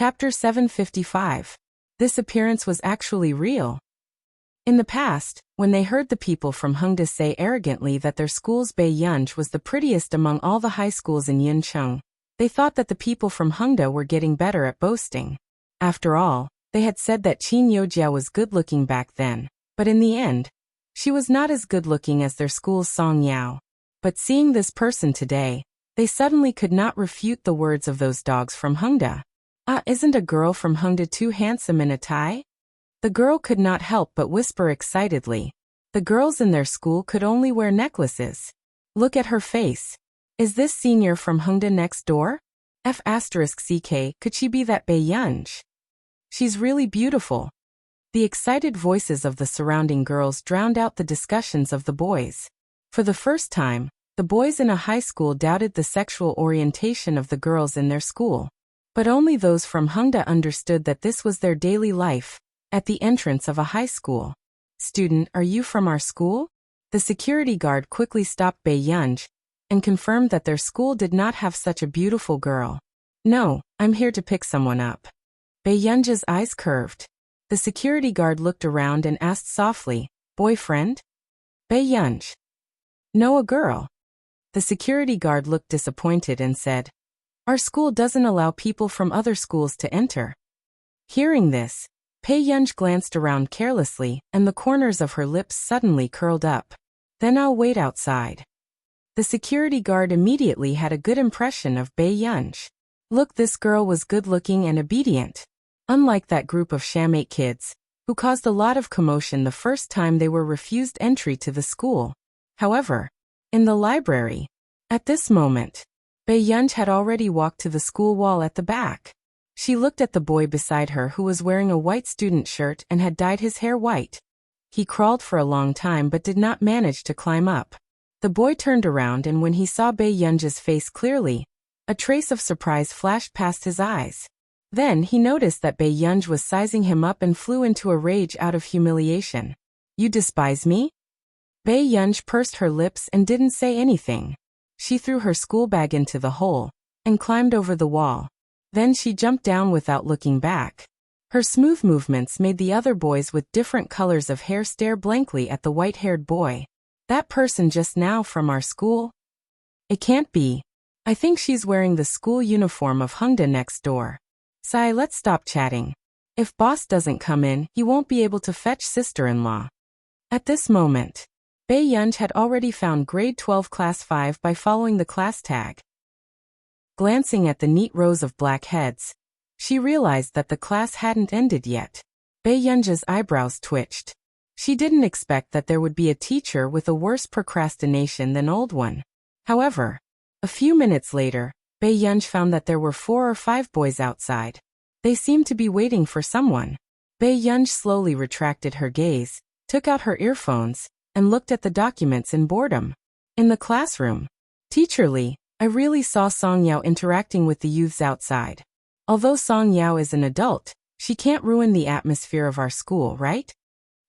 Chapter 755. This appearance was actually real. In the past, when they heard the people from Hongda say arrogantly that their school's Beiyunj was the prettiest among all the high schools in Yuncheng, they thought that the people from Hongda were getting better at boasting. After all, they had said that Qin Yojia was good-looking back then, but in the end, she was not as good-looking as their school's Song Yao. But seeing this person today, they suddenly could not refute the words of those dogs from Hongda. Isn't a girl from Hongda too handsome in a tie? The girl could not help but whisper excitedly. The girls in their school could only wear necklaces. Look at her face. Is this senior from Hongda next door? F*ck, could she be that Beiyunj? She's really beautiful. The excited voices of the surrounding girls drowned out the discussions of the boys. For the first time, the boys in a high school doubted the sexual orientation of the girls in their school. But only those from Hongda understood that this was their daily life, at the entrance of a high school. Student, are you from our school? The security guard quickly stopped Beiyunj and confirmed that their school did not have such a beautiful girl. No, I'm here to pick someone up. Beiyunj's eyes curved. The security guard looked around and asked softly, boyfriend? Beiyunj. No, a girl. The security guard looked disappointed and said, our school doesn't allow people from other schools to enter. Hearing this, Beiyunj glanced around carelessly, and the corners of her lips suddenly curled up. Then I'll wait outside. The security guard immediately had a good impression of Beiyunj. Look, this girl was good-looking and obedient. Unlike that group of shammate kids, who caused a lot of commotion the first time they were refused entry to the school. However, in the library, at this moment, Beiyunj had already walked to the school wall at the back. She looked at the boy beside her who was wearing a white student shirt and had dyed his hair white. He crawled for a long time but did not manage to climb up. The boy turned around, and when he saw Beiyunj's face clearly, a trace of surprise flashed past his eyes. Then he noticed that Beiyunj was sizing him up and flew into a rage out of humiliation. You despise me? Beiyunj pursed her lips and didn't say anything. She threw her school bag into the hole and climbed over the wall. Then she jumped down without looking back. Her smooth movements made the other boys with different colors of hair stare blankly at the white-haired boy. That person just now from our school? It can't be. I think she's wearing the school uniform of Hongda next door. Sai, let's stop chatting. If boss doesn't come in, he won't be able to fetch sister-in-law. At this moment, Beiyunj had already found grade 12 class 5 by following the class tag. Glancing at the neat rows of black heads, she realized that the class hadn't ended yet. Beiyunj's eyebrows twitched. She didn't expect that there would be a teacher with a worse procrastination than old one. However, a few minutes later, Beiyunj found that there were 4 or 5 boys outside. They seemed to be waiting for someone. Beiyunj slowly retracted her gaze, took out her earphones, and looked at the documents in boredom. In the classroom, Teacher Li, I really saw Song Yao interacting with the youths outside. Although Song Yao is an adult, she can't ruin the atmosphere of our school, right?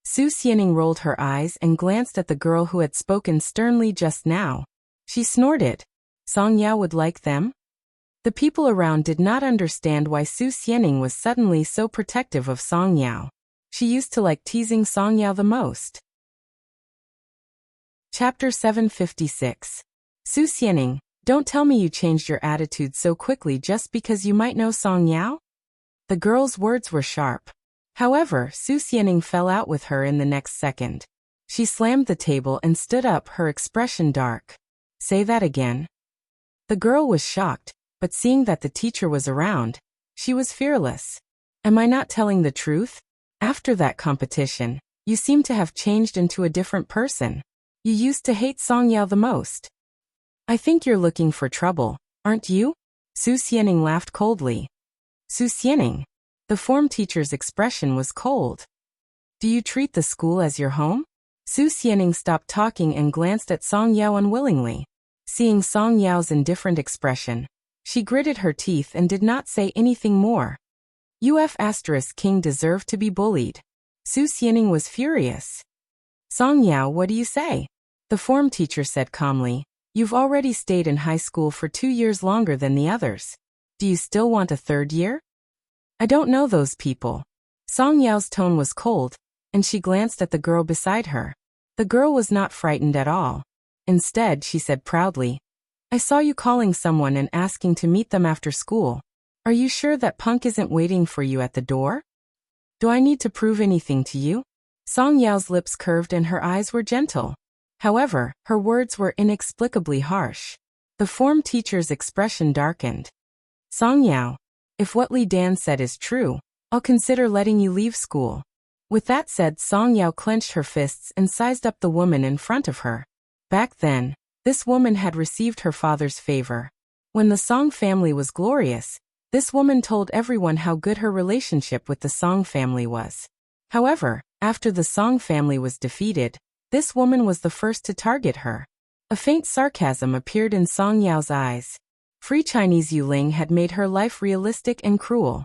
Su Xianing rolled her eyes and glanced at the girl who had spoken sternly just now. She snorted. Song Yao would like them? The people around did not understand why Su Xianing was suddenly so protective of Song Yao. She used to like teasing Song Yao the most. Chapter 756. Su Xianing, don't tell me you changed your attitude so quickly just because you might know Song Yao? The girl's words were sharp. However, Su Xianing fell out with her in the next second. She slammed the table and stood up, her expression dark. Say that again. The girl was shocked, but seeing that the teacher was around, she was fearless. Am I not telling the truth? After that competition, you seem to have changed into a different person. You used to hate Song Yao the most. I think you're looking for trouble, aren't you? Su Xianing laughed coldly. Su Xianing. The form teacher's expression was cold. Do you treat the school as your home? Su Xianing stopped talking and glanced at Song Yao unwillingly. Seeing Song Yao's indifferent expression, she gritted her teeth and did not say anything more. King deserved to be bullied. Su Xianing was furious. Song Yao, what do you say? The form teacher said calmly. You've already stayed in high school for 2 years longer than the others. Do you still want a 3rd year? I don't know those people. Song Yao's tone was cold, and she glanced at the girl beside her. The girl was not frightened at all. Instead, she said proudly, I saw you calling someone and asking to meet them after school. Are you sure that punk isn't waiting for you at the door? Do I need to prove anything to you? Song Yao's lips curved and her eyes were gentle. However, her words were inexplicably harsh. The form teacher's expression darkened. Song Yao, if what Li Dan said is true, I'll consider letting you leave school. With that said, Song Yao clenched her fists and sized up the woman in front of her. Back then, this woman had received her father's favor. When the Song family was glorious, this woman told everyone how good her relationship with the Song family was. However, after the Song family was defeated, this woman was the first to target her. A faint sarcasm appeared in Song Yao's eyes. Free Chinese Yuling had made her life realistic and cruel.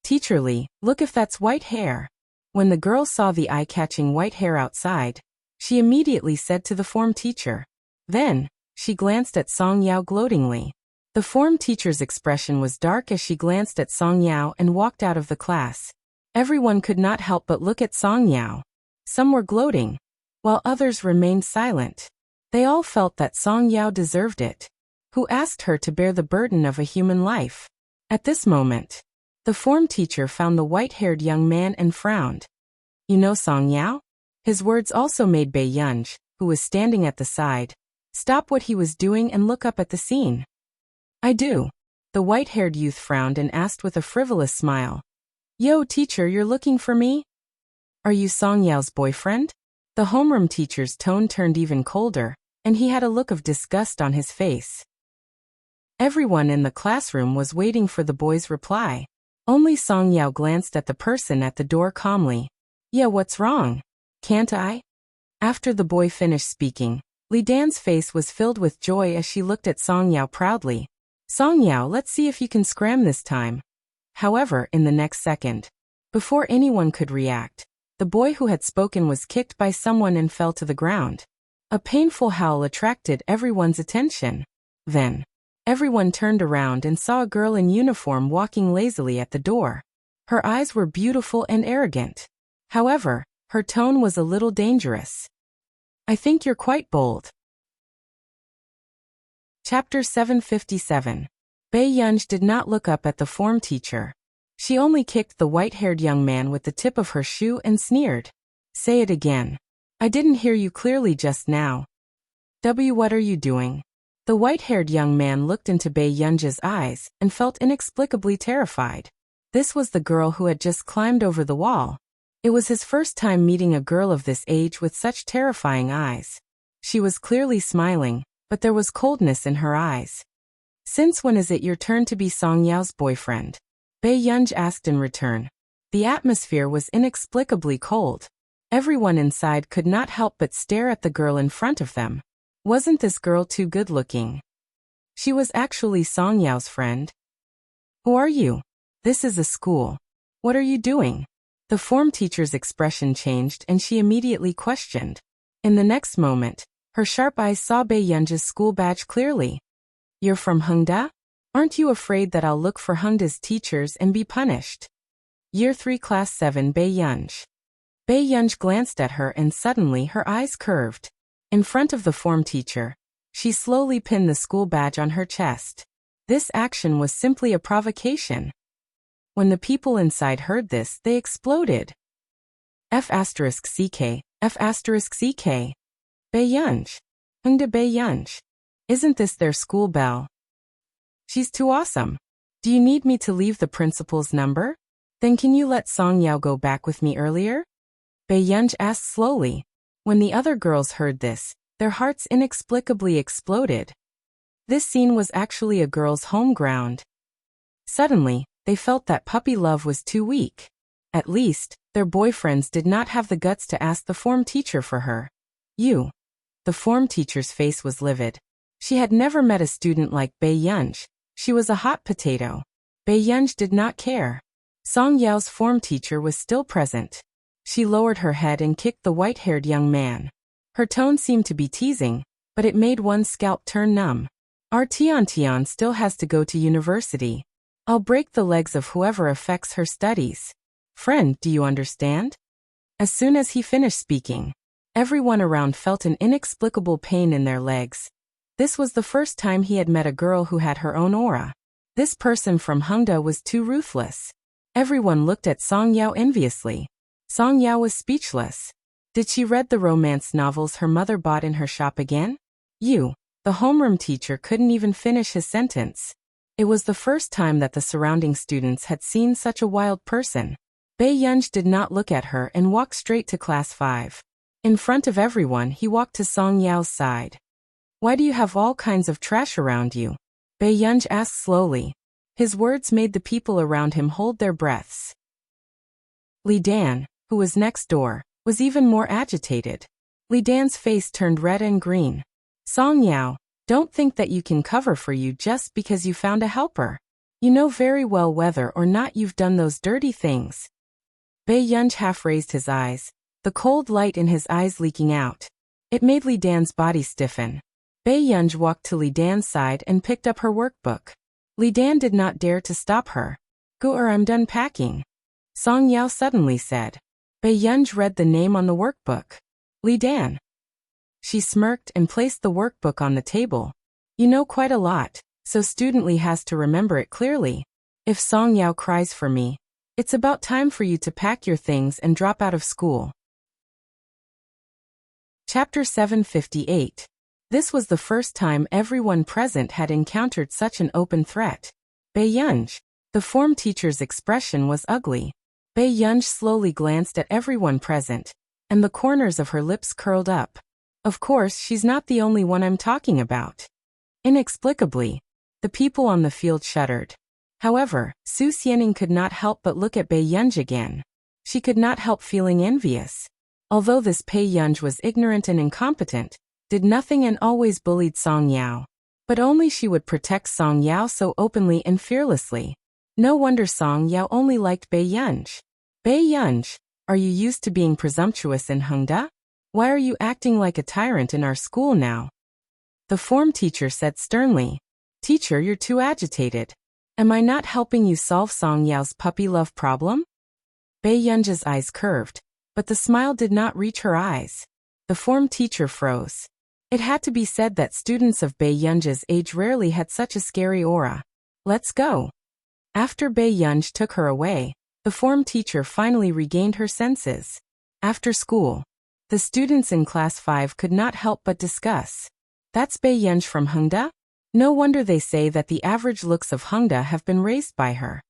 Teacher Li, look if that's white hair. When the girl saw the eye-catching white hair outside, she immediately said to the form teacher. Then, she glanced at Song Yao gloatingly. The form teacher's expression was dark as she glanced at Song Yao and walked out of the class. Everyone could not help but look at Song Yao. Some were gloating, while others remained silent. They all felt that Song Yao deserved it. Who asked her to bear the burden of a human life? At this moment, the form teacher found the white-haired young man and frowned. You know Song Yao? His words also made Bei Yunj, who was standing at the side, stop what he was doing and look up at the scene. I do. The white-haired youth frowned and asked with a frivolous smile. Yo, teacher, you're looking for me? Are you Song Yao's boyfriend? The homeroom teacher's tone turned even colder, and he had a look of disgust on his face. Everyone in the classroom was waiting for the boy's reply. Only Song Yao glanced at the person at the door calmly. Yeah, what's wrong? Can't I? After the boy finished speaking, Li Dan's face was filled with joy as she looked at Song Yao proudly. Song Yao, let's see if you can scram this time. However, in the next second, before anyone could react, the boy who had spoken was kicked by someone and fell to the ground. A painful howl attracted everyone's attention. Then, everyone turned around and saw a girl in uniform walking lazily at the door. Her eyes were beautiful and arrogant. However, her tone was a little dangerous. I think you're quite bold. Chapter 757. Bei Yunj did not look up at the form teacher. She only kicked the white-haired young man with the tip of her shoe and sneered. Say it again. I didn't hear you clearly just now. What are you doing? The white-haired young man looked into Bei Yunj's eyes and felt inexplicably terrified. This was the girl who had just climbed over the wall. It was his first time meeting a girl of this age with such terrifying eyes. She was clearly smiling, but there was coldness in her eyes. Since when is it your turn to be Song Yao's boyfriend? Bei Yunj asked in return. The atmosphere was inexplicably cold. Everyone inside could not help but stare at the girl in front of them. Wasn't this girl too good-looking? She was actually Song Yao's friend. Who are you? This is a school. What are you doing? The form teacher's expression changed and she immediately questioned. In the next moment, her sharp eyes saw Bei Yunj's school badge clearly. You're from Hengda? Aren't you afraid that I'll look for Hengda's teachers and be punished? Year 3 Class 7 Bei Yunj. Bei Yunj glanced at her and suddenly her eyes curved. In front of the form teacher, she slowly pinned the school badge on her chest. This action was simply a provocation. When the people inside heard this, they exploded. F***CK, F***CK. Bei Yunj. Hengda Bei Yunj. Isn't this their school bell? She's too awesome. Do you need me to leave the principal's number? Then can you let Song Yao go back with me earlier? Bei Yunj asked slowly. When the other girls heard this, their hearts inexplicably exploded. This scene was actually a girl's home ground. Suddenly, they felt that puppy love was too weak. At least, their boyfriends did not have the guts to ask the form teacher for her. You. The form teacher's face was livid. She had never met a student like Bei Yunj. She was a hot potato. Bei Yunj did not care. Song Yao's form teacher was still present. She lowered her head and kicked the white-haired young man. Her tone seemed to be teasing, but it made one's scalp turn numb. Our Tian still has to go to university. I'll break the legs of whoever affects her studies. Friend, do you understand? As soon as he finished speaking, everyone around felt an inexplicable pain in their legs. This was the first time he had met a girl who had her own aura. This person from Hongda was too ruthless. Everyone looked at Song Yao enviously. Song Yao was speechless. Did she read the romance novels her mother bought in her shop again? The homeroom teacher couldn't even finish his sentence. It was the first time that the surrounding students had seen such a wild person. Bei Yunj did not look at her and walked straight to class 5. In front of everyone, he walked to Song Yao's side. Why do you have all kinds of trash around you? Bei Yunj asked slowly. His words made the people around him hold their breaths. Li Dan, who was next door, was even more agitated. Li Dan's face turned red and green. Song Yao, don't think that you can cover for you just because you found a helper. You know very well whether or not you've done those dirty things. Bei Yunj half raised his eyes, the cold light in his eyes leaking out. It made Li Dan's body stiffen. Bei Yunj walked to Li Dan's side and picked up her workbook. Li Dan did not dare to stop her. Go or I'm done packing. Song Yao suddenly said. Bei Yunj read the name on the workbook. Li Dan. She smirked and placed the workbook on the table. You know quite a lot, so student Li has to remember it clearly. If Song Yao cries for me, it's about time for you to pack your things and drop out of school. Chapter 758. This was the first time everyone present had encountered such an open threat. Bei Yunj. The form teacher's expression was ugly. Bei Yunj slowly glanced at everyone present, and the corners of her lips curled up. Of course, she's not the only one I'm talking about. Inexplicably, the people on the field shuddered. However, Su Xianing could not help but look at Bei Yunj again. She could not help feeling envious. Although this Bei Yunj was ignorant and incompetent, did nothing and always bullied Song Yao. But only she would protect Song Yao so openly and fearlessly. No wonder Song Yao only liked Bei Yunj. Bei Yunj, are you used to being presumptuous in Hongda? Why are you acting like a tyrant in our school now? The form teacher said sternly. Teacher, you're too agitated. Am I not helping you solve Song Yao's puppy love problem? Bei Yunj's eyes curved, but the smile did not reach her eyes. The form teacher froze. It had to be said that students of Bei Yunj's age rarely had such a scary aura. Let's go. After Bei Yunj took her away, the form teacher finally regained her senses. After school, the students in class 5 could not help but discuss. That's Bei Yunj from Hongda? No wonder they say that the average looks of Hongda have been raised by her.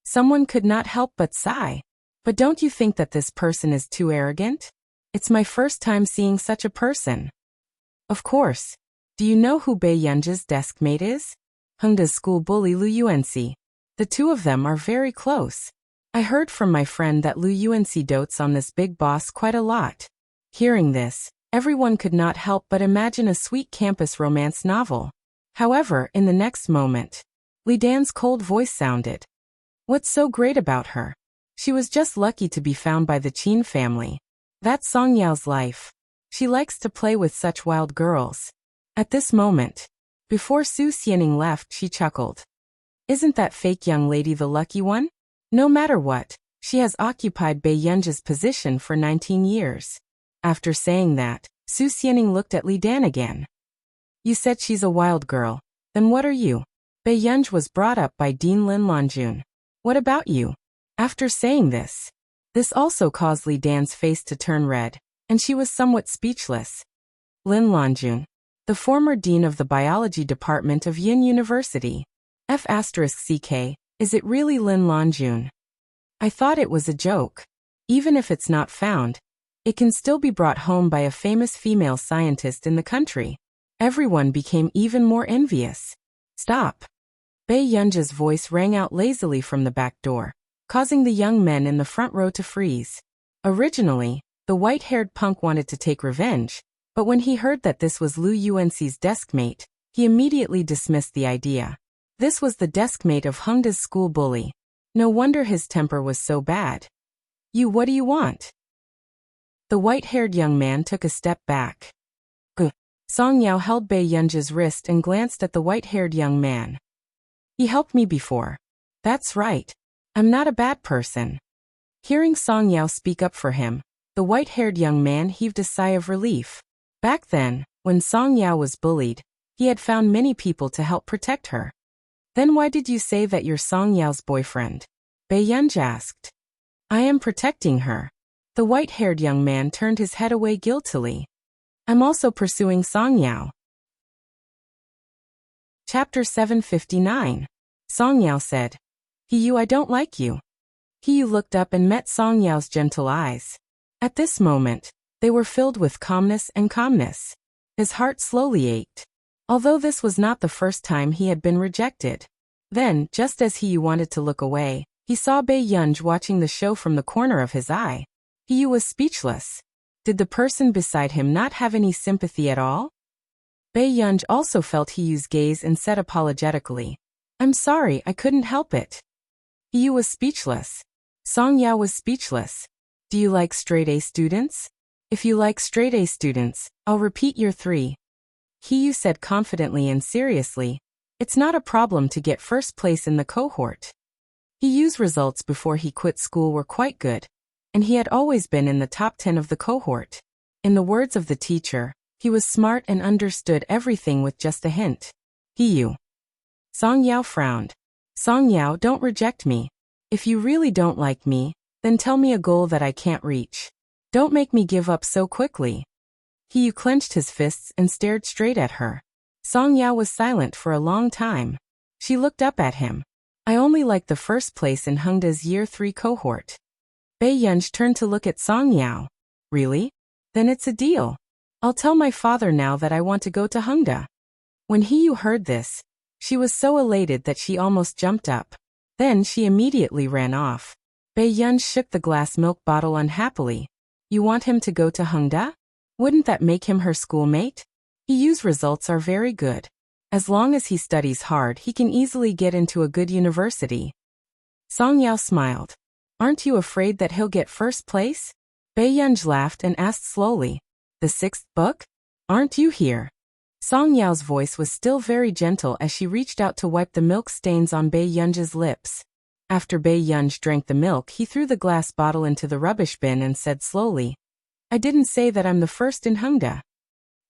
Someone could not help but sigh. But don't you think that this person is too arrogant? It's my first time seeing such a person. Of course. Do you know who Bei Yunj's desk mate is? Hongda's school bully Lu Yuanxi. The two of them are very close. I heard from my friend that Lu Yuanxi dotes on this big boss quite a lot. Hearing this, everyone could not help but imagine a sweet campus romance novel. However, in the next moment, Li Dan's cold voice sounded. What's so great about her? She was just lucky to be found by the Qin family. That's Song Yao's life. She likes to play with such wild girls. At this moment, before Su Xianing left, she chuckled. Isn't that fake young lady the lucky one? No matter what, she has occupied Bei Yunj's position for 19 years. After saying that, Su Xianing looked at Li Dan again. You said she's a wild girl. Then what are you? Bei Yunj was brought up by Dean Lin Lanjun. What about you? After saying this also caused Li Dan's face to turn red, and she was somewhat speechless. Lin Lanjun, the former dean of the biology department of Yin University. F***ck, is it really Lin Lanjun? I thought it was a joke. Even if it's not found, it can still be brought home by a famous female scientist in the country. Everyone became even more envious. Stop. Bei Yunj's voice rang out lazily from the back door, causing the young men in the front row to freeze. Originally, the white-haired punk wanted to take revenge, but when he heard that this was Lu Yuanxi's deskmate, he immediately dismissed the idea. This was the deskmate of Hongda's school bully. No wonder his temper was so bad. What do you want? The white-haired young man took a step back. Song Yao held Bei Yunj's wrist and glanced at the white-haired young man. He helped me before. That's right. I'm not a bad person. Hearing Song Yao speak up for him, the white-haired young man heaved a sigh of relief. Back then, when Song Yao was bullied, he had found many people to help protect her. Then why did you say that you're Song Yao's boyfriend? Bei Yunj asked. I am protecting her. The white-haired young man turned his head away guiltily. I'm also pursuing Song Yao. Chapter 759. Song Yao said, He I don't like you. He looked up and met Song Yao's gentle eyes. At this moment, they were filled with calmness and calmness. His heart slowly ached. Although this was not the first time he had been rejected. Then, just as he wanted to look away, he saw Bei Yunj watching the show from the corner of his eye. He was speechless. Did the person beside him not have any sympathy at all? Bei Yunj also felt Hiyu's gaze and said apologetically, I'm sorry, I couldn't help it. Hiyu was speechless. Song Yao was speechless. Do you like straight-A students? If you like straight-A students, I'll repeat your 3. Hiyu said confidently and seriously, it's not a problem to get first place in the cohort. Hiyu's results before he quit school were quite good, and he had always been in the top 10 of the cohort. In the words of the teacher, he was smart and understood everything with just a hint. Hiyu. Song Yao frowned. Song Yao, don't reject me. If you really don't like me, then tell me a goal that I can't reach. Don't make me give up so quickly. Hiyu clenched his fists and stared straight at her. Song Yao was silent for a long time. She looked up at him. I only like the first place in Hengda's Year 3 cohort. Bei Yunj turned to look at Song Yao. Really? Then it's a deal. I'll tell my father now that I want to go to Hengda. When Hiyu heard this, she was so elated that she almost jumped up. Then she immediately ran off. Bei Yunj shook the glass milk bottle unhappily. You want him to go to Hengda? Wouldn't that make him her schoolmate? Hiyu's results are very good. As long as he studies hard, he can easily get into a good university. Song Yao smiled. Aren't you afraid that he'll get first place? Bei Yunj laughed and asked slowly. The 6th book? Aren't you here? Song Yao's voice was still very gentle as she reached out to wipe the milk stains on Bei Yunj's lips. After Bei Yunj drank the milk, he threw the glass bottle into the rubbish bin and said slowly, I didn't say that I'm the first in Hengda.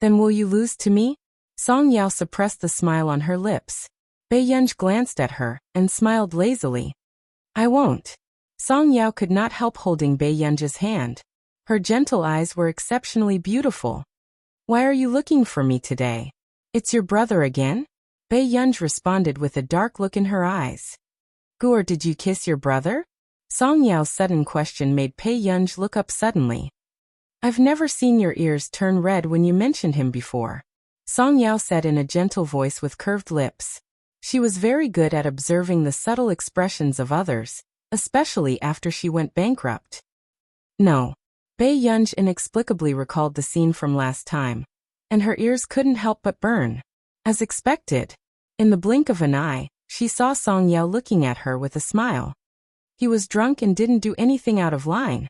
Then will you lose to me? Song Yao suppressed the smile on her lips. Bei Yunj glanced at her and smiled lazily. I won't. Song Yao could not help holding Bei Yunj's hand. Her gentle eyes were exceptionally beautiful. Why are you looking for me today? It's your brother again? Bei Yunj responded with a dark look in her eyes. Guor, did you kiss your brother? Song Yao's sudden question made Bei Yunj look up suddenly. I've never seen your ears turn red when you mentioned him before. Song Yao said in a gentle voice with curved lips. She was very good at observing the subtle expressions of others, especially after she went bankrupt. No. Bei Yunj inexplicably recalled the scene from last time, and her ears couldn't help but burn. As expected, in the blink of an eye, she saw Song Yao looking at her with a smile. He was drunk and didn't do anything out of line.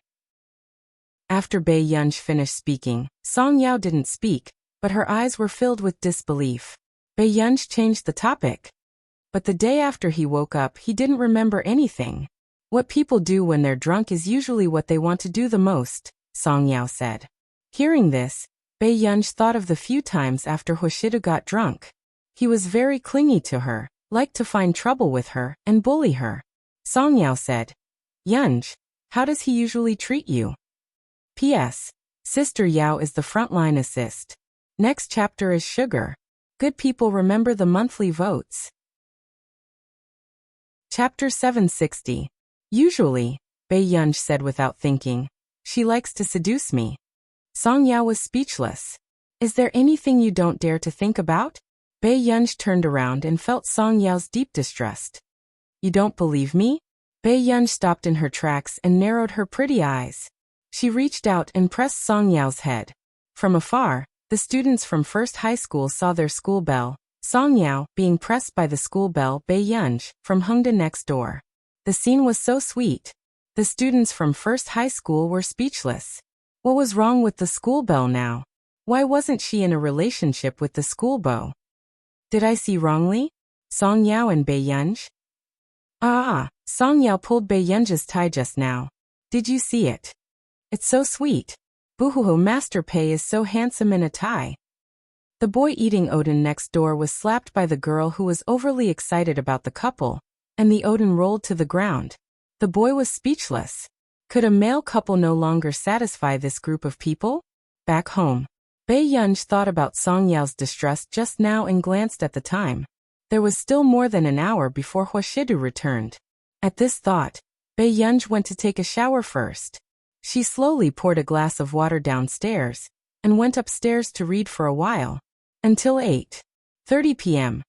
After Bei Yunj finished speaking, Song Yao didn't speak, but her eyes were filled with disbelief. Bei Yunj changed the topic. But the day after he woke up, he didn't remember anything. What people do when they're drunk is usually what they want to do the most, Song Yao said. Hearing this, Bei Yunj thought of the few times after Hoshido got drunk. He was very clingy to her, liked to find trouble with her, and bully her. Song Yao said, Yunj, how does he usually treat you? P.S. Sister Yao is the frontline assist. Next chapter is sugar. Good people remember the monthly votes. Chapter 760. Usually, Bei Yunj said without thinking, she likes to seduce me. Song Yao was speechless. Is there anything you don't dare to think about? Bei Yunj turned around and felt Song Yao's deep distrust. You don't believe me? Bei Yunj stopped in her tracks and narrowed her pretty eyes. She reached out and pressed Song Yao's head. From afar, the students from First High School saw their school bell, Song Yao being pressed by the school bell Bei Yunj from Hengda next door. The scene was so sweet. The students from First High School were speechless. What was wrong with the school bell now? Why wasn't she in a relationship with the school beau? Did I see wrongly? Song Yao and Bei Yunj? Song Yao pulled Bei Yun's tie just now. Did you see it? It's so sweet. Boohoo, Master Pei is so handsome in a tie. The boy eating Odin next door was slapped by the girl who was overly excited about the couple, and the Odin rolled to the ground. The boy was speechless. Could a male couple no longer satisfy this group of people? Back home, Bei Yun thought about Song Yao's distress just now and glanced at the time. There was still more than an hour before Huashidu returned. At this thought, Bei Yun went to take a shower first. She slowly poured a glass of water downstairs and went upstairs to read for a while. Until 8:30 p.m.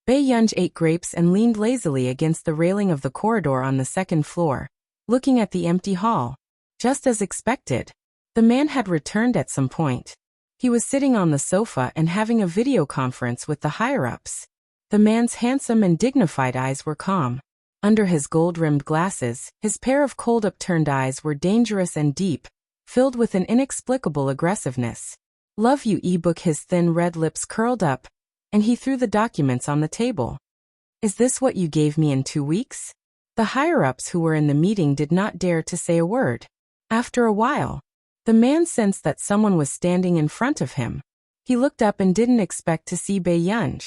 Bei Yun ate grapes and leaned lazily against the railing of the corridor on the second floor, looking at the empty hall. Just as expected, the man had returned at some point. He was sitting on the sofa and having a video conference with the higher-ups. The man's handsome and dignified eyes were calm. Under his gold-rimmed glasses, his pair of cold upturned eyes were dangerous and deep, filled with an inexplicable aggressiveness. Love you ebook. His thin red lips curled up, and he threw the documents on the table. Is this what you gave me in 2 weeks? The higher-ups who were in the meeting did not dare to say a word. After a while, the man sensed that someone was standing in front of him. He looked up and didn't expect to see Bei Yun.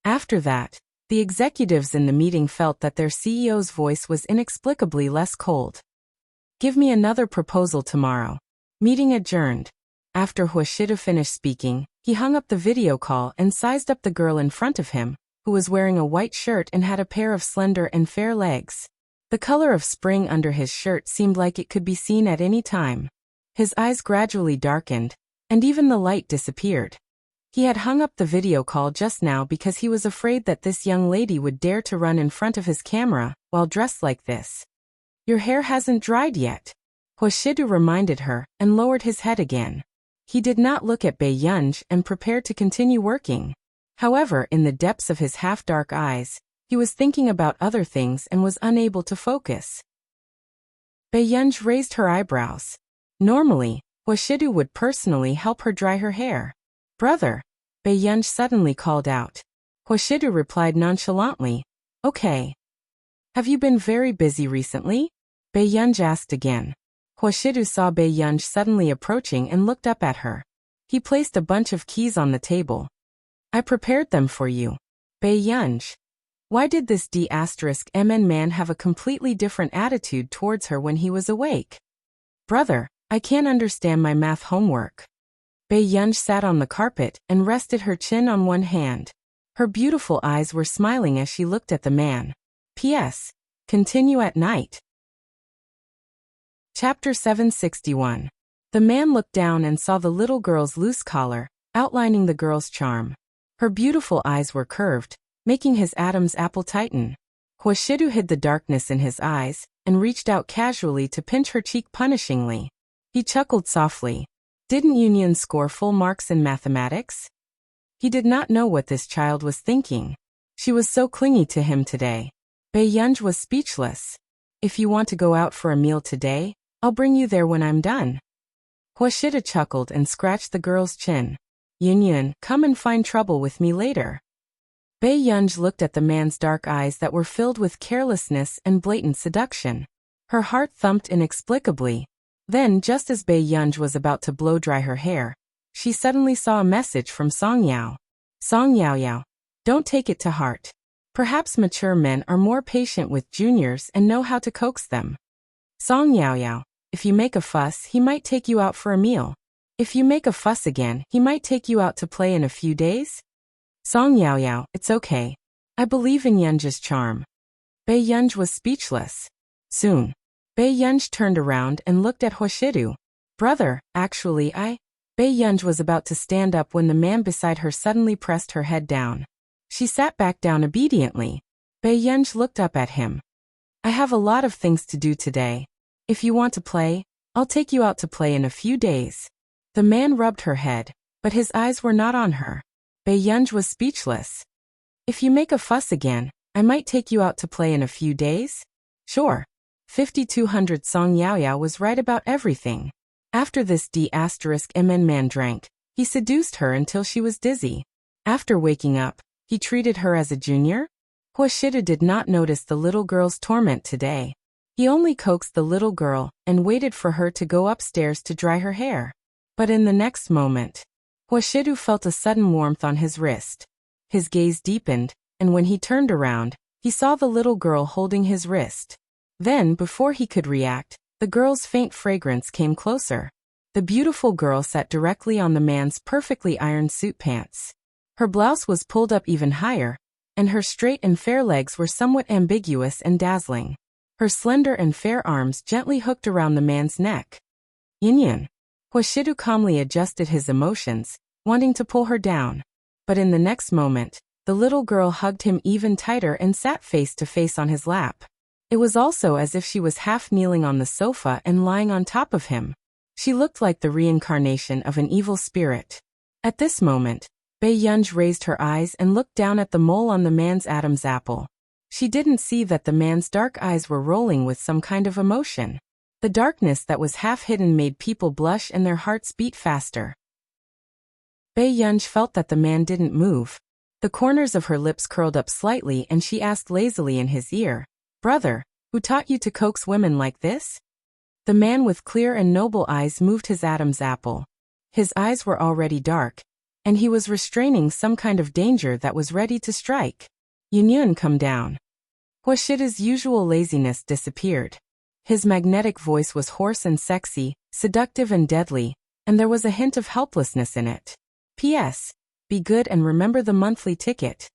After that, the executives in the meeting felt that their CEO's voice was inexplicably less cold. Give me another proposal tomorrow. Meeting adjourned. After Huashidu finished speaking, he hung up the video call and sized up the girl in front of him, who was wearing a white shirt and had a pair of slender and fair legs. The color of spring under his shirt seemed like it could be seen at any time. His eyes gradually darkened, and even the light disappeared. He had hung up the video call just now because he was afraid that this young lady would dare to run in front of his camera while dressed like this. Your hair hasn't dried yet, Huashidu reminded her and lowered his head again. He did not look at Bei Yun and prepared to continue working. However, in the depths of his half-dark eyes, he was thinking about other things and was unable to focus. Bei Yun raised her eyebrows. Normally, Huashidu would personally help her dry her hair. Brother, Bei Yun suddenly called out. Huashidu replied nonchalantly, okay. Have you been very busy recently? Bei Yun asked again. Huashidu saw Bei Yun suddenly approaching and looked up at her. He placed a bunch of keys on the table. I prepared them for you. Bei Yun. Why did this D*MN man have a completely different attitude towards her when he was awake? Brother, I can't understand my math homework. Bei Yun sat on the carpet and rested her chin on one hand. Her beautiful eyes were smiling as she looked at the man. P.S. Continue at night. Chapter 761. The man looked down and saw the little girl's loose collar, outlining the girl's charm. Her beautiful eyes were curved, making his Adam's apple tighten. Huashidu hid the darkness in his eyes and reached out casually to pinch her cheek punishingly. He chuckled softly. Didn't Union score full marks in mathematics? He did not know what this child was thinking. She was so clingy to him today. Bei Yun was speechless. If you want to go out for a meal today, I'll bring you there when I'm done. Huashidu chuckled and scratched the girl's chin. Yun, come and find trouble with me later. Bei Yun looked at the man's dark eyes that were filled with carelessness and blatant seduction. Her heart thumped inexplicably. Then, just as Bei Yun was about to blow-dry her hair, she suddenly saw a message from Song Yao. Song Yao, don't take it to heart. Perhaps mature men are more patient with juniors and know how to coax them. Song Yao, if you make a fuss, he might take you out for a meal. If you make a fuss again, he might take you out to play in a few days. Song Yao, it's okay. I believe in Yun's charm. Bei Yun was speechless. Soon, Bei Yun turned around and looked at Huashidu. Brother, actually Bei Yun was about to stand up when the man beside her suddenly pressed her head down. She sat back down obediently. Bei Yun looked up at him. I have a lot of things to do today. If you want to play, I'll take you out to play in a few days. The man rubbed her head, but his eyes were not on her. Bei Yun was speechless. If you make a fuss again, I might take you out to play in a few days? Sure. 5200 Song Yao was right about everything. After this D*MN man drank, he seduced her until she was dizzy. After waking up, he treated her as a junior? Huashidu did not notice the little girl's torment today. He only coaxed the little girl and waited for her to go upstairs to dry her hair. But in the next moment, Huashidu felt a sudden warmth on his wrist. His gaze deepened, and when he turned around, he saw the little girl holding his wrist. Then, before he could react, the girl's faint fragrance came closer. The beautiful girl sat directly on the man's perfectly ironed suit pants. Her blouse was pulled up even higher, and her straight and fair legs were somewhat ambiguous and dazzling. Her slender and fair arms gently hooked around the man's neck. Yin. Huashidu calmly adjusted his emotions, wanting to pull her down. But in the next moment, the little girl hugged him even tighter and sat face to face on his lap. It was also as if she was half kneeling on the sofa and lying on top of him. She looked like the reincarnation of an evil spirit. At this moment, Bei Yunj raised her eyes and looked down at the mole on the man's Adam's apple. She didn't see that the man's dark eyes were rolling with some kind of emotion. The darkness that was half hidden made people blush and their hearts beat faster. Bei Yunj felt that the man didn't move. The corners of her lips curled up slightly and she asked lazily in his ear, "Brother, who taught you to coax women like this?" The man with clear and noble eyes moved his Adam's apple. His eyes were already dark, and he was restraining some kind of danger that was ready to strike. "Yunyun, come down." Huashida's usual laziness disappeared. His magnetic voice was hoarse and sexy, seductive and deadly, and there was a hint of helplessness in it. P.S. Be good and remember the monthly ticket.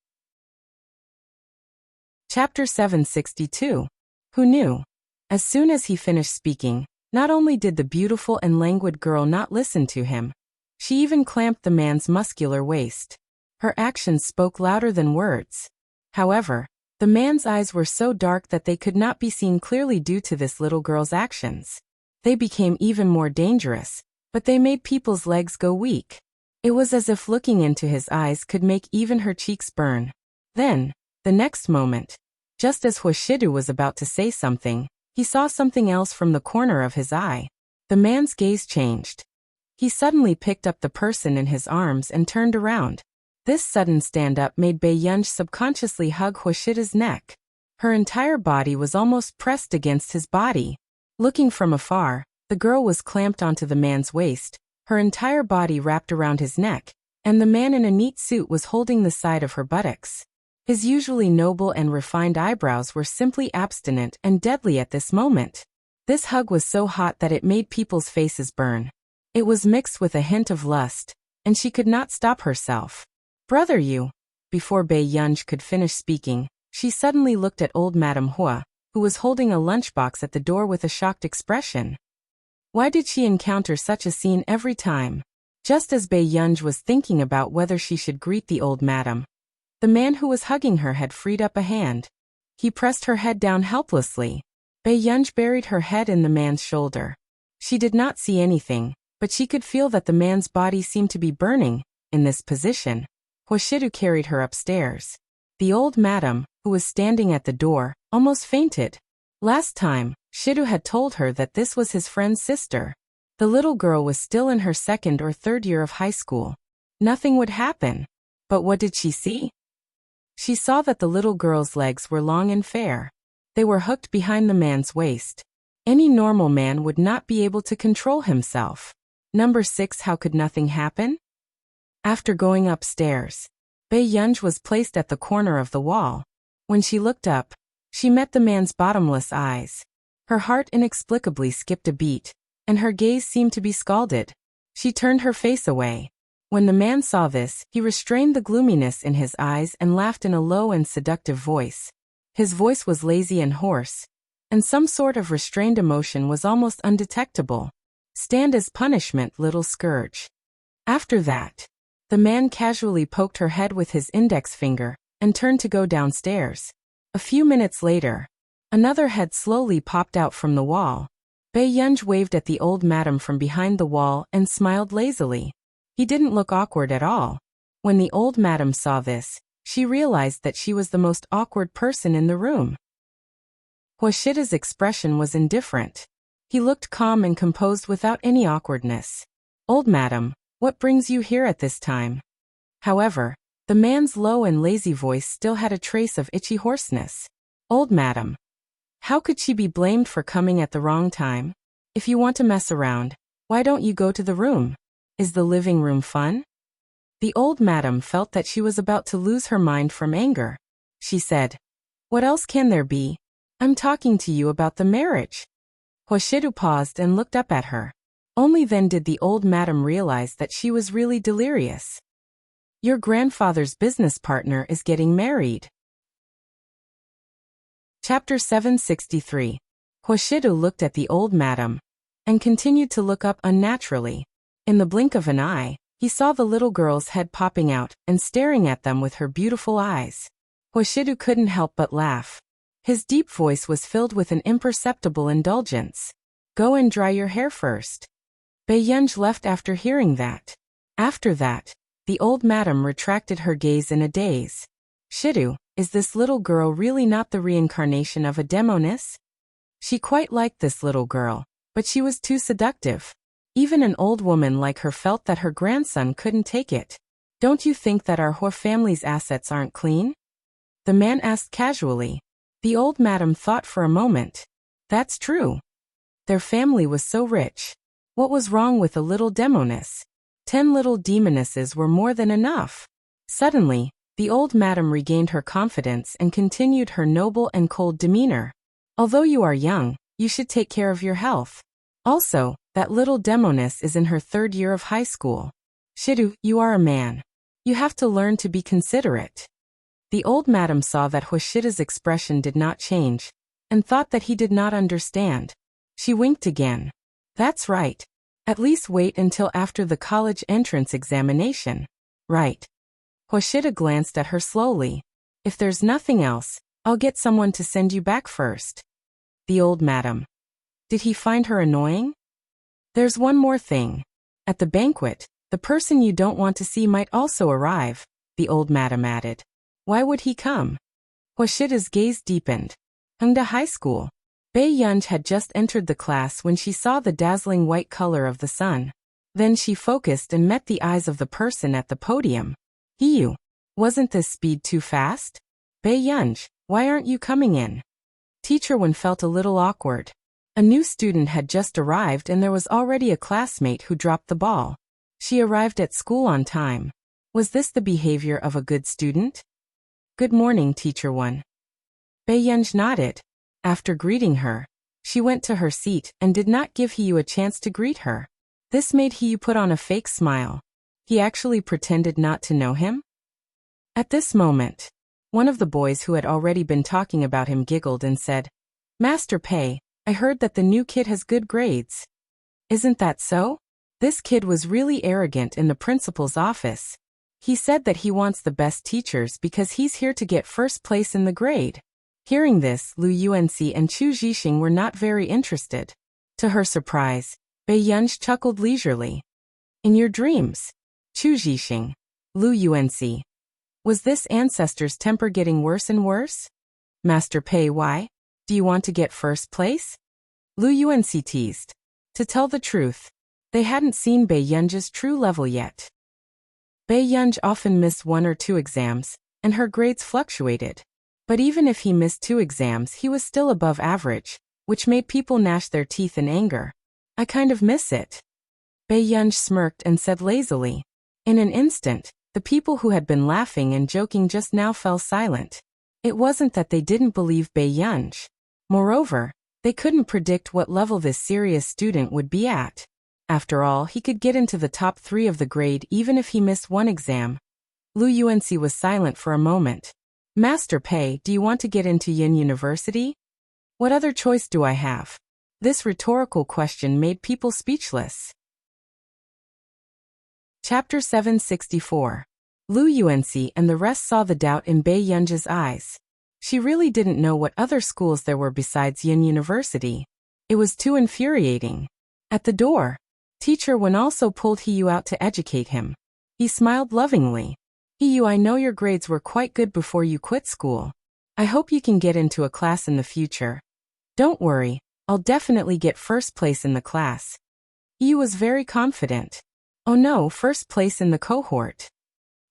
Chapter 762. Who knew? As soon as he finished speaking, not only did the beautiful and languid girl not listen to him, she even clamped the man's muscular waist. Her actions spoke louder than words. However, the man's eyes were so dark that they could not be seen clearly due to this little girl's actions. They became even more dangerous, but they made people's legs go weak. It was as if looking into his eyes could make even her cheeks burn. Then, the next moment, just as Huashidu was about to say something, he saw something else from the corner of his eye. The man's gaze changed. He suddenly picked up the person in his arms and turned around. This sudden stand-up made Bei Yunj subconsciously hug Huashida's neck. Her entire body was almost pressed against his body. Looking from afar, the girl was clamped onto the man's waist, her entire body wrapped around his neck, and the man in a neat suit was holding the side of her buttocks. His usually noble and refined eyebrows were simply abstinent and deadly at this moment. This hug was so hot that it made people's faces burn. It was mixed with a hint of lust, and she could not stop herself. "Brother, you." Before Bei Yunj could finish speaking, she suddenly looked at old Madame Hua, who was holding a lunchbox at the door with a shocked expression. Why did she encounter such a scene every time? Just as Bei Yunj was thinking about whether she should greet the old madam, the man who was hugging her had freed up a hand. He pressed her head down helplessly. Bei Yunj buried her head in the man's shoulder. She did not see anything, but she could feel that the man's body seemed to be burning. In this position, Huashidu carried her upstairs. The old madam, who was standing at the door, almost fainted. Last time, Shidu had told her that this was his friend's sister. The little girl was still in her second or third year of high school. Nothing would happen. But what did she see? She saw that the little girl's legs were long and fair. They were hooked behind the man's waist. Any normal man would not be able to control himself. Number 6. How could nothing happen? After going upstairs, Bei Yunj was placed at the corner of the wall. When she looked up, she met the man's bottomless eyes. Her heart inexplicably skipped a beat, and her gaze seemed to be scalded. She turned her face away. When the man saw this, he restrained the gloominess in his eyes and laughed in a low and seductive voice. His voice was lazy and hoarse, and some sort of restrained emotion was almost undetectable. "Stand as punishment, little scourge." After that, the man casually poked her head with his index finger and turned to go downstairs. A few minutes later, another head slowly popped out from the wall. Bei Yunj waved at the old madam from behind the wall and smiled lazily. He didn't look awkward at all. When the old madam saw this, she realized that she was the most awkward person in the room. Huashida's expression was indifferent. He looked calm and composed without any awkwardness. "Old madam, what brings you here at this time?" However, The man's low and lazy voice still had a trace of itchy hoarseness. Old madam. How could she be blamed for coming at the wrong time? If you want to mess around, why don't you go to the room? Is the living room fun? The old madam felt that she was about to lose her mind from anger. She said, "What else can there be? I'm talking to you about the marriage." Hoshidu paused and looked up at her. Only then did the old madam realize that she was really delirious. Your grandfather's business partner is getting married. Chapter 763. Hoshidu looked at the old madam and continued to look up unnaturally. In the blink of an eye, he saw the little girl's head popping out and staring at them with her beautiful eyes. Hoshidu couldn't help but laugh. His deep voice was filled with an imperceptible indulgence. Go and dry your hair first. Baiyunj left after hearing that. After that, the old madam retracted her gaze in a daze. Shidu, is this little girl really not the reincarnation of a demoness? She quite liked this little girl, but she was too seductive. Even an old woman like her felt that her grandson couldn't take it. Don't you think that our Ho family's assets aren't clean? The man asked casually. The old madam thought for a moment. That's true. Their family was so rich. What was wrong with a little demoness? 10 little demonesses were more than enough. Suddenly, the old madam regained her confidence and continued her noble and cold demeanor. Although you are young, you should take care of your health. Also, that little demoness is in her 3rd year of high school. Shidu, you are a man. You have to learn to be considerate. The old madam saw that Hoshida's expression did not change, and thought that he did not understand. She winked again. That's right. At least wait until after the college entrance examination. Right. Hoshida glanced at her slowly. If there's nothing else, I'll get someone to send you back first. The old madam. Did he find her annoying? There's one more thing. At the banquet, the person you don't want to see might also arrive, the old madam added. Why would he come? Hoshida's gaze deepened. Hongda High School. Baiyunj had just entered the class when she saw the dazzling white color of the sun. Then she focused and met the eyes of the person at the podium. Hiyu. Wasn't this speed too fast? Baiyunj, why aren't you coming in? Teacher Wen felt a little awkward. A new student had just arrived and there was already a classmate who dropped the ball. She arrived at school on time. Was this the behavior of a good student? Good morning, Teacher Wen. Baiyunj nodded. After greeting her, she went to her seat and did not give Hiyu a chance to greet her. This made Hiyu put on a fake smile. He actually pretended not to know him? At this moment, one of the boys who had already been talking about him giggled and said, Master Pei, I heard that the new kid has good grades. Isn't that so? This kid was really arrogant in the principal's office. He said that he wants the best teachers because he's here to get first place in the grade. Hearing this, Lu Yuanxi and Chu Zhixing were not very interested. To her surprise, Baiyunj chuckled leisurely. In your dreams, Chu Zhixing, Lu Yuanxi. Was this ancestor's temper getting worse and worse? Master Pei, why? Do you want to get first place? Lu Yuanxi teased. To tell the truth, they hadn't seen Baiyunj's true level yet. Baiyunj often missed 1 or 2 exams, and her grades fluctuated. But even if he missed 2 exams, he was still above average, which made people gnash their teeth in anger. I kind of miss it. Baiyunj smirked and said lazily. In an instant, the people who had been laughing and joking just now fell silent. It wasn't that they didn't believe Baiyunj. Moreover, they couldn't predict what level this serious student would be at. After all, he could get into the top 3 of the grade even if he missed 1 exam. Lu Yuanxi was silent for a moment. Master Pei, do you want to get into Yin University? What other choice do I have? This rhetorical question made people speechless. Chapter 764. Lu Yuanxi and the rest saw the doubt in Baiyunj's eyes. She really didn't know what other schools there were besides Yin University. It was too infuriating. At the door, Teacher Wen also pulled Hiyu out to educate him. He smiled lovingly. Hiyu, I know your grades were quite good before you quit school. I hope you can get into a class in the future. Don't worry, I'll definitely get first place in the class. Hiyu was very confident. Oh no, first place in the cohort.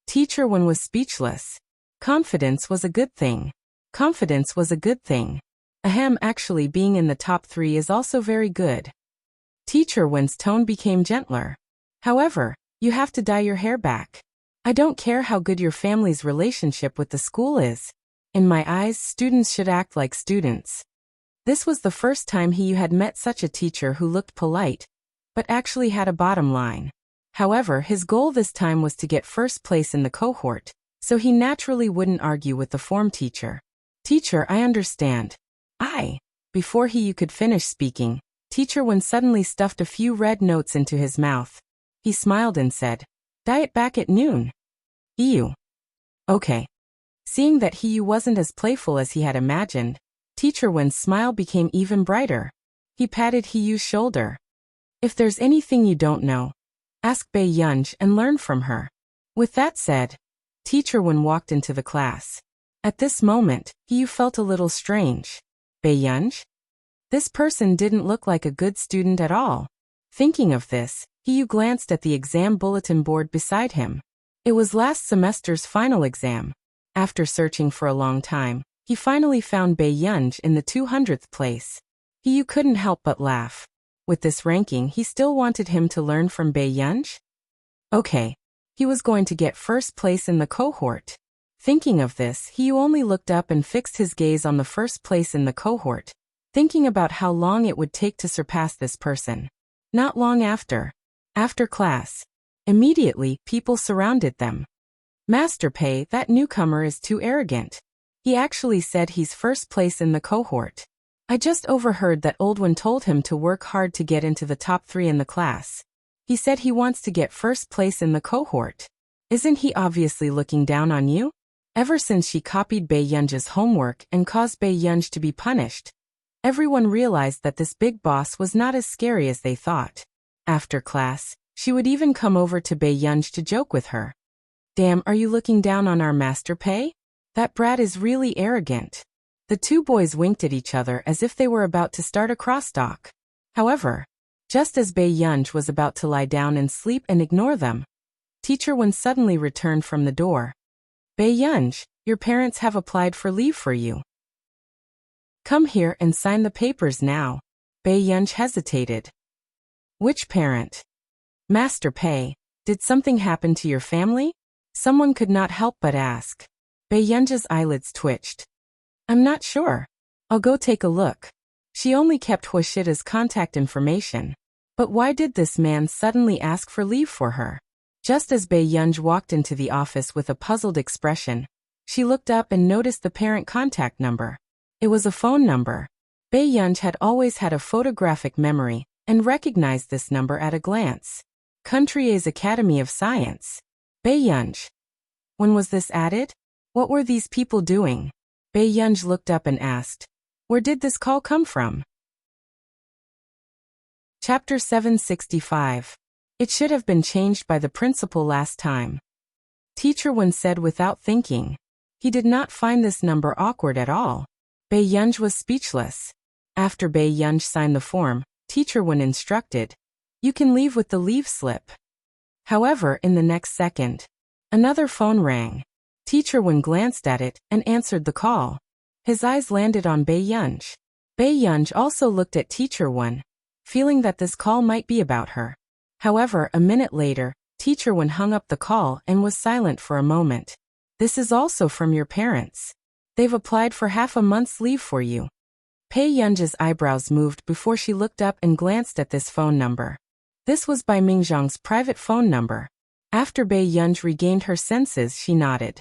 Teacher Wen was speechless. Confidence was a good thing. Confidence was a good thing. Ahem, actually being in the top 3 is also very good. Teacher Wen's tone became gentler. However, you have to dye your hair back. I don't care how good your family's relationship with the school is. In my eyes, students should act like students. This was the first time he had met such a teacher who looked polite, but actually had a bottom line. However, his goal this time was to get first place in the cohort, so he naturally wouldn't argue with the form teacher. Teacher, I understand. Before you could finish speaking, Teacher Wen suddenly stuffed a few red notes into his mouth. He smiled and said, dye it back at noon. Ew. Okay. Seeing that he wasn't as playful as he had imagined, Teacher Wen's smile became even brighter. He patted Hiyu's shoulder. If there's anything you don't know, ask Bei Yunj and learn from her. With that said, Teacher Wen walked into the class. At this moment, Hiyu felt a little strange. Bei Yunj? This person didn't look like a good student at all. Thinking of this, Hiyu glanced at the exam bulletin board beside him. It was last semester's final exam. After searching for a long time, he finally found Bei Yunj in the 200th place. Hiyu couldn't help but laugh. With this ranking, he still wanted him to learn from Bei Yunj? Okay. He was going to get first place in the cohort. Thinking of this, Hiyu only looked up and fixed his gaze on the first place in the cohort, thinking about how long it would take to surpass this person. Not long after class, immediately, people surrounded them. Master Pei, that newcomer is too arrogant. He actually said he's first place in the cohort. I just overheard that old one told him to work hard to get into the top 3 in the class. He said he wants to get first place in the cohort. Isn't he obviously looking down on you? Ever since she copied Bei Yunj's homework and caused Bei Yunj to be punished, everyone realized that this big boss was not as scary as they thought. After class, she would even come over to Bei Yunj to joke with her. Damn, are you looking down on our Master Pei? That brat is really arrogant. The two boys winked at each other as if they were about to start a crosstalk. However, just as Bei Yunj was about to lie down and sleep and ignore them, Teacher Wen suddenly returned from the door. Bei Yunj, your parents have applied for leave for you. Come here and sign the papers now. Bei Yunj hesitated. Which parent? Master Pei, did something happen to your family? Someone could not help but ask. Bei Yunj's eyelids twitched. I'm not sure. I'll go take a look. She only kept Huashida's contact information. But why did this man suddenly ask for leave for her? Just as Bei Yunj walked into the office with a puzzled expression, she looked up and noticed the parent contact number. It was a phone number. Bei Yunj had always had a photographic memory and recognized this number at a glance. Contrier's Academy of Science. Bei Yunj. When was this added? What were these people doing? Bei Yunj looked up and asked, where did this call come from? Chapter 765. It should have been changed by the principal last time. Teacher Wen said without thinking. He did not find this number awkward at all. Bei Yunj was speechless. After Bei Yunj signed the form, Teacher Wen instructed, you can leave with the leave slip. However, in the next second, another phone rang. Teacher Wen glanced at it and answered the call. His eyes landed on Bei Yunj. Bei Yunj also looked at Teacher Wen, feeling that this call might be about her. However, a minute later, Teacher Wen hung up the call and was silent for a moment. This is also from your parents. They've applied for half a month's leave for you. Bei Yunj's eyebrows moved before she looked up and glanced at this phone number. This was Bai Mingzhang's private phone number. After Bei Yunj regained her senses, she nodded.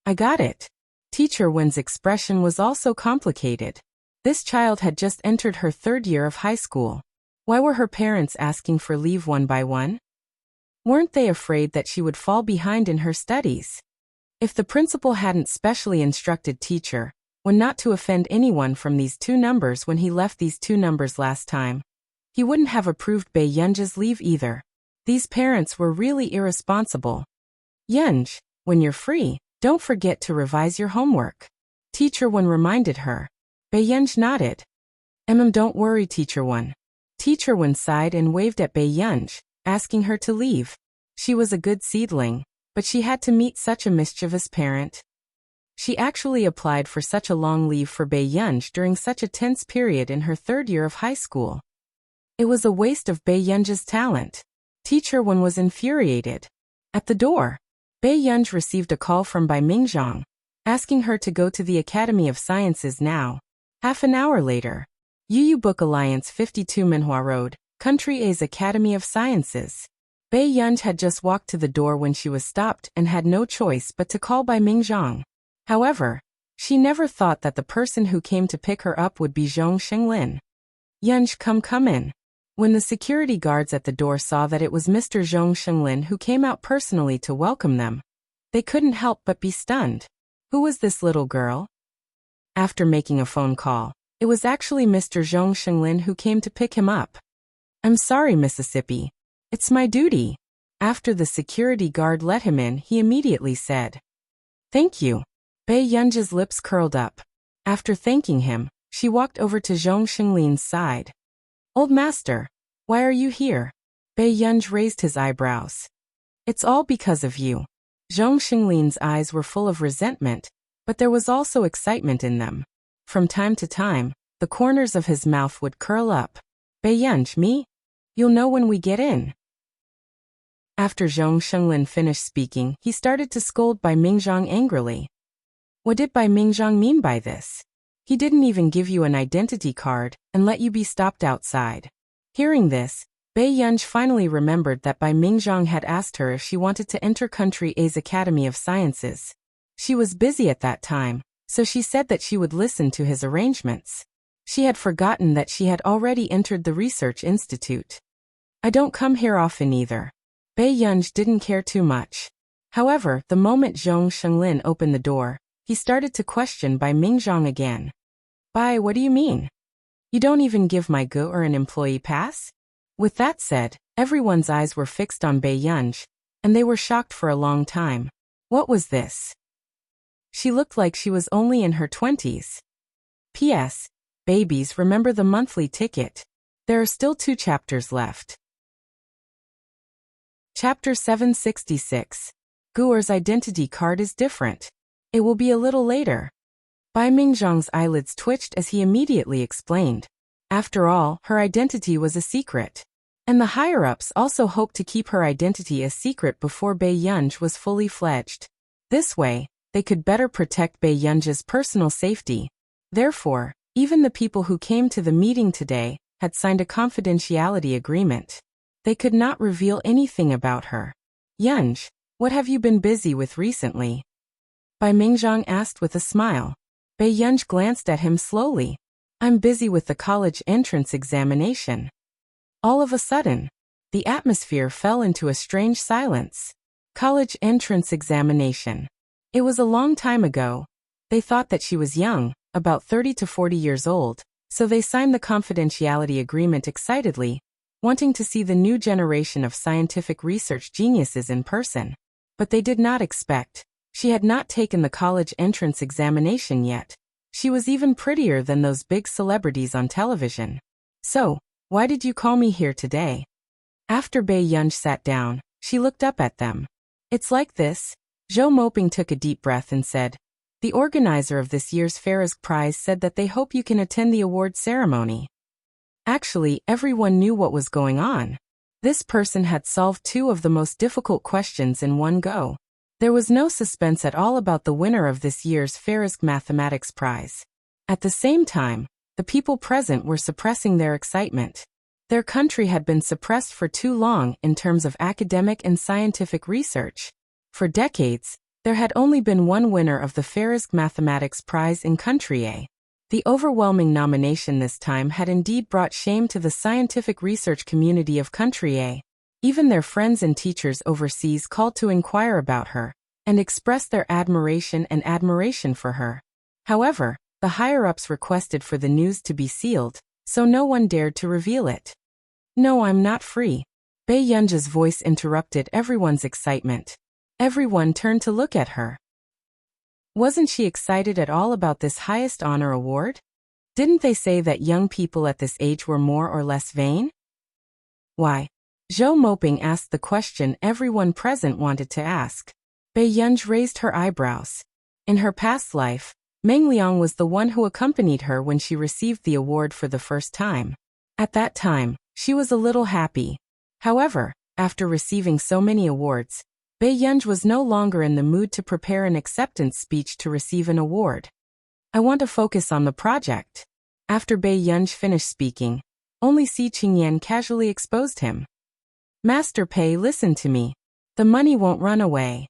I got it. Teacher Wen's expression was also complicated. This child had just entered her 3rd year of high school. Why were her parents asking for leave one by one? Weren't they afraid that she would fall behind in her studies? If the principal hadn't specially instructed Teacher Wen not to offend anyone from these 2 numbers when he left these 2 numbers last time, he wouldn't have approved Bei Yunj's leave either. These parents were really irresponsible. Yunj, when you're free, don't forget to revise your homework. Teacher Wen reminded her. Bei Yunj nodded. Don't worry, Teacher Wen. Teacher Wen sighed and waved at Bei Yunj, asking her to leave. She was a good seedling. but she had to meet such a mischievous parent. She actually applied for such a long leave for Bei Yunj during such a tense period in her third year of high school. It was a waste of Bei Yunj's talent. Teacher Wen was infuriated. At the door, Bei Yunj received a call from Bai Mingzhang, asking her to go to the Academy of Sciences now. Half an hour later, Audiobook Alliance 52 Minhua Road, Country A's Academy of Sciences. Bei Yunj had just walked to the door when she was stopped and had no choice but to call Bai Mingzhang. However, she never thought that the person who came to pick her up would be Zhong Xinglin. Yunj, come in. When the security guards at the door saw that it was Mr. Zhong Xinglin who came out personally to welcome them, they couldn't help but be stunned. Who was this little girl? After making a phone call, it was actually Mr. Zhong Xinglin who came to pick him up. I'm sorry, Mississippi. It's my duty. After the security guard let him in, he immediately said, Thank you. Bei Yunj's lips curled up. After thanking him, she walked over to Zhong Xinglin's side. Old master, why are you here? Bei Yunj raised his eyebrows. It's all because of you. Zhong Xinglin's eyes were full of resentment, but there was also excitement in them. From time to time, the corners of his mouth would curl up. Bei Yunj, me? You'll know when we get in. After Zhong Xinglin finished speaking, he started to scold Bai Mingzhang angrily. What did Bai Mingzhang mean by this? He didn't even give you an identity card and let you be stopped outside. Hearing this, Bei Yunj finally remembered that Bai Mingzhang had asked her if she wanted to enter Country A's Academy of Sciences. She was busy at that time, so she said that she would listen to his arrangements. She had forgotten that she had already entered the research institute. I don't come here often either. Bei Yunj didn't care too much. However, the moment Zhong Xinglin opened the door, he started to question Bai Mingzhang again. Bai, what do you mean? You don't even give my gu or an employee pass? With that said, everyone's eyes were fixed on Bei Yunj, and they were shocked for a long time. What was this? She looked like she was only in her 20s. P.S. Babies, remember the monthly ticket. There are still 2 chapters left. Chapter 766. Guer's identity card is different. It will be a little later. Bai Mingzhang's eyelids twitched as he immediately explained. After all, her identity was a secret. And the higher-ups also hoped to keep her identity a secret before Bei Yunj was fully fledged. This way, they could better protect Bei Yunj's personal safety. Therefore, even the people who came to the meeting today had signed a confidentiality agreement. They could not reveal anything about her. Yunj, what have you been busy with recently? Bai Mingzhang asked with a smile. Bei Yunj glanced at him slowly. I'm busy with the college entrance examination. All of a sudden, the atmosphere fell into a strange silence. College entrance examination. It was a long time ago. They thought that she was young, about 30 to 40 years old, so they signed the confidentiality agreement excitedly, wanting to see the new generation of scientific research geniuses in person. But they did not expect. She had not taken the college entrance examination yet. She was even prettier than those big celebrities on television. So, why did you call me here today? After Bei Yunj sat down, she looked up at them. It's like this. Zhou Moping took a deep breath and said, The organizer of this year's Ferris Prize said that they hope you can attend the award ceremony. Actually, everyone knew what was going on. This person had solved 2 of the most difficult questions in one go. There was no suspense at all about the winner of this year's Ferris Mathematics Prize. At the same time, the people present were suppressing their excitement. Their country had been suppressed for too long in terms of academic and scientific research. For decades, there had only been one winner of the Ferris Mathematics Prize in Country A. The overwhelming nomination this time had indeed brought shame to the scientific research community of Country A. Even their friends and teachers overseas called to inquire about her and express their admiration for her. However, the higher-ups requested for the news to be sealed, so no one dared to reveal it. No, I'm not free. Bei Yunj's voice interrupted everyone's excitement. Everyone turned to look at her. Wasn't she excited at all about this highest honor award? Didn't they say that young people at this age were more or less vain? Why? Zhou Moping asked the question everyone present wanted to ask. Bei Yunj raised her eyebrows. In her past life, Meng Liang was the one who accompanied her when she received the award for the first time. At that time, she was a little happy. However, after receiving so many awards, Bei Yunj was no longer in the mood to prepare an acceptance speech to receive an award. I want to focus on the project. After Bei Yunj finished speaking, only Si Qingyan casually exposed him. Master Pei, listen to me. The money won't run away.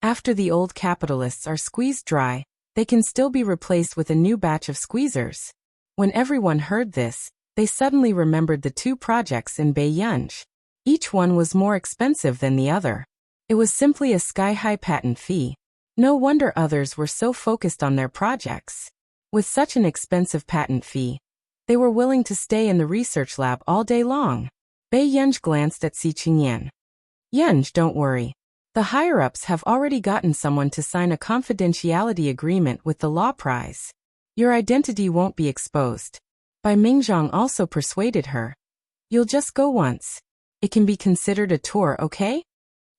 After the old capitalists are squeezed dry, they can still be replaced with a new batch of squeezers. When everyone heard this, they suddenly remembered the two projects in Bei Yunj. Each one was more expensive than the other. It was simply a sky-high patent fee. No wonder others were so focused on their projects. With such an expensive patent fee, they were willing to stay in the research lab all day long. Bei Yunj glanced at Si Qingyan. Yunj, don't worry. The higher-ups have already gotten someone to sign a confidentiality agreement with the law prize. Your identity won't be exposed. Bai Mingzhang also persuaded her. You'll just go once. It can be considered a tour, okay?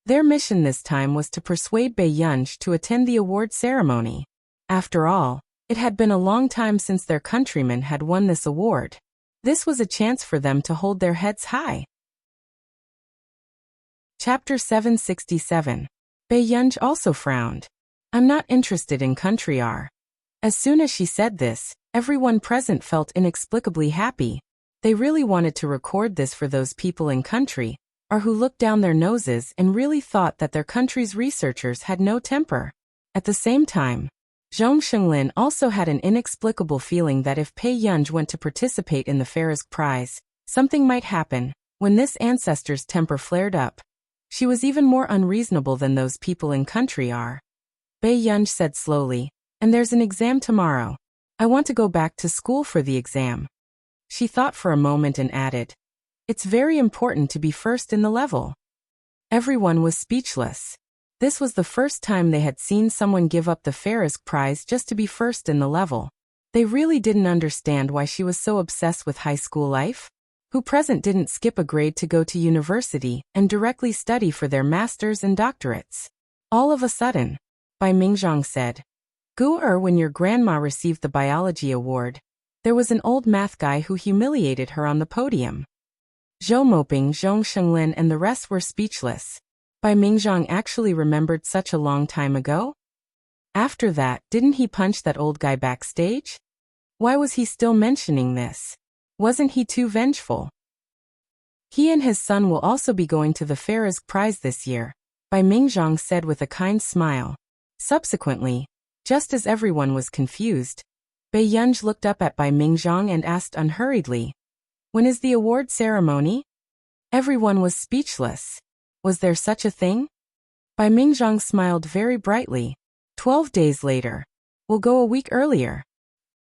Their mission this time was to persuade Bei Yunj to attend the award ceremony. After all, it had been a long time since their countrymen had won this award. This was a chance for them to hold their heads high. Chapter 767. Bei Yunj also frowned. I'm not interested in country R. As soon as she said this, everyone present felt inexplicably happy. They really wanted to record this for those people in country R who looked down their noses and really thought that their country's researchers had no temper. At the same time, Zhong Shenglin also had an inexplicable feeling that if Bei Yunj went to participate in the Farisk Prize, something might happen. When this ancestor's temper flared up, she was even more unreasonable than those people in country are. Bei Yunj said slowly, and there's an exam tomorrow. I want to go back to school for the exam. She thought for a moment and added, it's very important to be first in the level. Everyone was speechless. This was the first time they had seen someone give up the Farisk Prize just to be first in the level. They really didn't understand why she was so obsessed with high school life. Who present didn't skip a grade to go to university and directly study for their masters and doctorates. All of a sudden, Bai Mingzhang said, Gu when your grandma received the biology award, there was an old math guy who humiliated her on the podium. Zhou Moping, Zhong Shenglin and the rest were speechless. Bai Mingzhang actually remembered such a long time ago? After that, didn't he punch that old guy backstage? Why was he still mentioning this? Wasn't he too vengeful? He and his son will also be going to the Farisk Prize this year, Bai Mingzhang said with a kind smile. Subsequently, just as everyone was confused, Bei Yunj looked up at Bai Mingzhang and asked unhurriedly, when is the award ceremony? Everyone was speechless. Was there such a thing? Bai Mingzhang smiled very brightly. 12 days later. We'll go a week earlier.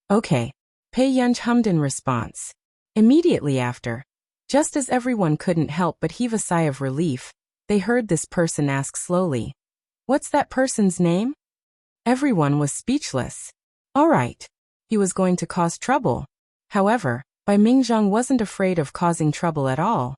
Okay. Bei Yunj hummed in response. Immediately after, just as everyone couldn't help but heave a sigh of relief, they heard this person ask slowly, what's that person's name? Everyone was speechless. All right. He was going to cause trouble. However, Bai Mingzhang wasn't afraid of causing trouble at all.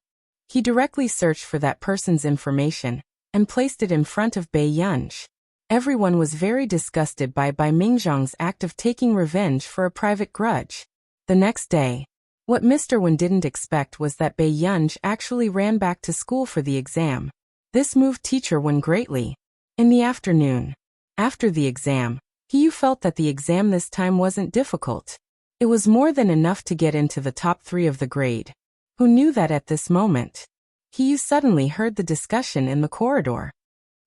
He directly searched for that person's information and placed it in front of Bei Yunj. Everyone was very disgusted by Bai Mingzhang's act of taking revenge for a private grudge. The next day, what Mr. Wen didn't expect was that Bei Yunj actually ran back to school for the exam. This moved Teacher Wen greatly. In the afternoon, after the exam, He felt that the exam this time wasn't difficult. It was more than enough to get into the top 3 of the grade. Who knew that at this moment? He suddenly heard the discussion in the corridor.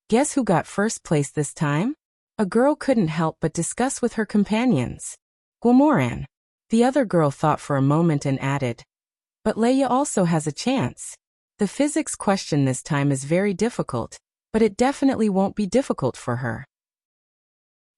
Guess who got first place this time? A girl couldn't help but discuss with her companions. Guomoran. The other girl thought for a moment and added, but Leia also has a chance. The physics question this time is very difficult, but it definitely won't be difficult for her.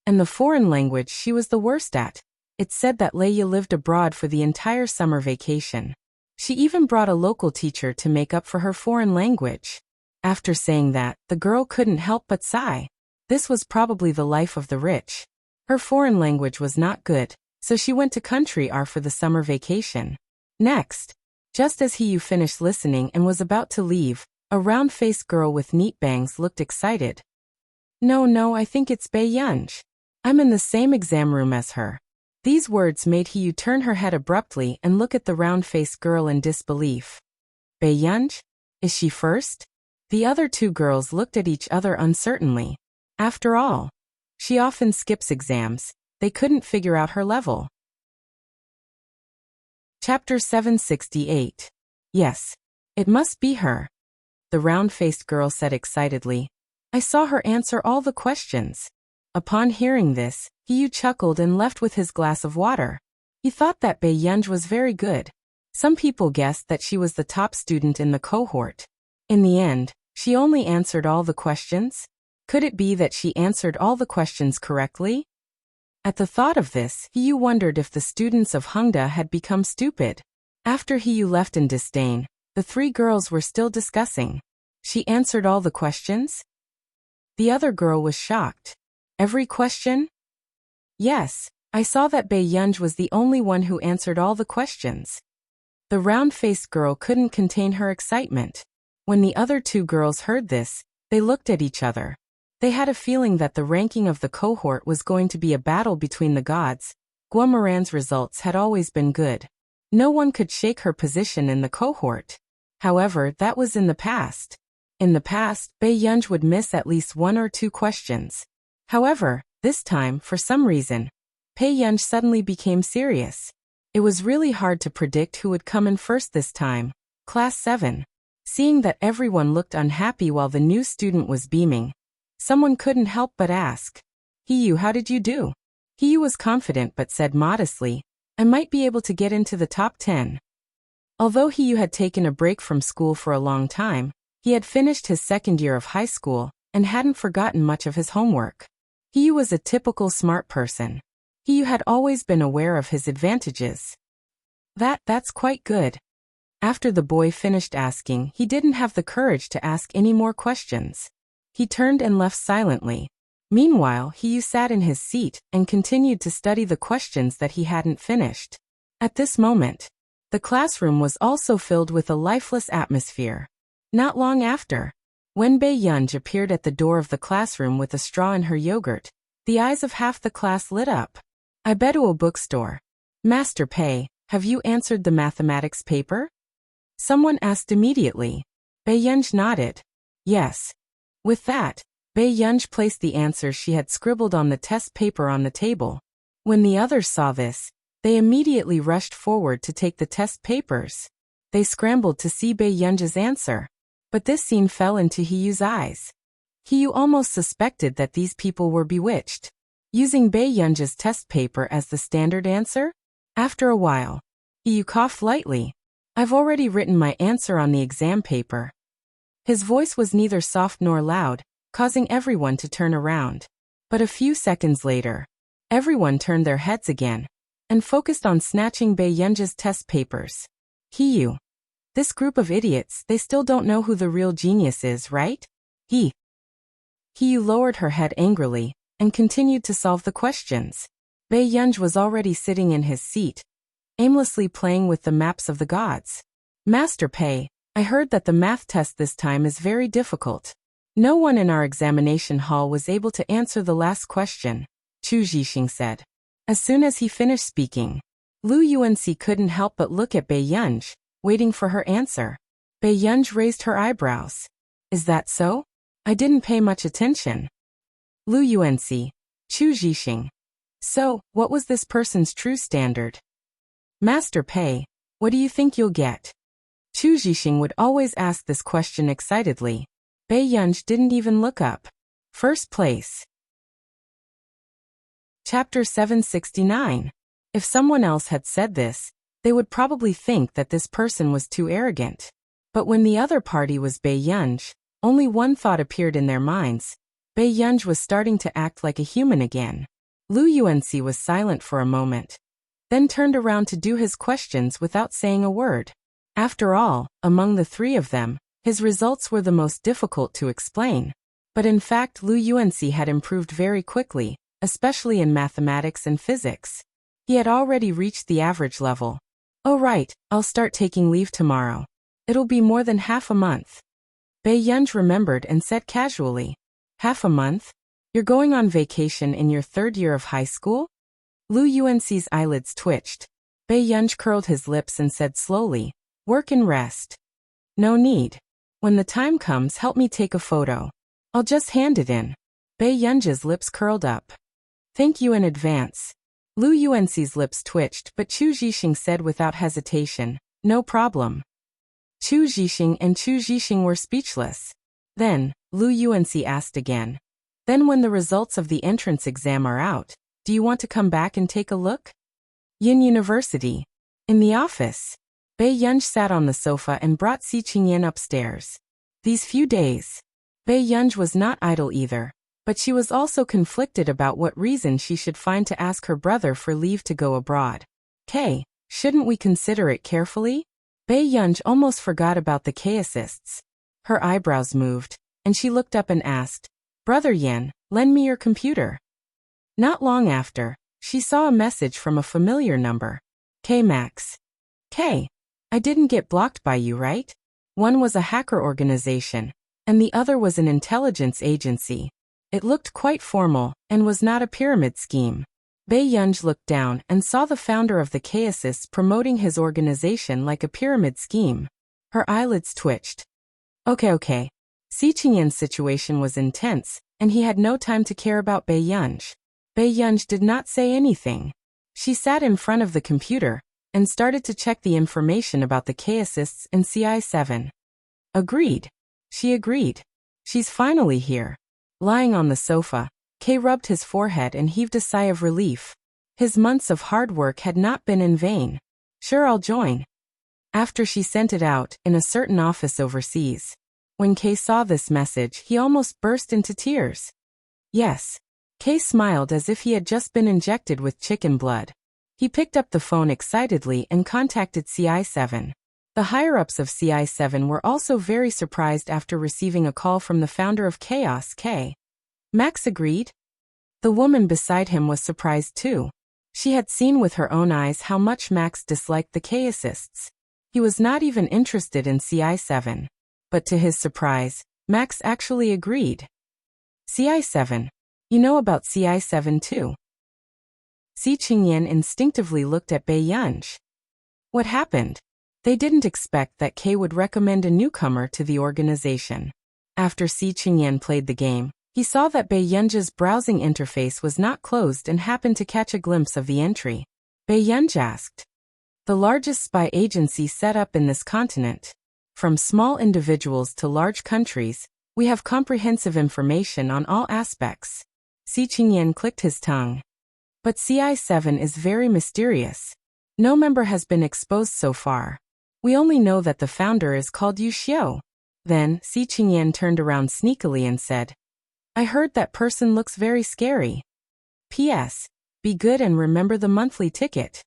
And the foreign language she was the worst at. It said that Leia lived abroad for the entire summer vacation. She even brought a local teacher to make up for her foreign language. After saying that, the girl couldn't help but sigh. This was probably the life of the rich. Her foreign language was not good, so she went to country R for the summer vacation. Next, just as He finished listening and was about to leave, A round-faced girl with neat bangs looked excited. No, I think it's Bei Yunj. I'm in the same exam room as her. These words made Hiyu turn her head abruptly and look at the round-faced girl in disbelief. Bei Yunj? Is she first? The other two girls looked at each other uncertainly. After all, she often skips exams. They couldn't figure out her level. Chapter 768. Yes, it must be her. The round-faced girl said excitedly. I saw her answer all the questions. Upon hearing this, Hiyu chuckled and left with his glass of water. He thought that Bei Yunj was very good. Some people guessed that she was the top student in the cohort. In the end, she only answered all the questions. Could it be that she answered all the questions correctly? At the thought of this, Hiyu wondered if the students of Hongda had become stupid. After Hiyu left in disdain, the three girls were still discussing. She answered all the questions? The other girl was shocked. Every question? Yes, I saw that Bei Yunj was the only one who answered all the questions. The round-faced girl couldn't contain her excitement. When the other two girls heard this, they looked at each other. They had a feeling that the ranking of the cohort was going to be a battle between the gods. Guomaran's results had always been good. No one could shake her position in the cohort. However, that was in the past. In the past, Bei Yunj would miss at least one or two questions. However, this time, for some reason, Bei Yunj suddenly became serious. It was really hard to predict who would come in first this time. Class 7. Seeing that everyone looked unhappy while the new student was beaming, someone couldn't help but ask, Hiyu, how did you do? Hiyu was confident but said modestly, I might be able to get into the top 10. Although Hiyu had taken a break from school for a long time, he had finished his second year of high school and hadn't forgotten much of his homework. Hiyu was a typical smart person. Hiyu had always been aware of his advantages. That's quite good. After the boy finished asking, he didn't have the courage to ask any more questions. He turned and left silently. Meanwhile, Hiyu sat in his seat and continued to study the questions that he hadn't finished. At this moment, the classroom was also filled with a lifeless atmosphere. Not long after, when Bei Yunj appeared at the door of the classroom with a straw in her yogurt, the eyes of half the class lit up. I bet to a bookstore. Master Pei, have you answered the mathematics paper? Someone asked immediately. Bei Yunj nodded. Yes. With that, Bei Yunj placed the answers she had scribbled on the test paper on the table. When the others saw this, they immediately rushed forward to take the test papers. They scrambled to see Bei Yunj's answer. But this scene fell into Hiyu's eyes. Hiyu almost suspected that these people were bewitched. Using Bei Yunj's test paper as the standard answer? After a while, Hiyu coughed lightly. I've already written my answer on the exam paper. His voice was neither soft nor loud, causing everyone to turn around. But a few seconds later, everyone turned their heads again and focused on snatching Bei Yunj's test papers. Hiyu. This group of idiots, they still don't know who the real genius is, right? Hiyu lowered her head angrily and continued to solve the questions. Bei Yunj was already sitting in his seat, aimlessly playing with the maps of the gods. Master Pei, I heard that the math test this time is very difficult. No one in our examination hall was able to answer the last question, Chu Zhixing said. As soon as he finished speaking, Lu Yuanxi couldn't help but look at Bei Yunj, waiting for her answer. Bei Yunj raised her eyebrows. Is that so? I didn't pay much attention. Lu Yuanxi, Chu Zhixing. So, what was this person's true standard? Master Pei, what do you think you'll get? Chu Zhixing would always ask this question excitedly. Bei Yunj didn't even look up. First place. Chapter 769. If someone else had said this, they would probably think that this person was too arrogant. But when the other party was Bei Yunj, only one thought appeared in their minds. Bei Yunj was starting to act like a human again. Lu Yuanxi was silent for a moment, then turned around to do his questions without saying a word. After all, among the three of them, his results were the most difficult to explain. But in fact, Lu Yuanxi had improved very quickly, especially in mathematics and physics. He had already reached the average level. Oh right, I'll start taking leave tomorrow. It'll be more than half a month. Bei Yunj remembered and said casually. Half a month? You're going on vacation in your 3rd year of high school? Lu Yuanxi's eyelids twitched. Bei Yunj curled his lips and said slowly, work and rest. No need. When the time comes, help me take a photo. I'll just hand it in. Bei Yunj's lips curled up. Thank you in advance. Lu Yuanxi's lips twitched, but Chu Zhixing said without hesitation, no problem. Chu Zhixing and Chu Zhixing were speechless. Then, Lu Yuanxi asked again. Then when the results of the entrance exam are out, do you want to come back and take a look? Yin University. In the office. Bei Yunj sat on the sofa and brought Si Qingyan upstairs. These few days. Bei Yunj was not idle either, but she was also conflicted about what reason she should find to ask her brother for leave to go abroad. Shouldn't we consider it carefully? Bei Yunj almost forgot about the K-assists. Her eyebrows moved, and she looked up and asked, Brother Yan, lend me your computer. Not long after, she saw a message from a familiar number. K-Max. I didn't get blocked by you, right? One was a hacker organization, and the other was an intelligence agency. It looked quite formal, and was not a pyramid scheme. Bei Yunj looked down and saw the founder of the K-assists promoting his organization like a pyramid scheme. Her eyelids twitched. Okay. Si Qingyan's situation was intense, and he had no time to care about Bei Yunj. Bei Yunj did not say anything. She sat in front of the computer and started to check the information about the K-assists in CI7. Agreed. She agreed. She's finally here. Lying on the sofa, K rubbed his forehead and heaved a sigh of relief. His months of hard work had not been in vain. Sure, I'll join. After she sent it out in a certain office overseas. When K saw this message, he almost burst into tears. Yes. K smiled as if he had just been injected with chicken blood. He picked up the phone excitedly and contacted CI7. The higher-ups of CI7 were also very surprised after receiving a call from the founder of Chaos, K. Max agreed. The woman beside him was surprised too. She had seen with her own eyes how much Max disliked the K-assists. He was not even interested in CI7. But to his surprise, Max actually agreed. CI7. You know about CI7 too. Si Qingyan instinctively looked at Bei Yunj. What happened? They didn't expect that K would recommend a newcomer to the organization. After Si Qingyan played the game, he saw that Bei Yunj's browsing interface was not closed and happened to catch a glimpse of the entry. Bei Yunj asked. The largest spy agency set up in this continent. From small individuals to large countries, we have comprehensive information on all aspects. Si Qingyan clicked his tongue. But CI7 is very mysterious. No member has been exposed so far. We only know that the founder is called Yu Xiu. Then, Si Qingyan turned around sneakily and said, I heard that person looks very scary. P.S. Be good and remember the monthly ticket.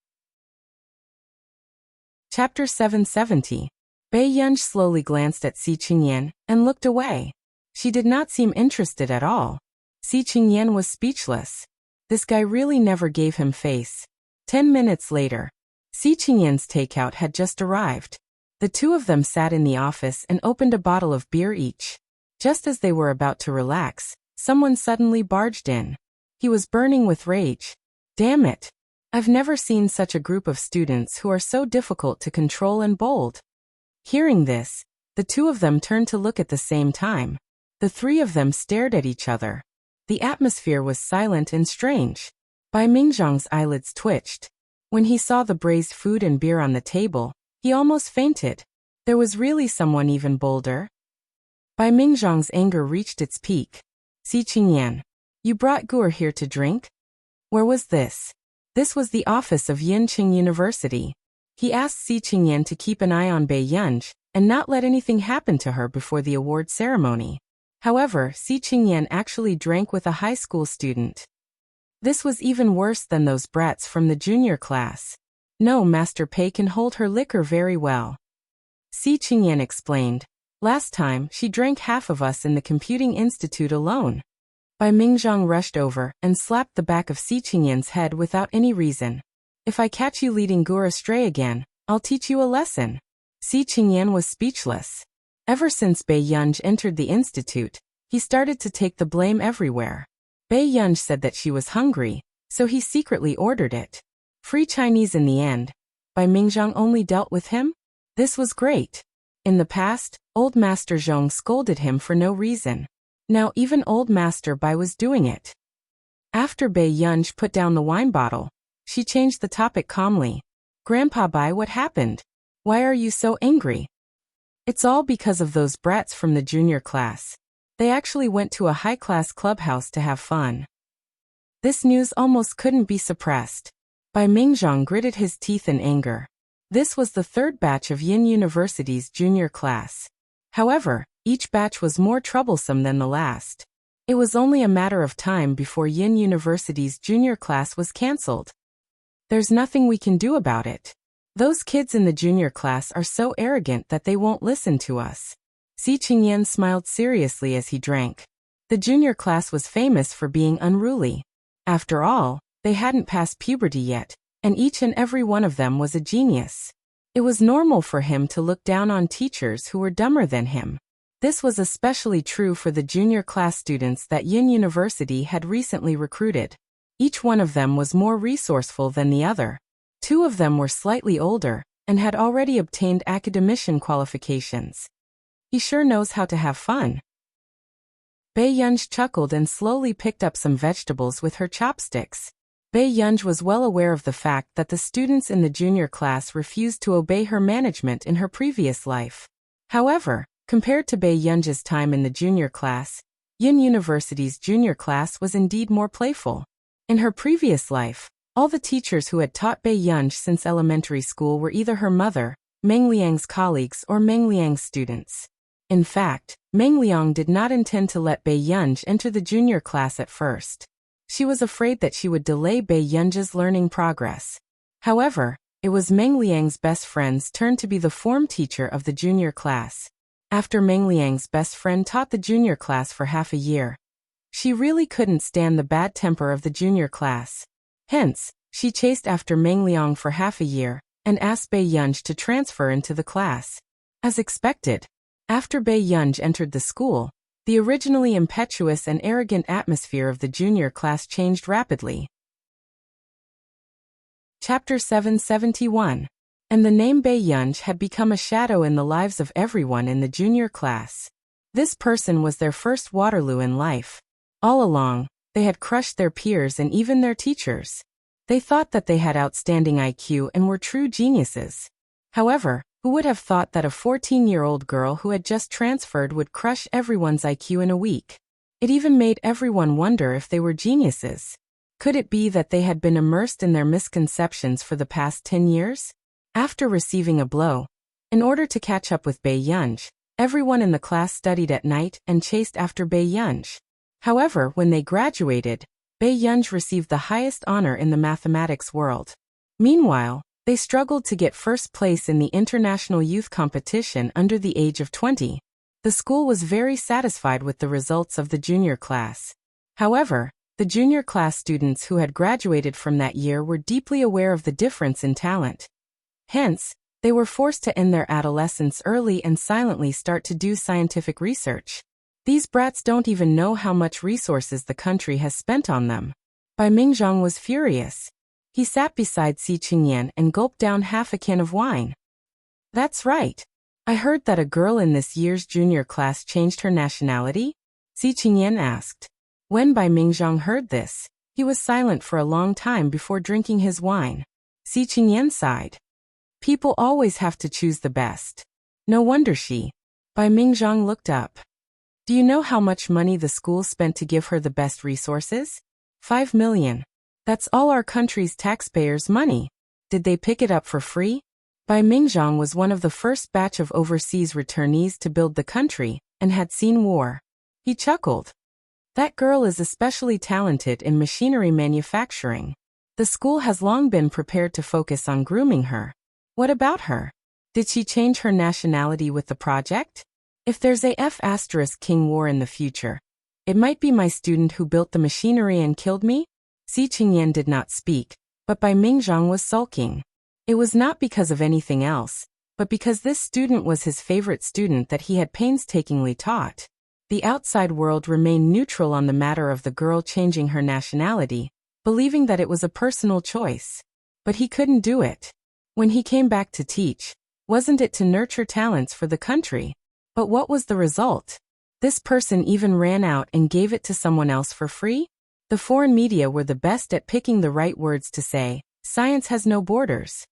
Chapter 770. Bei Yunj slowly glanced at Si Qingyan and looked away. She did not seem interested at all. Si Qingyan was speechless. This guy really never gave him face. 10 minutes later, Si Qingyan's takeout had just arrived. The two of them sat in the office and opened a bottle of beer each. Just as they were about to relax, someone suddenly barged in. He was burning with rage. Damn it! I've never seen such a group of students who are so difficult to control and bold. Hearing this, the two of them turned to look at the same time. The three of them stared at each other. The atmosphere was silent and strange. Bai Mingzhang's eyelids twitched. When he saw the braised food and beer on the table, he almost fainted. There was really someone even bolder. Bai Mingzhang's anger reached its peak. Si Qingyan, you brought Guer here to drink? Where was this? This was the office of Yinqing University. He asked Si Qingyan to keep an eye on Bei Yunj and not let anything happen to her before the award ceremony. However, Si Qingyan actually drank with a high school student. This was even worse than those brats from the junior class. No, Master Pei can hold her liquor very well. Si Qingyan explained. Last time, she drank half of us in the Computing Institute alone. Bai Mingzhang rushed over and slapped the back of Si Qingyan's head without any reason. If I catch you leading Guer astray again, I'll teach you a lesson. Si Qingyan was speechless. Ever since Bai Yunj entered the institute, he started to take the blame everywhere. Bai Yunj said that she was hungry, so he secretly ordered it. Free Chinese in the end. Bai Mingzhang only dealt with him? This was great. In the past, old Master Zhong scolded him for no reason. Now even old Master Bai was doing it. After Bai Yunj put down the wine bottle, she changed the topic calmly. Grandpa Bai, what happened? Why are you so angry? It's all because of those brats from the junior class. They actually went to a high-class clubhouse to have fun. This news almost couldn't be suppressed. Bai Mingzhang gritted his teeth in anger. This was the third batch of Yin University's junior class. However, each batch was more troublesome than the last. It was only a matter of time before Yin University's junior class was cancelled. There's nothing we can do about it. Those kids in the junior class are so arrogant that they won't listen to us. Xi Qingyan smiled seriously as he drank. The junior class was famous for being unruly. After all, they hadn't passed puberty yet, and each and every one of them was a genius. It was normal for him to look down on teachers who were dumber than him. This was especially true for the junior class students that Yin University had recently recruited. Each one of them was more resourceful than the other. Two of them were slightly older, and had already obtained academician qualifications. He sure knows how to have fun. Bai Yunj chuckled and slowly picked up some vegetables with her chopsticks. Bai Yunj was well aware of the fact that the students in the junior class refused to obey her management in her previous life. However, compared to Bai Yunj's time in the junior class, Yin University's junior class was indeed more playful. In her previous life, all the teachers who had taught Bai Yunj since elementary school were either her mother, Meng Liang's colleagues, or Meng Liang's students. In fact, Meng Liang did not intend to let Bai Yunj enter the junior class at first. She was afraid that she would delay Bai Yunj's learning progress. However, it was Meng Liang's best friend's turn to be the form teacher of the junior class. After Meng Liang's best friend taught the junior class for half a year, she really couldn't stand the bad temper of the junior class. Hence, she chased after Meng Liang for half a year, and asked Bai Yunj to transfer into the class. As expected, after Bai Yunj entered the school, the originally impetuous and arrogant atmosphere of the junior class changed rapidly. Chapter 771. And the name Bai Yunj had become a shadow in the lives of everyone in the junior class. This person was their first Waterloo in life. All along, they had crushed their peers and even their teachers. They thought that they had outstanding IQ and were true geniuses. However, who would have thought that a 14-year-old girl who had just transferred would crush everyone's IQ in a week? It even made everyone wonder if they were geniuses. Could it be that they had been immersed in their misconceptions for the past 10 years? After receiving a blow, in order to catch up with Bai Yunj, everyone in the class studied at night and chased after Bai Yunj. However, when they graduated, Bai Yunj received the highest honor in the mathematics world. Meanwhile, they struggled to get first place in the international youth competition under the age of 20. The school was very satisfied with the results of the junior class. However, the junior class students who had graduated from that year were deeply aware of the difference in talent. Hence, they were forced to end their adolescence early and silently start to do scientific research. These brats don't even know how much resources the country has spent on them. Bai Mingzhang was furious. He sat beside Xi Qingyan and gulped down half a can of wine. That's right. I heard that a girl in this year's junior class changed her nationality? Xi Qingyan asked. When Bai Mingzhang heard this, he was silent for a long time before drinking his wine. Xi Qingyan sighed. People always have to choose the best. No wonder she. Bai Mingzhang looked up. Do you know how much money the school spent to give her the best resources? 5 million. That's all our country's taxpayers' money. Did they pick it up for free? Bai Mingzhang was one of the first batch of overseas returnees to build the country, and had seen war. He chuckled. That girl is especially talented in machinery manufacturing. The school has long been prepared to focus on grooming her. What about her? Did she change her nationality with the project? If there's a F***king war in the future, it might be my student who built the machinery and killed me? Xi Qingyan did not speak, but Bai Mingzhang was sulking. It was not because of anything else, but because this student was his favorite student that he had painstakingly taught. The outside world remained neutral on the matter of the girl changing her nationality, believing that it was a personal choice. But he couldn't do it. When he came back to teach, wasn't it to nurture talents for the country? But what was the result? This person even ran out and gave it to someone else for free? The foreign media were the best at picking the right words to say. Science has no borders.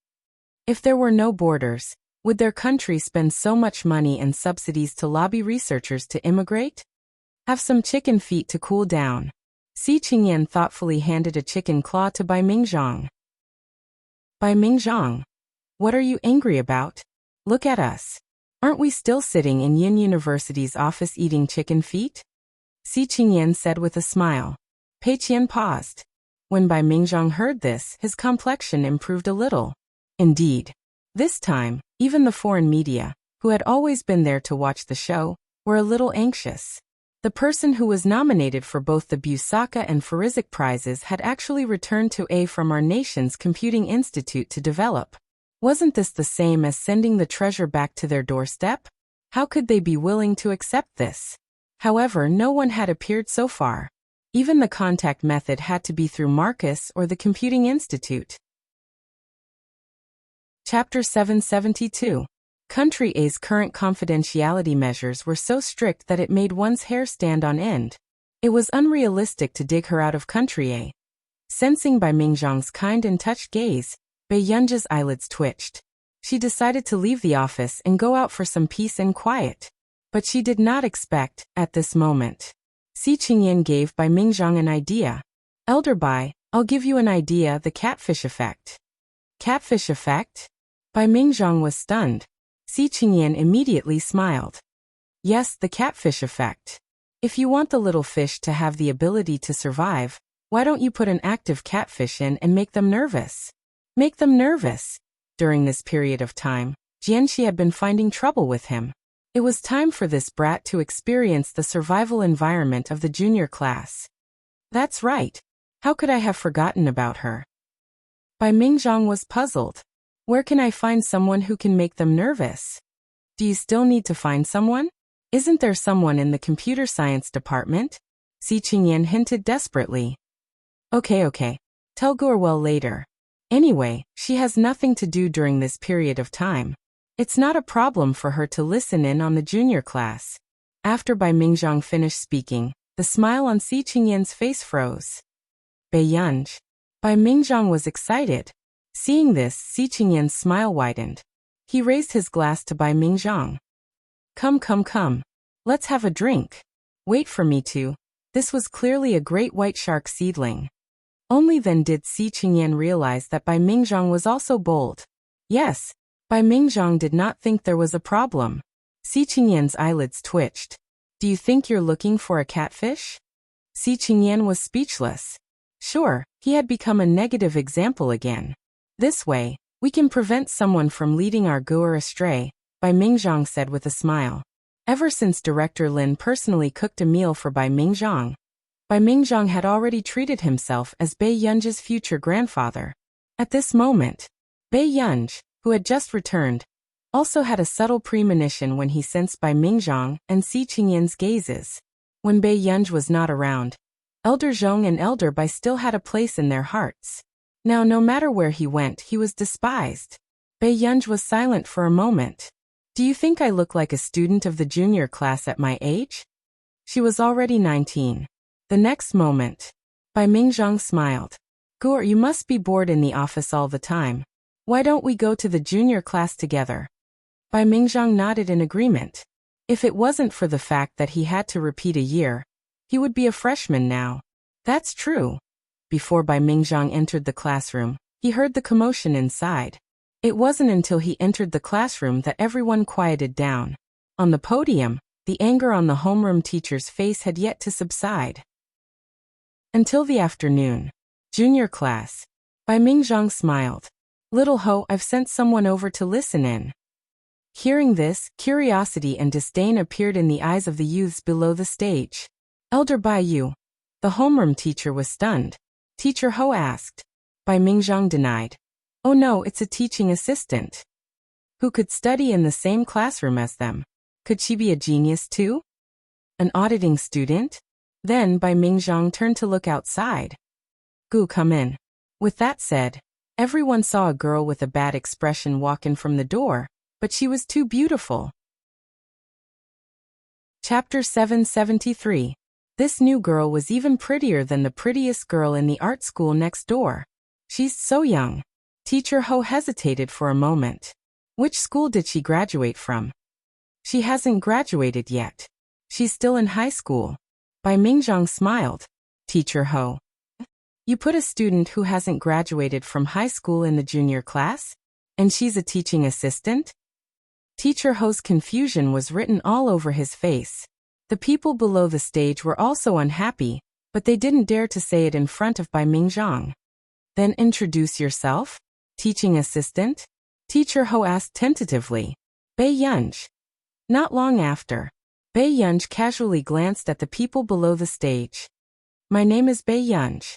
If there were no borders, would their country spend so much money and subsidies to lobby researchers to immigrate? Have some chicken feet to cool down. Xi Qingyan thoughtfully handed a chicken claw to Bai Mingzhang. Bai Mingzhang, what are you angry about? Look at us. Aren't we still sitting in Yin University's office eating chicken feet? Xi Qingyan said with a smile. Pei Qian paused. When Bai Mingzhang heard this, his complexion improved a little. Indeed. This time, even the foreign media, who had always been there to watch the show, were a little anxious. The person who was nominated for both the Busaka and Forensic prizes had actually returned to A from our nation's computing institute to develop. Wasn't this the same as sending the treasure back to their doorstep? How could they be willing to accept this? However, no one had appeared so far. Even the contact method had to be through Marcus or the Computing Institute. Chapter 772. Country A's current confidentiality measures were so strict that it made one's hair stand on end. It was unrealistic to dig her out of Country A. Sensing Bai Mingzhang's kind and touched gaze, Bai Yunji's eyelids twitched. She decided to leave the office and go out for some peace and quiet. But she did not expect, at this moment. Xi Qingyan gave Bai Mingzhang an idea. Elder Bai, I'll give you an idea, the catfish effect. Catfish effect? Bai Mingzhang was stunned. Xi Qingyan immediately smiled. Yes, the catfish effect. If you want the little fish to have the ability to survive, why don't you put an active catfish in and make them nervous? Make them nervous. During this period of time, Jianxi had been finding trouble with him. It was time for this brat to experience the survival environment of the junior class. That's right. How could I have forgotten about her? Bai Mingzhang was puzzled. Where can I find someone who can make them nervous? Do you still need to find someone? Isn't there someone in the computer science department? Xi Qingyan hinted desperately. Okay. Tell Gurwell later. Anyway, she has nothing to do during this period of time. It's not a problem for her to listen in on the junior class. After Bai Mingzhang finished speaking, the smile on Xi Qingyan's face froze. Bai Yunj. Bai Mingzhang was excited. Seeing this, Xi Qingyan's smile widened. He raised his glass to Bai Mingzhang. Come. Let's have a drink. Wait for me to. This was clearly a great white shark seedling. Only then did Xi Qingyan realize that Bai Mingzhang was also bold. Yes. Bai Mingzhang did not think there was a problem. Xi Qingyan's eyelids twitched. Do you think you're looking for a catfish? Xi Qingyan was speechless. Sure, he had become a negative example again. This way, we can prevent someone from leading our Guer astray, Bai Mingzhang said with a smile. Ever since Director Lin personally cooked a meal for Bai Mingzhang had already treated himself as Bai Yunji's future grandfather. At this moment, Bai Yunji, who had just returned, also had a subtle premonition when he sensed Bai Mingzhang and Xi Qingyan's gazes. When Bai Yunji was not around, Elder Zhong and Elder Bai still had a place in their hearts. Now no matter where he went, he was despised. Bai Yunji was silent for a moment. Do you think I look like a student of the junior class at my age? She was already 19. The next moment, Bai Mingzhang smiled. Guer, you must be bored in the office all the time. Why don't we go to the junior class together? Bai Mingzhang nodded in agreement. If it wasn't for the fact that he had to repeat a year, he would be a freshman now. That's true. Before Bai Mingzhang entered the classroom, he heard the commotion inside. It wasn't until he entered the classroom that everyone quieted down. On the podium, the anger on the homeroom teacher's face had yet to subside. Until the afternoon. Junior class. Bai Mingzhang smiled. Little Ho, I've sent someone over to listen in. Hearing this, curiosity and disdain appeared in the eyes of the youths below the stage. Elder Bai Yu. The homeroom teacher was stunned. Teacher Ho asked. Bai Mingzhang denied. Oh no, it's a teaching assistant. who could study in the same classroom as them. Could she be a genius too? An auditing student? Then Bai Mingzhang turned to look outside. Gu, come in. With that said, everyone saw a girl with a bad expression walk in from the door, but she was too beautiful. Chapter 773. This new girl was even prettier than the prettiest girl in the art school next door. She's so young. Teacher Ho hesitated for a moment. Which school did she graduate from? She hasn't graduated yet. She's still in high school. Bai Mingzhang smiled. Teacher Ho. You put a student who hasn't graduated from high school in the junior class? And she's a teaching assistant? Teacher Ho's confusion was written all over his face. The people below the stage were also unhappy, but they didn't dare to say it in front of Bai Mingzhang. Then introduce yourself? Teaching assistant? Teacher Ho asked tentatively. Bai Yunj. Not long after, Bai Yunj casually glanced at the people below the stage. My name is Bai Yunj.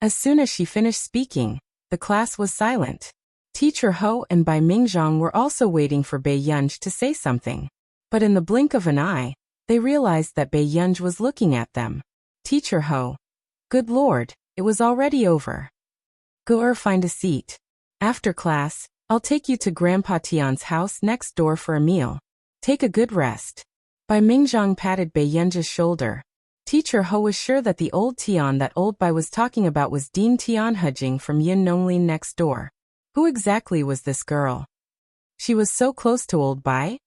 As soon as she finished speaking, the class was silent. Teacher Ho and Bai Mingzhang were also waiting for Bai Yunj to say something. But in the blink of an eye, they realized that Bai Yunj was looking at them. Teacher Ho. Good Lord, it was already over. Go find a seat. After class, I'll take you to Grandpa Tian's house next door for a meal. Take a good rest. Bai Mingzhang patted Bai Yunj's shoulder. Teacher Ho was sure that the old Tian that old Bai was talking about was Dean Tian Hujing from Yin Nonglin next door. Who exactly was this girl? She was so close to old Bai?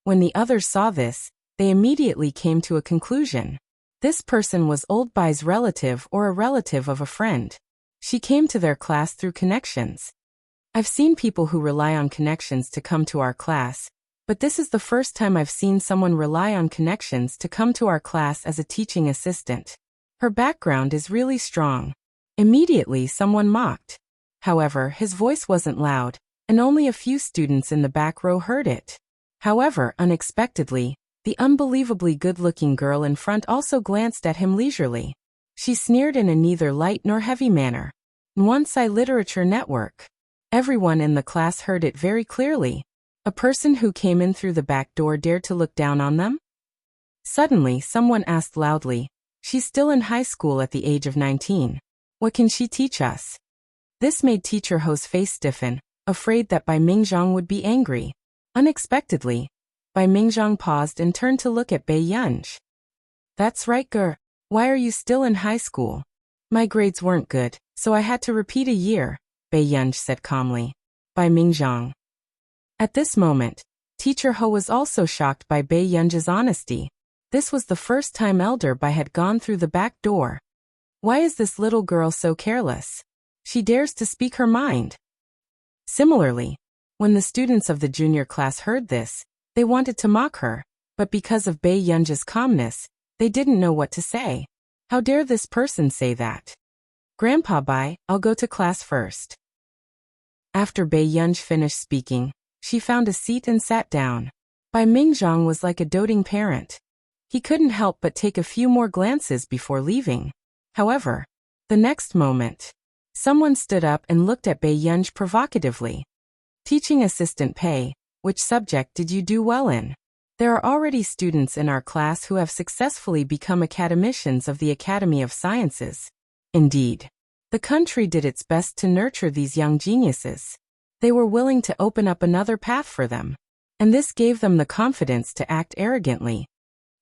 When the others saw this, they immediately came to a conclusion. This person was old Bai's relative or a relative of a friend. She came to their class through connections. I've seen people who rely on connections to come to our class, but this is the first time I've seen someone rely on connections to come to our class as a teaching assistant. Her background is really strong. Immediately someone mocked. However, his voice wasn't loud, and only a few students in the back row heard it. However, unexpectedly, the unbelievably good-looking girl in front also glanced at him leisurely. She sneered in a neither light nor heavy manner. Nwonsai Literature Network. Everyone in the class heard it very clearly. A person who came in through the back door dared to look down on them? Suddenly, someone asked loudly, she's still in high school at the age of 19. What can she teach us? This made Teacher Ho's face stiffen, afraid that Bai Mingzhang would be angry. Unexpectedly, Bai Mingzhang paused and turned to look at Bai Yunj. That's right, Ger. Why are you still in high school? My grades weren't good, so I had to repeat a year, Bai Yunj said calmly. Bai Mingzhang. At this moment, Teacher Ho was also shocked by Bai Yunj's honesty. This was the first time Elder Bai had gone through the back door. Why is this little girl so careless? She dares to speak her mind. Similarly, when the students of the junior class heard this, they wanted to mock her, but because of Bai Yunj's calmness, they didn't know what to say. How dare this person say that? Grandpa Bai, I'll go to class first. After Bai Yunj finished speaking, she found a seat and sat down. Bai Mingzhang was like a doting parent. He couldn't help but take a few more glances before leaving. However, the next moment, someone stood up and looked at Bai Yunj provocatively. Teaching assistant Pei, which subject did you do well in? There are already students in our class who have successfully become academicians of the Academy of Sciences. Indeed, the country did its best to nurture these young geniuses. They were willing to open up another path for them, and this gave them the confidence to act arrogantly.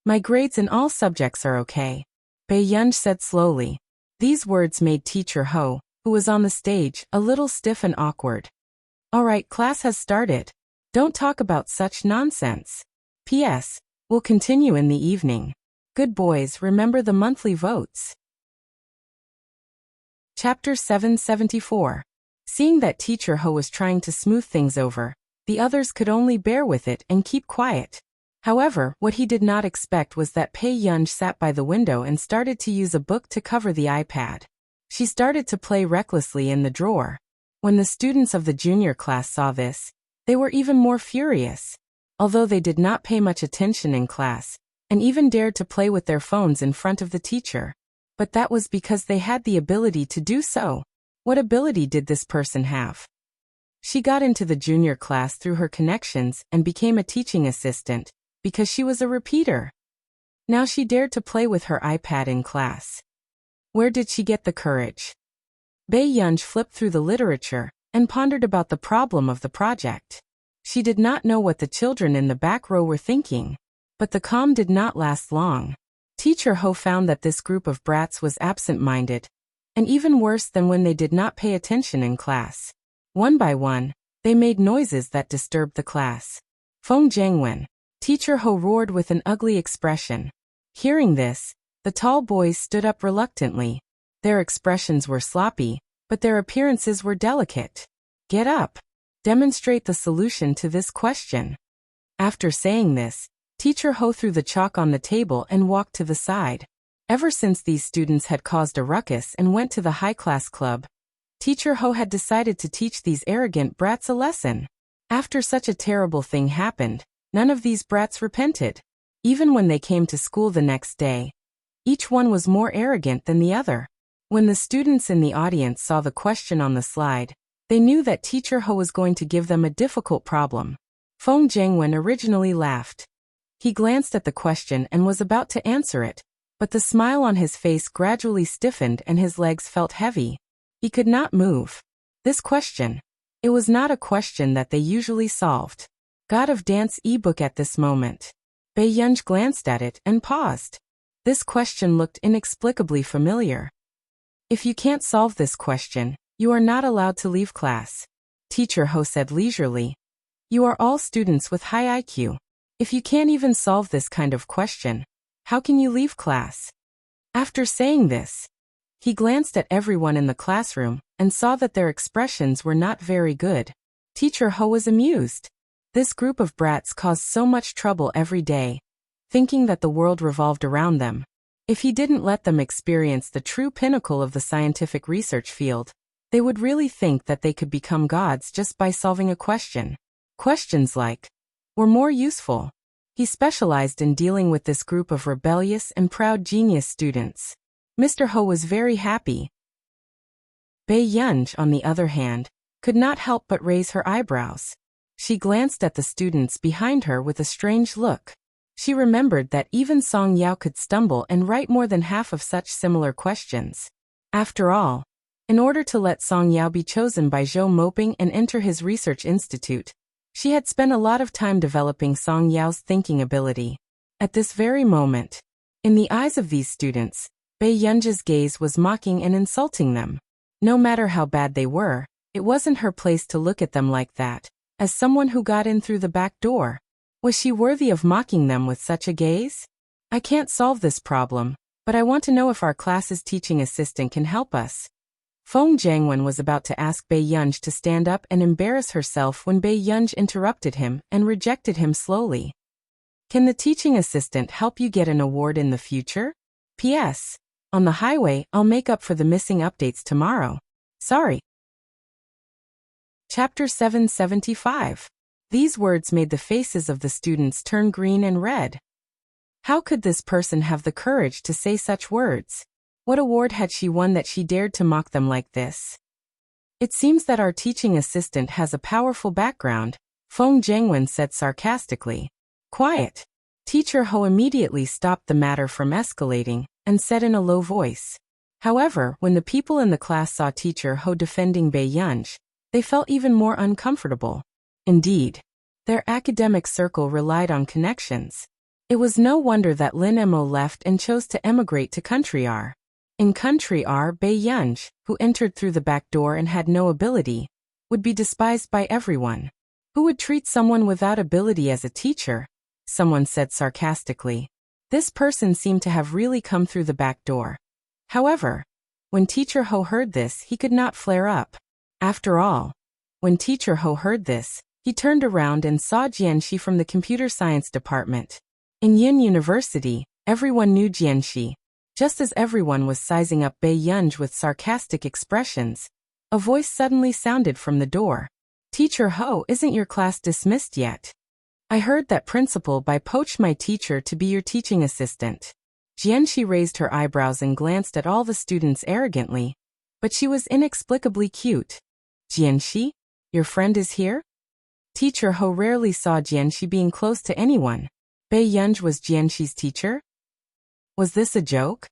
My grades in all subjects are okay, Bai Yunj said slowly. These words made Teacher Ho, who was on the stage, a little stiff and awkward. All right, class has started. Don't talk about such nonsense. P.S. We'll continue in the evening. Good boys, remember the monthly votes. Chapter 774. Seeing that Teacher Ho was trying to smooth things over, the others could only bear with it and keep quiet. However, what he did not expect was that Bai Yunj sat by the window and started to use a book to cover the iPad. She started to play recklessly in the drawer. When the students of the junior class saw this, they were even more furious. Although they did not pay much attention in class, and even dared to play with their phones in front of the teacher. But that was because they had the ability to do so. What ability did this person have? She got into the junior class through her connections and became a teaching assistant because she was a repeater. Now she dared to play with her iPad in class. Where did she get the courage? Bei Yunj flipped through the literature and pondered about the problem of the project. She did not know what the children in the back row were thinking, but the calm did not last long. Teacher Ho found that this group of brats was absent-minded, and even worse than when they did not pay attention in class. One by one, they made noises that disturbed the class. Feng Jiangwen, Teacher Ho roared with an ugly expression. Hearing this, the tall boys stood up reluctantly. Their expressions were sloppy, but their appearances were delicate. Get up. Demonstrate the solution to this question. After saying this, Teacher Ho threw the chalk on the table and walked to the side. Ever since these students had caused a ruckus and went to the high-class club, Teacher Ho had decided to teach these arrogant brats a lesson. After such a terrible thing happened, none of these brats repented. Even when they came to school the next day, each one was more arrogant than the other. When the students in the audience saw the question on the slide, they knew that Teacher Ho was going to give them a difficult problem. Feng Jiangwen originally laughed. He glanced at the question and was about to answer it, but the smile on his face gradually stiffened and his legs felt heavy. He could not move. This question. It was not a question that they usually solved. God of Dance ebook at this moment. Bei Yunj glanced at it and paused. This question looked inexplicably familiar. If you can't solve this question, you are not allowed to leave class. Teacher Ho said leisurely. You are all students with high IQ. If you can't even solve this kind of question, how can you leave class? After saying this, he glanced at everyone in the classroom and saw that their expressions were not very good. Teacher Ho was amused. This group of brats caused so much trouble every day, thinking that the world revolved around them. If he didn't let them experience the true pinnacle of the scientific research field, they would really think that they could become gods just by solving a question. Questions like were more useful. He specialized in dealing with this group of rebellious and proud genius students. Mr. Ho was very happy. Bei Yunj, on the other hand, could not help but raise her eyebrows. She glanced at the students behind her with a strange look. She remembered that even Song Yao could stumble and write more than half of such similar questions. After all, in order to let Song Yao be chosen by Zhou Moping and enter his research institute, she had spent a lot of time developing Song Yao's thinking ability. At this very moment, in the eyes of these students, Bei Yunj's gaze was mocking and insulting them. No matter how bad they were, it wasn't her place to look at them like that. As someone who got in through the back door, was she worthy of mocking them with such a gaze? I can't solve this problem, but I want to know if our class's teaching assistant can help us. Feng Jiangwen was about to ask Bei Yunj to stand up and embarrass herself when Bei Yunj interrupted him and rejected him slowly. Can the teaching assistant help you get an award in the future? P.S. On the highway, I'll make up for the missing updates tomorrow. Sorry. Chapter 775. These words made the faces of the students turn green and red. How could this person have the courage to say such words? What award had she won that she dared to mock them like this? It seems that our teaching assistant has a powerful background, Feng Jiangwen said sarcastically. Quiet. Teacher Ho immediately stopped the matter from escalating and said in a low voice. However, when the people in the class saw Teacher Ho defending Bei Yunj, they felt even more uncomfortable. Indeed, their academic circle relied on connections. It was no wonder that Lin Mo left and chose to emigrate to Country R. In Country R, Bei Yunj, who entered through the back door and had no ability, would be despised by everyone. Who would treat someone without ability as a teacher? Someone said sarcastically. This person seemed to have really come through the back door. However, when Teacher Ho heard this, he could not flare up. After all, when Teacher Ho heard this, he turned around and saw Jianxi from the computer science department. In Yin University, everyone knew Jianxi. Just as everyone was sizing up Bei Yunj with sarcastic expressions, a voice suddenly sounded from the door. Teacher Ho, isn't your class dismissed yet? I heard that Principal Bai poached my teacher to be your teaching assistant. Jianxi raised her eyebrows and glanced at all the students arrogantly, but she was inexplicably cute. Jianxi? Your friend is here? Teacher Ho rarely saw Jianxi being close to anyone. Bei Yunj was Jianxi's teacher? Was this a joke?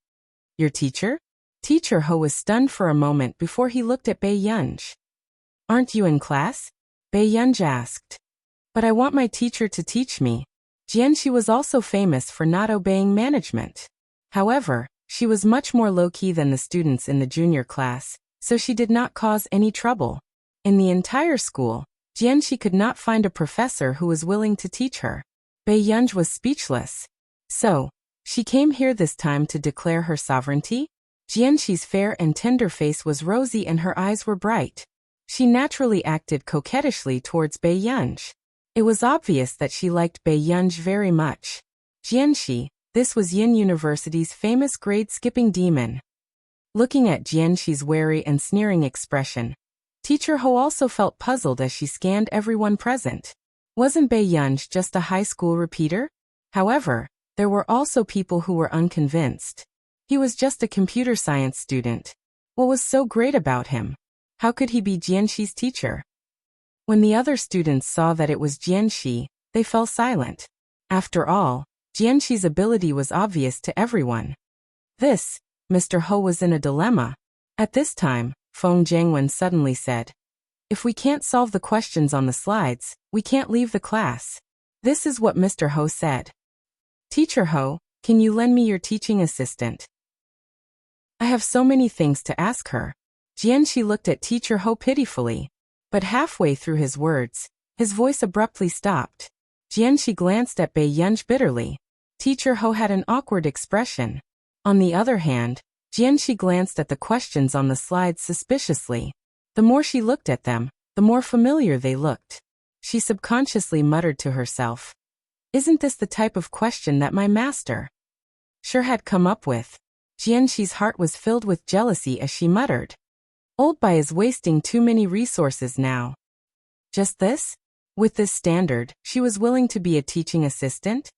Your teacher? Teacher Ho was stunned for a moment before he looked at Bei Yunj. Aren't you in class? Bei Yunj asked. But I want my teacher to teach me. Jianxi was also famous for not obeying management. However, she was much more low-key than the students in the junior class, so she did not cause any trouble. In the entire school, Jianxi could not find a professor who was willing to teach her. Bei Yunj was speechless. So, she came here this time to declare her sovereignty? Jianxi's fair and tender face was rosy and her eyes were bright. She naturally acted coquettishly towards Bei Yunj. It was obvious that she liked Bei Yunj very much. Jianxi, this was Yin University's famous grade-skipping demon. Looking at Jianxi's wary and sneering expression, Teacher Ho also felt puzzled as she scanned everyone present. Wasn't Bei Yunj just a high school repeater? However, there were also people who were unconvinced. He was just a computer science student. What was so great about him? How could he be Jianxi's teacher? When the other students saw that it was Jianxi, they fell silent. After all, Jianxi's ability was obvious to everyone. Mr. Ho was in a dilemma. At this time, Feng Jiangwen suddenly said, "If we can't solve the questions on the slides, we can't leave the class." This is what Mr. Ho said. "Teacher Ho, can you lend me your teaching assistant? I have so many things to ask her." Jianxi looked at Teacher Ho pitifully. But halfway through his words, his voice abruptly stopped. Jianxi glanced at Bei Yunj bitterly. Teacher Ho had an awkward expression. On the other hand, Jianxi glanced at the questions on the slides suspiciously. The more she looked at them, the more familiar they looked. She subconsciously muttered to herself, "Isn't this the type of question that my master sure had come up with?" Jianxi's heart was filled with jealousy as she muttered, "Old Bai is wasting too many resources now." Just this? With this standard, she was willing to be a teaching assistant?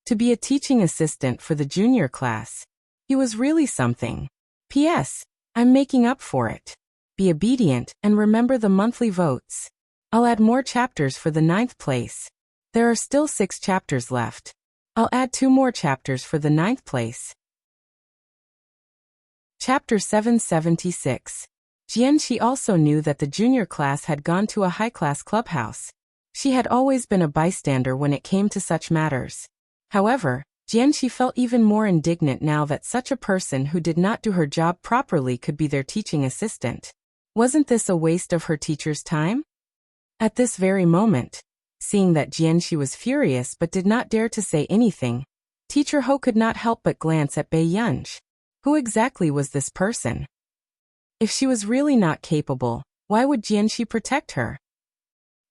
To be a teaching assistant for the junior class. He was really something. P.S. I'm making up for it. Be obedient and remember the monthly votes. I'll add more chapters for the 9th place. There are still 6 chapters left. I'll add 2 more chapters for the 9th place. Chapter 776. Jianxi also knew that the junior class had gone to a high-class clubhouse. She had always been a bystander when it came to such matters. However, Jianxi felt even more indignant now that such a person who did not do her job properly could be their teaching assistant. Wasn't this a waste of her teacher's time? At this very moment, seeing that Jianxi was furious but did not dare to say anything, Teacher Ho could not help but glance at Bei Yunj. Who exactly was this person? If she was really not capable, why would Jianxi protect her?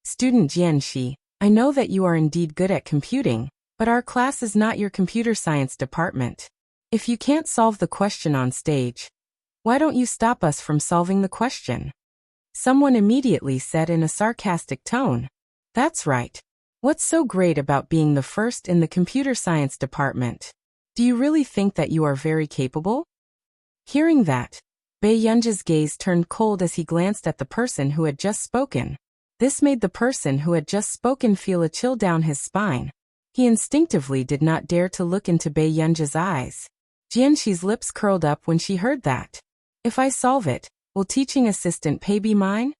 Student Jianxi, I know that you are indeed good at computing, but our class is not your computer science department. If you can't solve the question on stage, why don't you stop us from solving the question? Someone immediately said in a sarcastic tone. That's right. What's so great about being the first in the computer science department? Do you really think that you are very capable? Hearing that, Bei Yunj's gaze turned cold as he glanced at the person who had just spoken. This made the person who had just spoken feel a chill down his spine. He instinctively did not dare to look into Bei Yunj's eyes. Jianxi's lips curled up when she heard that. If I solve it, will teaching assistant pay be mine?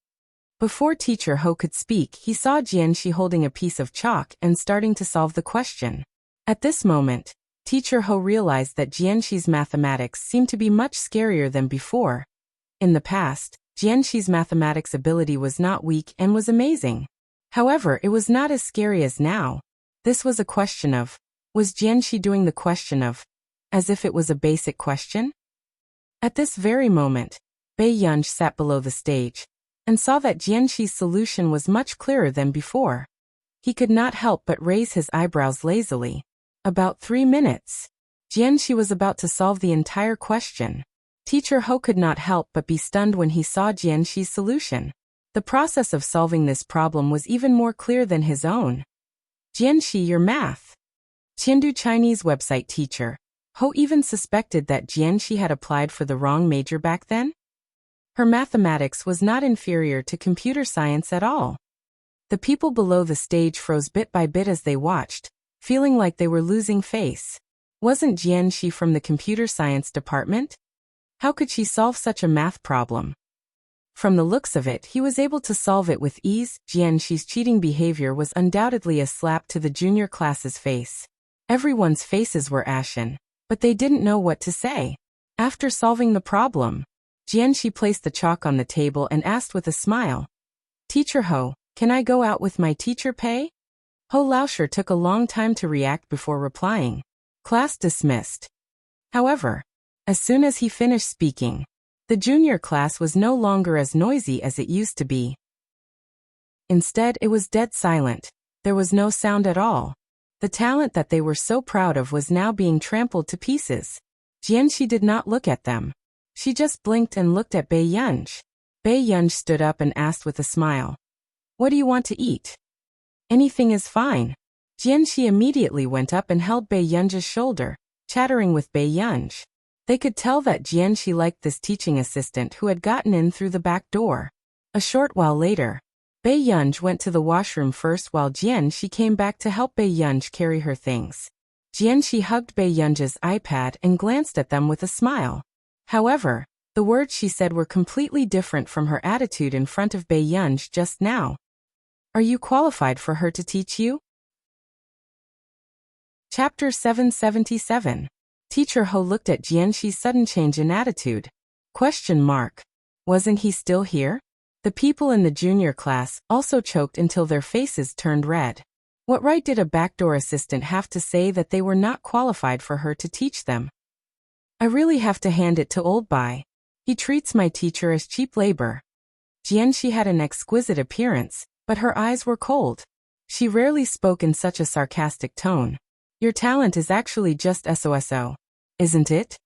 Before Teacher Ho could speak, he saw Jianxi holding a piece of chalk and starting to solve the question. At this moment, Teacher Ho realized that Jianxi's mathematics seemed to be much scarier than before. In the past, Jianxi's mathematics ability was not weak and was amazing. However, it was not as scary as now. This was a question of, was Jianxi doing the question of, as if it was a basic question? At this very moment, Bei Yunj sat below the stage, and saw that Jianxi's solution was much clearer than before. He could not help but raise his eyebrows lazily. About 3 minutes. Jianxi was about to solve the entire question. Teacher Ho could not help but be stunned when he saw Jianxi's solution. The process of solving this problem was even more clear than his own. Jianxi, your math. Chengdu Chinese website teacher. Ho even suspected that Jianxi had applied for the wrong major back then? Her mathematics was not inferior to computer science at all. The people below the stage froze bit by bit as they watched, feeling like they were losing face. Wasn't Jianxi from the computer science department? How could she solve such a math problem? From the looks of it, he was able to solve it with ease. Jianxi's cheating behavior was undoubtedly a slap to the junior class's face. Everyone's faces were ashen, but they didn't know what to say. After solving the problem, Jianxi placed the chalk on the table and asked with a smile, "Teacher Ho, can I go out with my teacher pay?" Ho Laosher took a long time to react before replying. Class dismissed. However, as soon as he finished speaking, the junior class was no longer as noisy as it used to be. Instead, it was dead silent. There was no sound at all. The talent that they were so proud of was now being trampled to pieces. Jianxi did not look at them. She just blinked and looked at Bei Yunj. Bei Yunj stood up and asked with a smile, "What do you want to eat?" "Anything is fine." Jianxi immediately went up and held Bei Yunj's shoulder, chattering with Bei Yunj. They could tell that Jianxi liked this teaching assistant who had gotten in through the back door. A short while later, Bei Yunj went to the washroom first while Jianxi came back to help Bei Yunj carry her things. Jianxi hugged Bei Yunj's iPad and glanced at them with a smile. However, the words she said were completely different from her attitude in front of Bei Yunj just now. "Are you qualified for her to teach you?" Chapter 777. Teacher Ho looked at Jianxi's sudden change in attitude. Wasn't he still here? The people in the junior class also choked until their faces turned red. What right did a backdoor assistant have to say that they were not qualified for her to teach them? "I really have to hand it to old Bai. He treats my teacher as cheap labor." Jianxi had an exquisite appearance, but her eyes were cold. She rarely spoke in such a sarcastic tone. "Your talent is actually just SOSO. Isn't it?"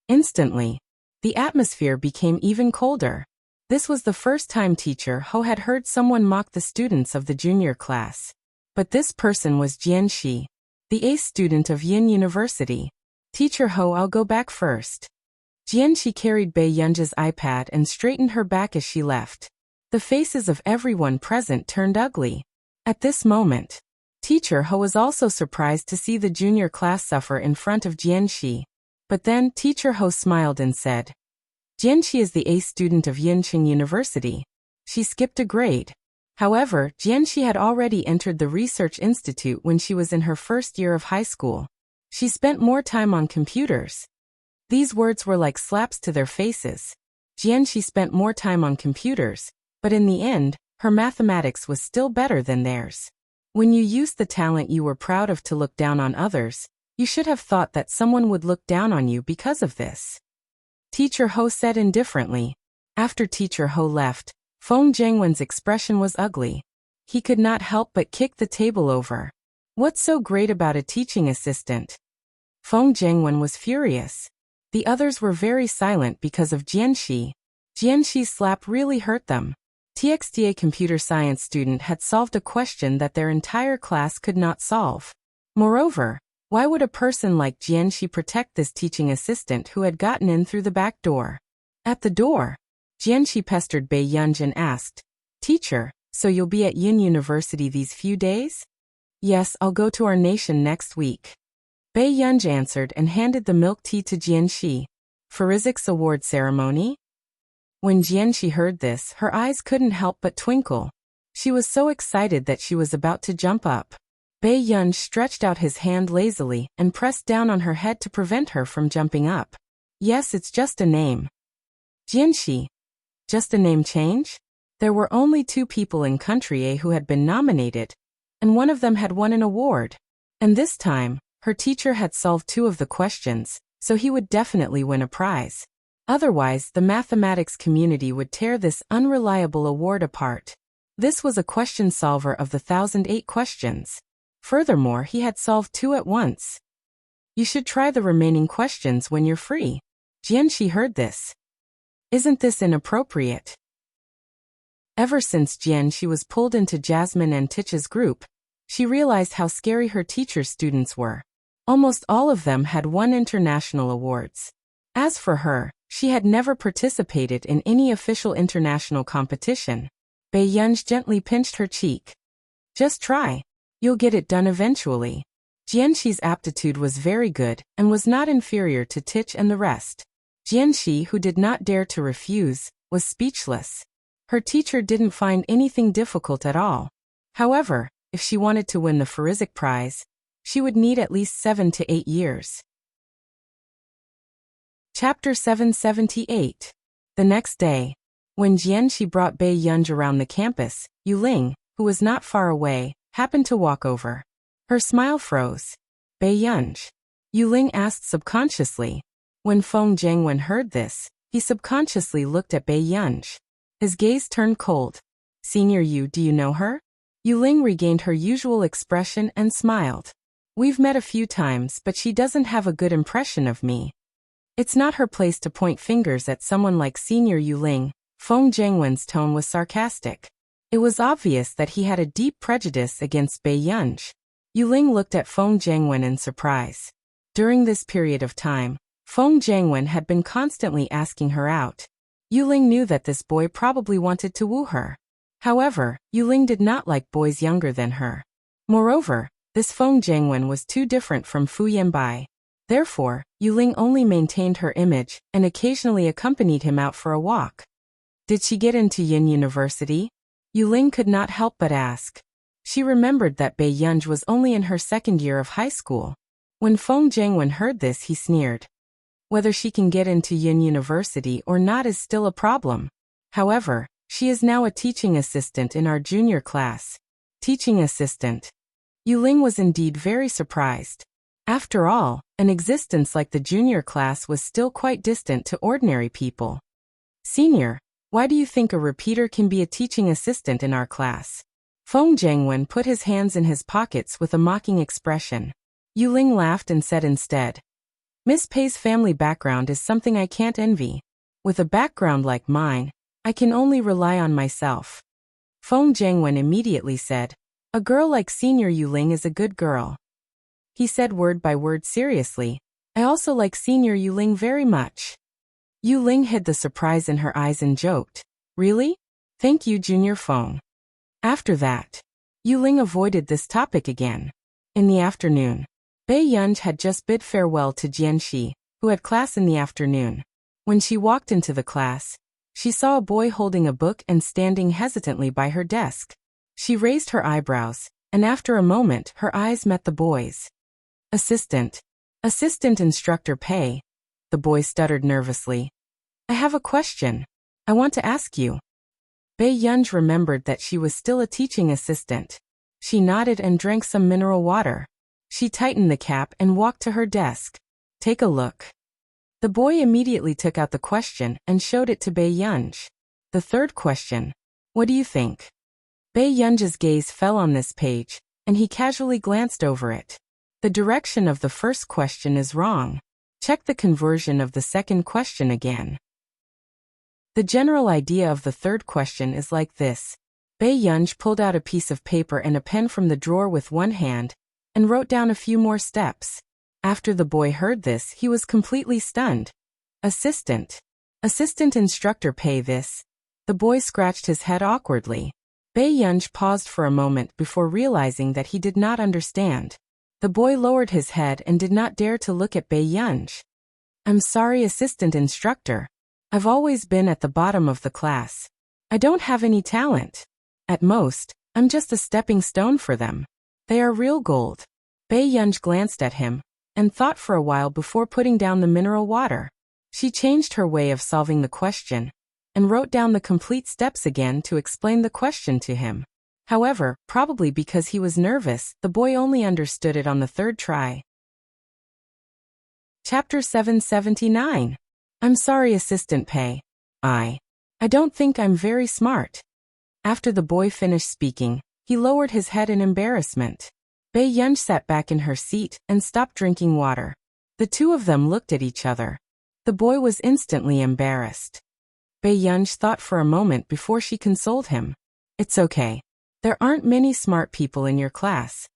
Instantly, the atmosphere became even colder. This was the first time Teacher Ho had heard someone mock the students of the junior class. But this person was Jianxi, the ace student of Yin University. "Teacher Ho, I'll go back first." Jianxi carried Bei Yunj's iPad and straightened her back as she left. The faces of everyone present turned ugly. At this moment, Teacher Ho was also surprised to see the junior class suffer in front of Jianxi. But then Teacher Ho smiled and said, "Jianxi is the ace student of Yinqing University. She skipped a grade." However, Jianxi had already entered the research institute when she was in her first year of high school. She spent more time on computers. These words were like slaps to their faces. Jianxi spent more time on computers, but in the end, her mathematics was still better than theirs. When you used the talent you were proud of to look down on others, you should have thought that someone would look down on you because of this. Teacher Ho said indifferently. After Teacher Ho left, Feng Zhengwen's expression was ugly. He could not help but kick the table over. What's so great about a teaching assistant? Feng Zhengwen was furious. The others were very silent because of Jianxi. Jianxi's slap really hurt them. TXTA computer science student had solved a question that their entire class could not solve. Moreover, why would a person like Jianxi protect this teaching assistant who had gotten in through the back door? At the door, Jianxi pestered Bei Yunj and asked, "Teacher, so you'll be at Yin University these few days?" "Yes, I'll go to our nation next week." Bei Yunj answered and handed the milk tea to Jianxi. "Physics award ceremony?" When Jianxi heard this, her eyes couldn't help but twinkle. She was so excited that she was about to jump up. Bei Yunj stretched out his hand lazily and pressed down on her head to prevent her from jumping up. "Yes, it's just a name." "Jianxi, just a name change?" There were only 2 people in Country A who had been nominated, and one of them had won an award. And this time, her teacher had solved 2 of the questions, so he would definitely win a prize. Otherwise, the mathematics community would tear this unreliable award apart. This was a question solver of the 1008 questions. Furthermore, he had solved 2 at once. "You should try the remaining questions when you're free." Jianxi heard this. "Isn't this inappropriate?" Ever since Jianxi was pulled into Jasmine and Tich's group, she realized how scary her teacher's students were. Almost all of them had won international awards. As for her, She had never participated in any official international competition. Bei Yunj gently pinched her cheek. Just try. You'll get it done eventually. Jianxi's aptitude was very good and was not inferior to Tich and the rest. Jianxi, who did not dare to refuse, was speechless. Her teacher didn't find anything difficult at all. However, if she wanted to win the Physics prize, she would need at least 7 to 8 years. Chapter 778. The next day, when Jianxi brought Bei Yunj around the campus, Yu Ling, who was not far away, happened to walk over. Her smile froze. Bei Yunj? Yu Ling asked subconsciously. When Feng Zhengwen heard this, he subconsciously looked at Bei Yunj. His gaze turned cold. Senior Yu, do you know her? Yu Ling regained her usual expression and smiled. We've met a few times, but she doesn't have a good impression of me. It's not her place to point fingers at someone like Senior Yu Ling. Feng Zhengwen's tone was sarcastic. It was obvious that he had a deep prejudice against Bei Yunj. Yu Ling looked at Feng Zhengwen in surprise. During this period of time, Feng Zhengwen had been constantly asking her out. Yu Ling knew that this boy probably wanted to woo her. However, Yu Ling did not like boys younger than her. Moreover, this Feng Zhengwen was too different from Fu Yanbai. Therefore, Yu Ling only maintained her image and occasionally accompanied him out for a walk. Did she get into Yin University? Yu Ling could not help but ask. She remembered that Bei Yunj was only in her second year of high school. When Feng Zhengwen heard this, he sneered. Whether she can get into Yin University or not is still a problem. However, she is now a teaching assistant in our junior class. Teaching assistant. Yu Ling was indeed very surprised. After all, an existence like the junior class was still quite distant to ordinary people. Senior, why do you think a repeater can be a teaching assistant in our class? Feng Zhengwen put his hands in his pockets with a mocking expression. Yu Ling laughed and said instead, Miss Pei's family background is something I can't envy. With a background like mine, I can only rely on myself. Feng Zhengwen immediately said, a girl like Senior Yu Ling is a good girl. He said word by word seriously, I also like Senior Yu Ling very much. Yu Ling hid the surprise in her eyes and joked, really? Thank you, Junior Feng. After that, Yu Ling avoided this topic again. In the afternoon, Bei Yunj had just bid farewell to Jianxi, who had class in the afternoon. When she walked into the class, she saw a boy holding a book and standing hesitantly by her desk. She raised her eyebrows, and after a moment her eyes met the boy's. Assistant Instructor Pei. The boy stuttered nervously. I have a question. I want to ask you. Bei Yunj remembered that she was still a teaching assistant. She nodded and drank some mineral water. She tightened the cap and walked to her desk. Take a look. The boy immediately took out the question and showed it to Bei Yunj. The third question. What do you think? Bei Yunj's gaze fell on this page, and he casually glanced over it. The direction of the first question is wrong. Check the conversion of the second question again. The general idea of the third question is like this. Bei Yunj pulled out a piece of paper and a pen from the drawer with one hand, and wrote down a few more steps. After the boy heard this, he was completely stunned. Assistant Instructor Pei this. The boy scratched his head awkwardly. Bei Yunj paused for a moment before realizing that he did not understand. The boy lowered his head and did not dare to look at Bei Yunj. I'm sorry, Assistant Instructor. I've always been at the bottom of the class. I don't have any talent. At most, I'm just a stepping stone for them. They are real gold. Bei Yunj glanced at him, and thought for a while before putting down the mineral water. She changed her way of solving the question, and wrote down the complete steps again to explain the question to him. However, probably because he was nervous, the boy only understood it on the third try. Chapter 779. I'm sorry, Assistant Pei. I don't think I'm very smart. After the boy finished speaking, he lowered his head in embarrassment. Bei Yunj sat back in her seat and stopped drinking water. The two of them looked at each other. The boy was instantly embarrassed. Bei Yunj thought for a moment before she consoled him. It's okay. There aren't many smart people in your class.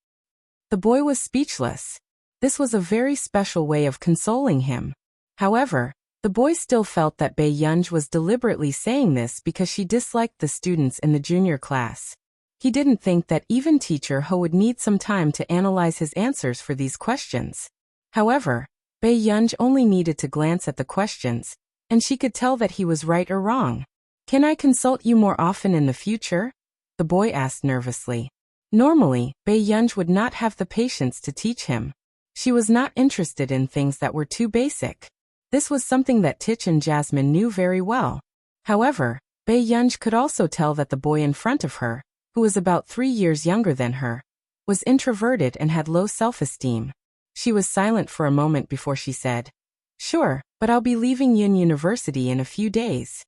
The boy was speechless. This was a very special way of consoling him. However, The boy still felt that Bei Yunj was deliberately saying this because she disliked the students in the junior class. He didn't think that even Teacher Ho would need some time to analyze his answers for these questions. However, Bei Yunj only needed to glance at the questions, and she could tell that he was right or wrong. "Can I consult you more often in the future?" the boy asked nervously. Normally, Bei Yunj would not have the patience to teach him. She was not interested in things that were too basic. This was something that Tich and Jasmine knew very well. However, Bei Yunj could also tell that the boy in front of her, who was about 3 years younger than her, was introverted and had low self-esteem. She was silent for a moment before she said, "Sure, but I'll be leaving Yin University in a few days."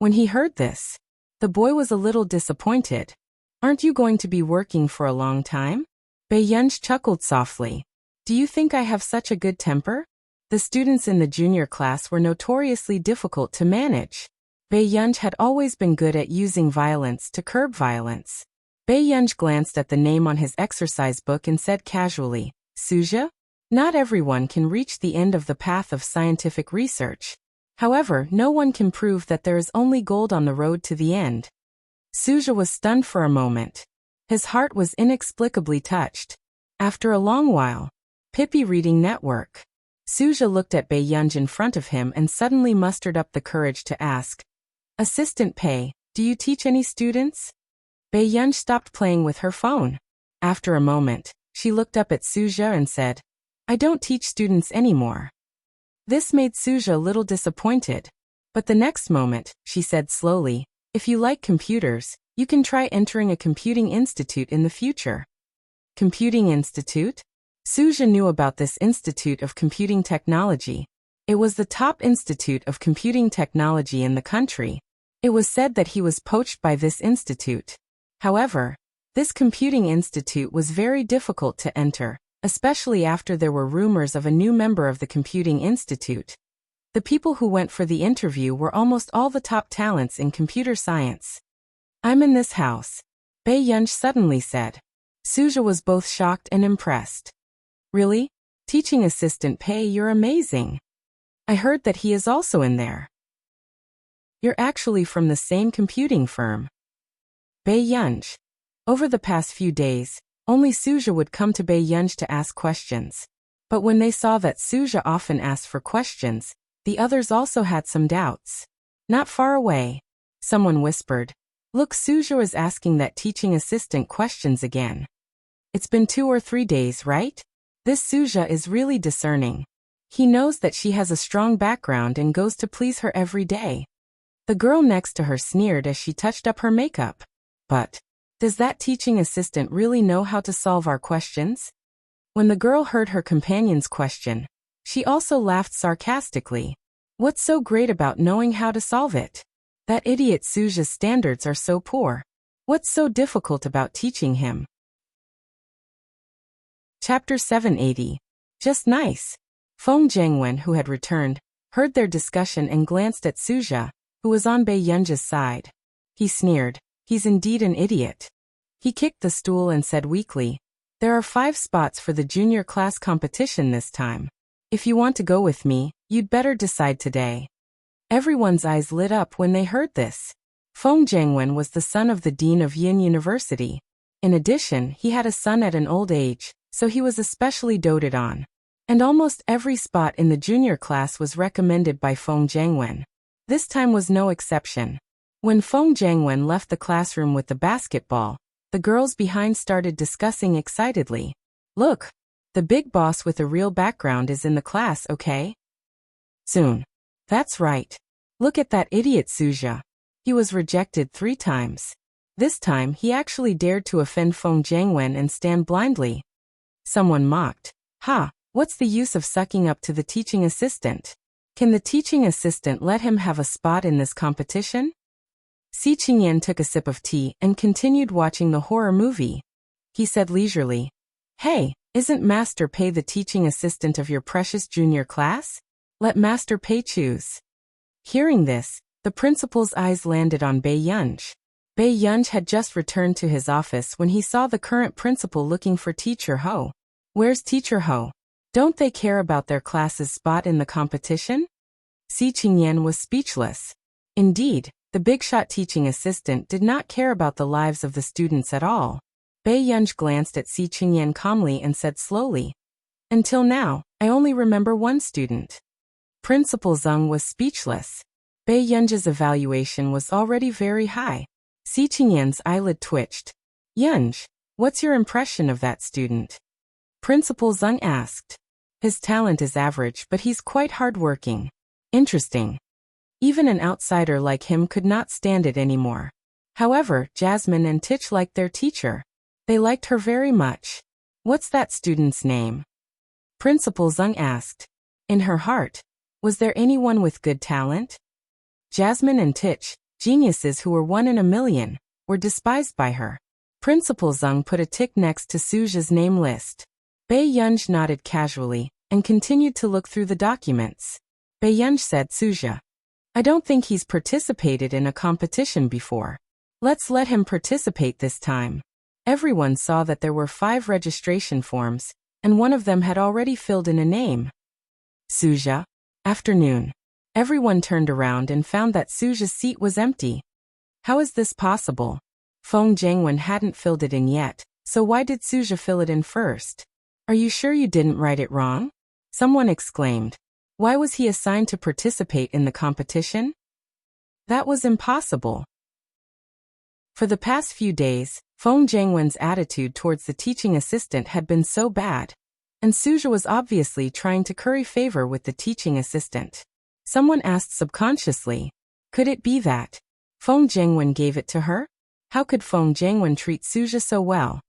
When he heard this, the boy was a little disappointed. "Aren't you going to be working for a long time?" Bei Yunj chuckled softly. "Do you think I have such a good temper?" The students in the junior class were notoriously difficult to manage. Bei Yunj had always been good at using violence to curb violence. Bei Yunj glanced at the name on his exercise book and said casually, "Suja? Not everyone can reach the end of the path of scientific research. However, no one can prove that there is only gold on the road to the end." Suja was stunned for a moment. His heart was inexplicably touched. After a long while, Pippi reading network. Suja looked at Bei Yunj in front of him and suddenly mustered up the courage to ask, "Assistant Pei, do you teach any students?" Bei Yunj stopped playing with her phone. After a moment, she looked up at Suja and said, "I don't teach students anymore." This made Suja a little disappointed. But the next moment, she said slowly, "If you like computers, you can try entering a computing institute in the future." Computing institute? Suja knew about this Institute of Computing Technology. It was the top institute of computing technology in the country. It was said that he was poached by this institute. However, this computing institute was very difficult to enter, especially after there were rumors of a new member of the computing institute. The people who went for the interview were almost all the top talents in computer science. "I'm in this house," Bei Yunj suddenly said. Suja was both shocked and impressed. "Really? Teaching assistant Pei, you're amazing. I heard that he is also in there." "You're actually from the same computing firm." Bei Yunj. Over the past few days, only Suja would come to Bei Yunj to ask questions. But when they saw that Suja often asked for questions, the others also had some doubts. Not far away, someone whispered, "Look, Suja is asking that teaching assistant questions again." It's been 2 or 3 days, right? This Suja is really discerning. He knows that she has a strong background and goes to please her every day. The girl next to her sneered as she touched up her makeup. "But, does that teaching assistant really know how to solve our questions?" When the girl heard her companion's question, she also laughed sarcastically. "What's so great about knowing how to solve it? That idiot Suja's standards are so poor. What's so difficult about teaching him?" Chapter 780. Just nice. Feng Jiangwen, who had returned, heard their discussion and glanced at Suja, who was on Bei Yunj's side. He sneered, "He's indeed an idiot." He kicked the stool and said weakly, "There are 5 spots for the junior class competition this time. If you want to go with me, you'd better decide today." Everyone's eyes lit up when they heard this. Feng Jiangwen was the son of the dean of Yin University. In addition, he had a son at an old age, so he was especially doted on. And almost every spot in the junior class was recommended by Feng Jiangwen. This time was no exception. When Feng Jiangwen left the classroom with the basketball, the girls behind started discussing excitedly. "Look, the big boss with a real background is in the class, okay? Soon." "That's right. Look at that idiot Suja. He was rejected 3 times. This time he actually dared to offend Feng Jiangwen and stand blindly." Someone mocked, "Ha, what's the use of sucking up to the teaching assistant? Can the teaching assistant let him have a spot in this competition?" Si Qingyan took a sip of tea and continued watching the horror movie. He said leisurely, "Hey, isn't Master Pei the teaching assistant of your precious junior class? Let Master Pei choose." Hearing this, the principal's eyes landed on Bei Yunj. Bei Yunj had just returned to his office when he saw the current principal looking for Teacher Ho. "Where's Teacher Ho? Don't they care about their class's spot in the competition?" Si Qingyan was speechless. Indeed, the big-shot teaching assistant did not care about the lives of the students at all. Bei Yunj glanced at Si Qingyan calmly and said slowly, "Until now, I only remember one student." Principal Zeng was speechless. Bei Yunj's evaluation was already very high. Si Qingyan's eyelid twitched. "Yunj, what's your impression of that student?" Principal Zeng asked. "His talent is average, but he's quite hardworking. Interesting. Even an outsider like him could not stand it anymore. However, Jasmine and Tich liked their teacher. They liked her very much. What's that student's name?" Principal Zeng asked. In her heart, was there anyone with good talent? Jasmine and Tich, geniuses who were 1 in a million, were despised by her. Principal Zeng put a tick next to Suja's name list. Bei Yunj nodded casually and continued to look through the documents. Bei Yunj said, "Suja, I don't think he's participated in a competition before. Let's let him participate this time." Everyone saw that there were 5 registration forms, and one of them had already filled in a name. Suja. Afternoon. Everyone turned around and found that Suja's seat was empty. How is this possible? Feng Jiangwen hadn't filled it in yet, so why did Suja fill it in first? "Are you sure you didn't write it wrong?" Someone exclaimed. Why was he assigned to participate in the competition? That was impossible. For the past few days, Feng Jiangwen's attitude towards the teaching assistant had been so bad, and Suja was obviously trying to curry favor with the teaching assistant. Someone asked subconsciously, could it be that Feng Jiangwen gave it to her? How could Feng Jiangwen treat Suja so well?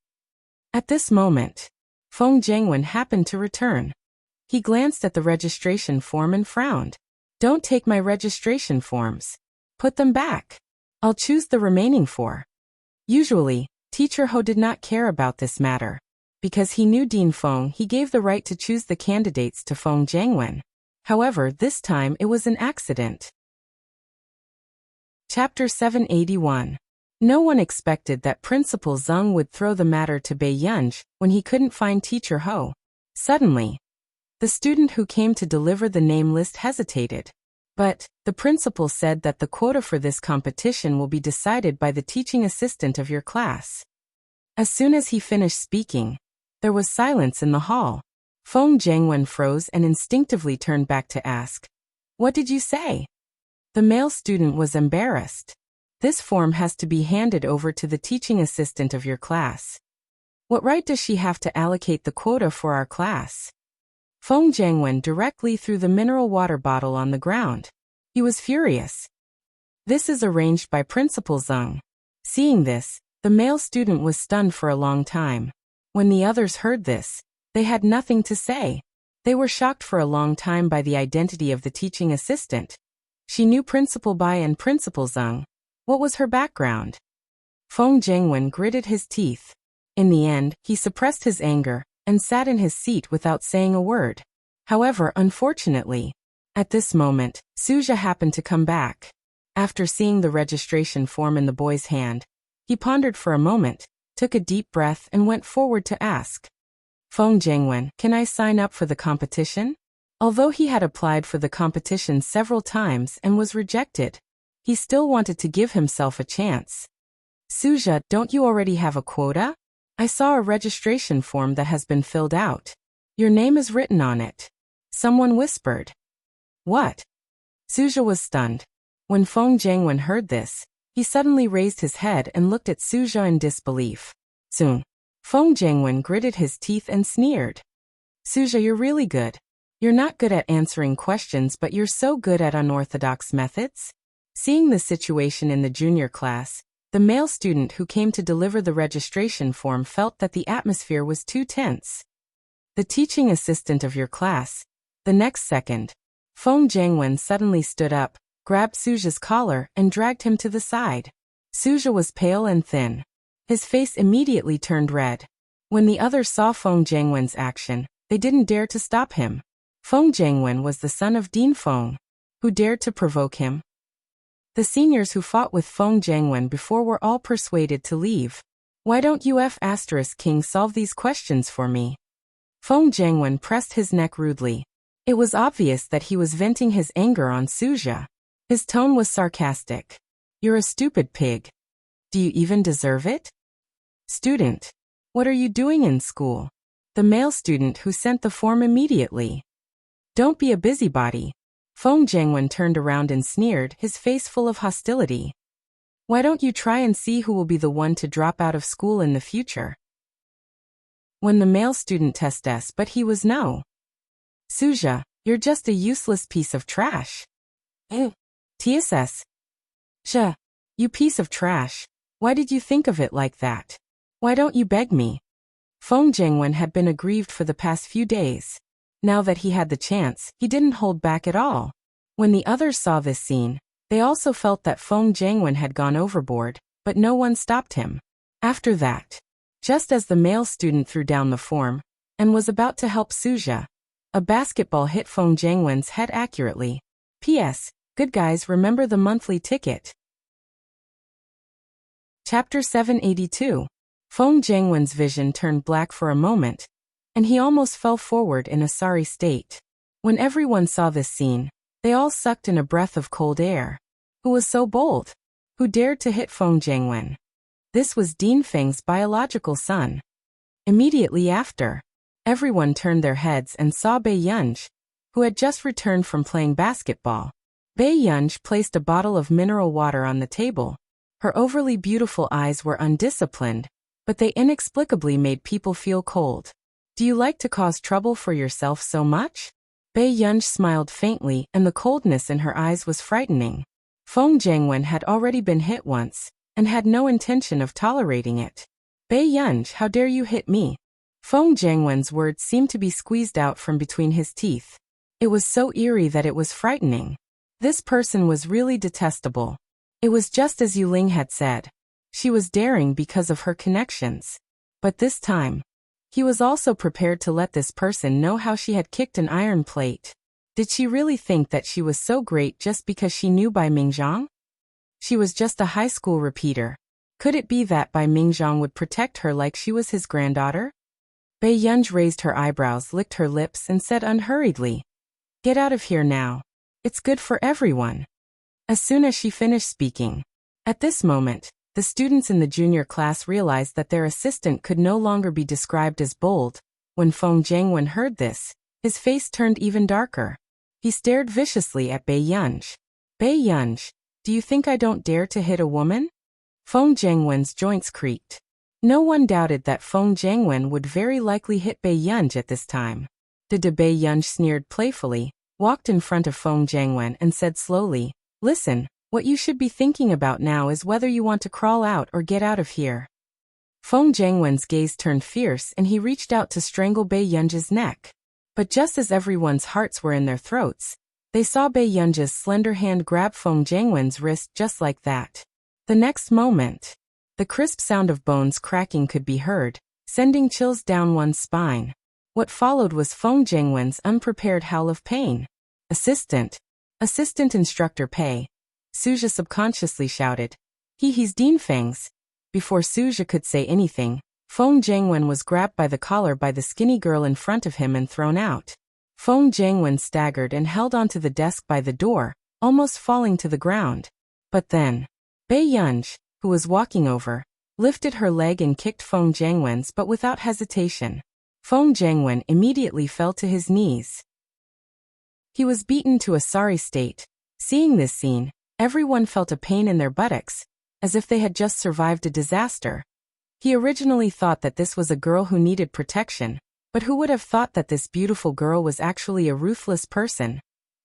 At this moment, Feng Jiangwen happened to return. He glanced at the registration form and frowned. "Don't take my registration forms. Put them back. I'll choose the remaining 4. Usually, Teacher Ho did not care about this matter. Because he knew Dean Feng, he gave the right to choose the candidates to Feng Jiangwen. However, this time it was an accident. Chapter 781. No one expected that Principal Zeng would throw the matter to Bei Yunj when he couldn't find Teacher Ho. Suddenly, the student who came to deliver the name list hesitated. But the principal said that the quota for this competition will be decided by the teaching assistant of your class. As soon as he finished speaking, there was silence in the hall. Feng Jiangwen froze and instinctively turned back to ask, "What did you say?" The male student was embarrassed. "This form has to be handed over to the teaching assistant of your class. What right does she have to allocate the quota for our class?" Feng Jiangwen directly threw the mineral water bottle on the ground. He was furious. "This is arranged by Principal Zeng." Seeing this, the male student was stunned for a long time. When the others heard this, they had nothing to say. They were shocked for a long time by the identity of the teaching assistant. She knew Principal Bai and Principal Zeng. What was her background? Feng Jiangwen gritted his teeth. In the end, he suppressed his anger and sat in his seat without saying a word. However, unfortunately, at this moment, Suja happened to come back. After seeing the registration form in the boy's hand, he pondered for a moment, took a deep breath and went forward to ask, "Feng Jiangwen, can I sign up for the competition?" Although he had applied for the competition several times and was rejected, he still wanted to give himself a chance. "Suja, don't you already have a quota? I saw a registration form that has been filled out. Your name is written on it." Someone whispered. "What?" Suja was stunned. When Feng Jiangwen heard this, he suddenly raised his head and looked at Suja in disbelief. Soon, Feng Jiangwen gritted his teeth and sneered. "Suja, you're really good. You're not good at answering questions, but you're so good at unorthodox methods." Seeing the situation in the junior class, the male student who came to deliver the registration form felt that the atmosphere was too tense. "The teaching assistant of your class." The next second, Feng Jiangwen suddenly stood up, grabbed Suja's collar and dragged him to the side. Suja was pale and thin. His face immediately turned red. When the others saw Feng Jiangwen's action, they didn't dare to stop him. Feng Jiangwen was the son of Dean Feng. Who dared to provoke him? The seniors who fought with Feng Jiangwen before were all persuaded to leave. "Why don't you King solve these questions for me?" Feng Jiangwen pressed his neck rudely. It was obvious that he was venting his anger on Suja. His tone was sarcastic. "You're a stupid pig. Do you even deserve it?" "Student, what are you doing in school?" The male student who sent the form immediately. "Don't be a busybody." Feng Jiangwen turned around and sneered, his face full of hostility. "Why don't you try and see who will be the one to drop out of school in the future?" When the male student testes, but he was no. "Suja, you're just a useless piece of trash." "TSS. Sha, you piece of trash. Why did you think of it like that? Why don't you beg me?" Feng Jiangwen had been aggrieved for the past few days. Now that he had the chance, he didn't hold back at all. When the others saw this scene, they also felt that Feng Jiangwen had gone overboard, but no one stopped him. After that, just as the male student threw down the form and was about to help Suja, a basketball hit Feng Jiangwen's head accurately. P.S. Good guys, remember the monthly ticket. Chapter 782. Feng Jiangwen's vision turned black for a moment, and he almost fell forward in a sorry state. When everyone saw this scene, they all sucked in a breath of cold air. Who was so bold? Who dared to hit Feng Jiangwen? This was Dean Feng's biological son. Immediately after, everyone turned their heads and saw Bei Yunj, who had just returned from playing basketball. Bei Yunj placed a bottle of mineral water on the table. Her overly beautiful eyes were undisciplined, but they inexplicably made people feel cold. "Do you like to cause trouble for yourself so much?" Bei Yunj smiled faintly, and the coldness in her eyes was frightening. Feng Jiangwen had already been hit once, and had no intention of tolerating it. "Bei Yunj, how dare you hit me?" Feng Jiangwen's words seemed to be squeezed out from between his teeth. It was so eerie that it was frightening. This person was really detestable. It was just as Yuling had said. She was daring because of her connections. But this time, he was also prepared to let this person know how she had kicked an iron plate. Did she really think that she was so great just because she knew Bai Mingzhang? She was just a high school repeater. Could it be that Bai Mingzhang would protect her like she was his granddaughter? Bei Yunj raised her eyebrows, licked her lips, and said unhurriedly, "Get out of here now. It's good for everyone." As soon as she finished speaking. At this moment, the students in the junior class realized that their assistant could no longer be described as bold. When Feng Jiangwen heard this, his face turned even darker. He stared viciously at Bei Yunj. "Bei Yunj, do you think I don't dare to hit a woman?" Feng Jiangwen's joints creaked. No one doubted that Feng Jiangwen would very likely hit Bei Yunj at this time. Bei Yunj sneered playfully, walked in front of Feng Jiangwen and said slowly, "Listen, what you should be thinking about now is whether you want to crawl out or get out of here." Feng Jiangwen's gaze turned fierce and he reached out to strangle Bei Yunj's neck. But just as everyone's hearts were in their throats, they saw Bei Yunj's slender hand grab Feng Jiangwen's wrist just like that. The next moment, the crisp sound of bones cracking could be heard, sending chills down one's spine. What followed was Feng Jiangwen's unprepared howl of pain. Assistant Instructor Pei," Suja subconsciously shouted. He's Dean Feng's." Before Suja could say anything, Feng Jiangwen was grabbed by the collar by the skinny girl in front of him and thrown out. Feng Jiangwen staggered and held onto the desk by the door, almost falling to the ground. But then, Bei Yunj, who was walking over, lifted her leg and kicked Feng Jiangwen's but without hesitation. Feng Jiangwen immediately fell to his knees. He was beaten to a sorry state. Seeing this scene, everyone felt a pain in their buttocks, as if they had just survived a disaster. He originally thought that this was a girl who needed protection, but who would have thought that this beautiful girl was actually a ruthless person?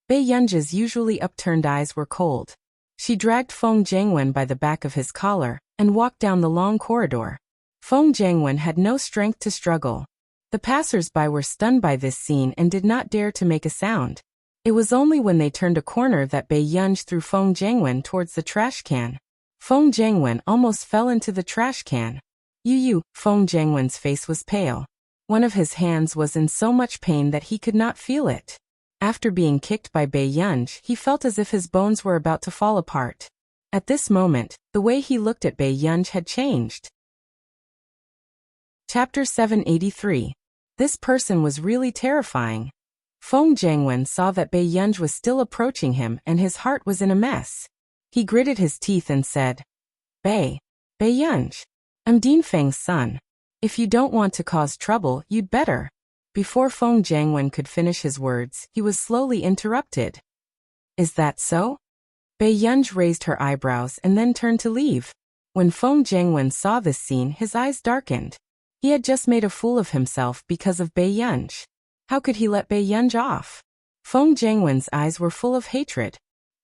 Bei Yunj's usually upturned eyes were cold. She dragged Feng Jiangwen by the back of his collar and walked down the long corridor. Feng Jiangwen had no strength to struggle. The passers-by were stunned by this scene and did not dare to make a sound. It was only when they turned a corner that Bei Yunj threw Feng Jiangwen towards the trash can. Feng Jiangwen almost fell into the trash can. Feng Jiangwen's face was pale. One of his hands was in so much pain that he could not feel it. After being kicked by Bei Yunj, he felt as if his bones were about to fall apart. At this moment, the way he looked at Bei Yunj had changed. Chapter 783. This person was really terrifying. Feng Jiangwen saw that Bei Yunj was still approaching him and his heart was in a mess. He gritted his teeth and said, Bei Yunj, I'm Din Feng's son. If you don't want to cause trouble, you'd better. Before Feng Jiangwen could finish his words, he was slowly interrupted. Is that so? Bei Yunj raised her eyebrows and then turned to leave. When Feng Jiangwen saw this scene, his eyes darkened. He had just made a fool of himself because of Bei Yunj. How could he let Bei Yunj off? Feng Jiangwen's eyes were full of hatred.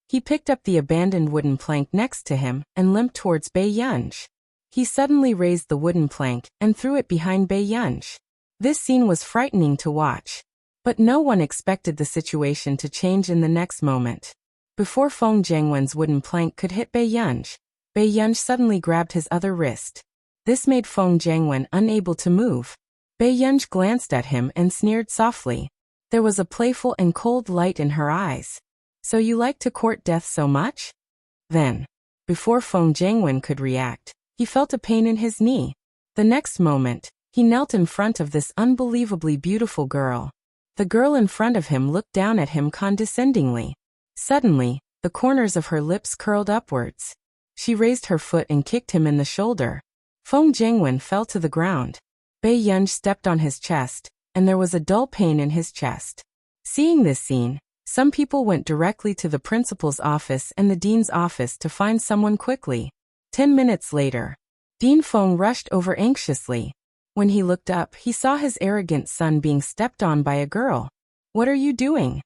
He picked up the abandoned wooden plank next to him and limped towards Bei Yunj. He suddenly raised the wooden plank and threw it behind Bei Yunj. This scene was frightening to watch. But no one expected the situation to change in the next moment. Before Feng Jiangwen's wooden plank could hit Bei Yunj suddenly grabbed his other wrist. This made Feng Jiangwen unable to move. Bei Yunj glanced at him and sneered softly. There was a playful and cold light in her eyes. So you like to court death so much? Then, before Feng Jiangwen could react, he felt a pain in his knee. The next moment, he knelt in front of this unbelievably beautiful girl. The girl in front of him looked down at him condescendingly. Suddenly, the corners of her lips curled upwards. She raised her foot and kicked him in the shoulder. Feng Jiangwen fell to the ground. Bei Yunj stepped on his chest, and there was a dull pain in his chest. Seeing this scene, some people went directly to the principal's office and the dean's office to find someone quickly. 10 minutes later, Dean Feng rushed over anxiously. When he looked up, he saw his arrogant son being stepped on by a girl. What are you doing?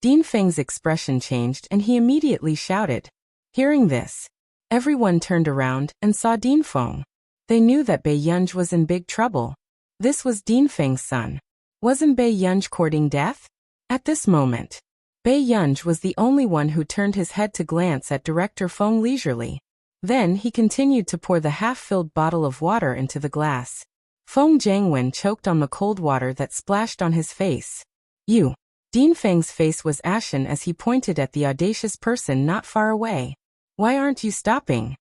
Dean Feng's expression changed and he immediately shouted. Hearing this, everyone turned around and saw Dean Feng. They knew that Bei Yunj was in big trouble. This was Dean Feng's son. Wasn't Bei Yunj courting death? At this moment, Bei Yunj was the only one who turned his head to glance at Director Feng leisurely. Then he continued to pour the half-filled bottle of water into the glass. Feng Jiangwen choked on the cold water that splashed on his face. You. Dean Feng's face was ashen as he pointed at the audacious person not far away. Why aren't you stopping?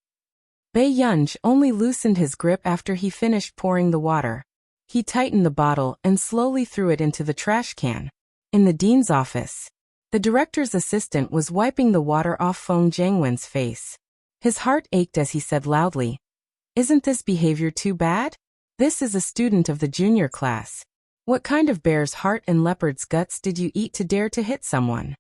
Bei Yunj only loosened his grip after he finished pouring the water. He tightened the bottle and slowly threw it into the trash can. In the dean's office, the director's assistant was wiping the water off Feng Jiangwen's face. His heart ached as he said loudly, Isn't this behavior too bad? This is a student of the junior class. What kind of bear's heart and leopard's guts did you eat to dare to hit someone?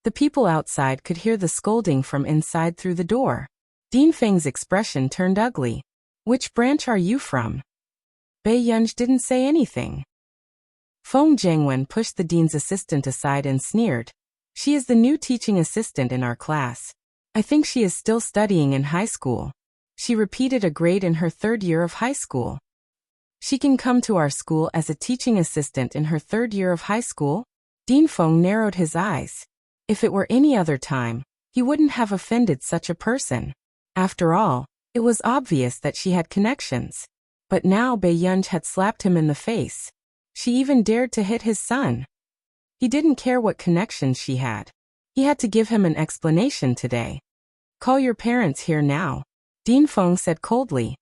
The people outside could hear the scolding from inside through the door. Dean Feng's expression turned ugly. Which branch are you from? Bei Yunj didn't say anything. Feng Jiangwen pushed the dean's assistant aside and sneered. She is the new teaching assistant in our class. I think she is still studying in high school. She repeated a grade in her 3rd year of high school. She can come to our school as a teaching assistant in her 3rd year of high school? Dean Feng narrowed his eyes. If it were any other time, he wouldn't have offended such a person. After all, it was obvious that she had connections. But now Bei Yunj had slapped him in the face. She even dared to hit his son. He didn't care what connections she had. He had to give him an explanation today. Call your parents here now, Dean Feng said coldly.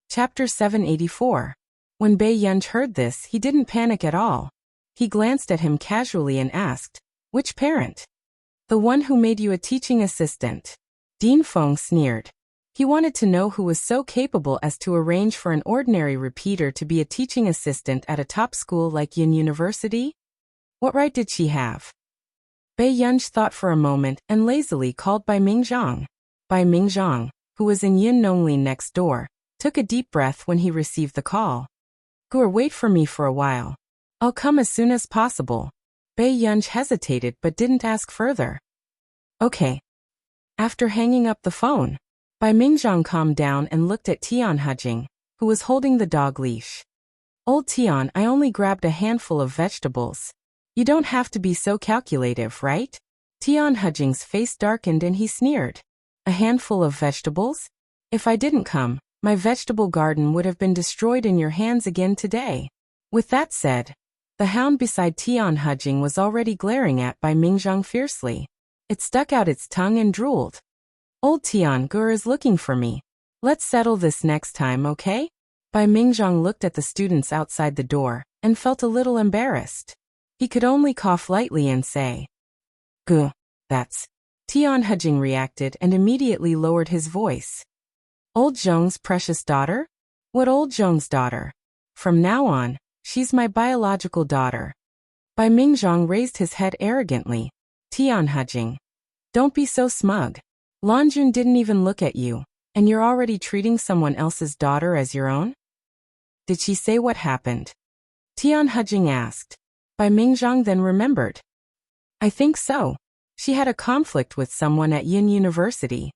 Chapter 784. When Bei Yunj heard this, he didn't panic at all. He glanced at him casually and asked, Which parent? The one who made you a teaching assistant. Dean Feng sneered. He wanted to know who was so capable as to arrange for an ordinary repeater to be a teaching assistant at a top school like Yin University? What right did she have? Bei Yunj thought for a moment and lazily called Bai Mingzhang. Bai Mingzhang, who was in Yin Nonglin next door, took a deep breath when he received the call. Gur, wait for me for a while. I'll come as soon as possible. Bei Yunj hesitated but didn't ask further. Okay. After hanging up the phone, Bai Mingzhang calmed down and looked at Tian Hujing, who was holding the dog leash. Old Tian, I only grabbed a handful of vegetables. You don't have to be so calculative, right? Tian Hujing's face darkened and he sneered. A handful of vegetables? If I didn't come, my vegetable garden would have been destroyed in your hands again today. With that said, the hound beside Tian Hujing was already glaring at Bai Mingzhang fiercely. It stuck out its tongue and drooled. Old Tian, Gur is looking for me. Let's settle this next time, okay? Bai Mingzhang looked at the students outside the door, and felt a little embarrassed. He could only cough lightly and say, "Guh, that's." Tian Hejing reacted and immediately lowered his voice. "Old Zhong's precious daughter? What old Zhong's daughter? From now on, she's my biological daughter." Bai Mingzhong raised his head arrogantly. "Tian Hejing, don't be so smug. Lanjun didn't even look at you, and you're already treating someone else's daughter as your own?" "Did she say what happened?" Tian Hejing asked. Bai Mingzhong then remembered. "I think so. She had a conflict with someone at Yin University."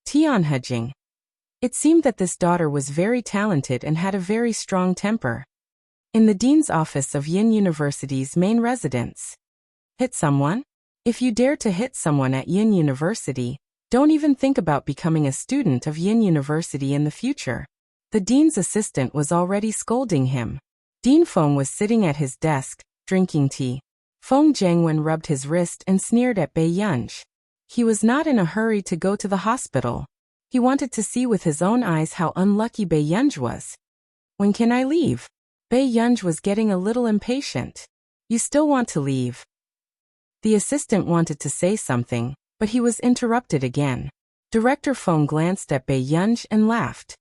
Tian Hejing. It seemed that this daughter was very talented and had a very strong temper. In the dean's office of Yin University's main residence. Hit someone? If you dare to hit someone at Yin University, don't even think about becoming a student of Yin University in the future. The dean's assistant was already scolding him. Dean Feng was sitting at his desk, drinking tea. Feng Jiangwen rubbed his wrist and sneered at Bai Yunj. He was not in a hurry to go to the hospital. He wanted to see with his own eyes how unlucky Bai Yunj was. "When can I leave?" Bai Yunj was getting a little impatient. "You still want to leave?" The assistant wanted to say something, but he was interrupted again. Director Feng glanced at Bai Yunj and laughed.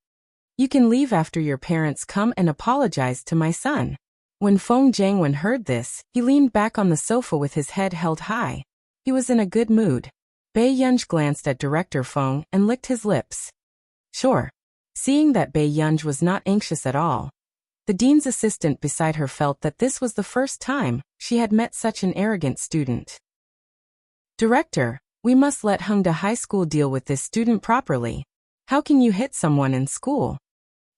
"You can leave after your parents come and apologize to my son." When Feng Jiangwen heard this, he leaned back on the sofa with his head held high. He was in a good mood. Bai Yunj glanced at Director Feng and licked his lips. "Sure." Seeing that Bai Yunj was not anxious at all, the dean's assistant beside her felt that this was the first time she had met such an arrogant student. "Director, we must let Hengda High School deal with this student properly. How can you hit someone in school?"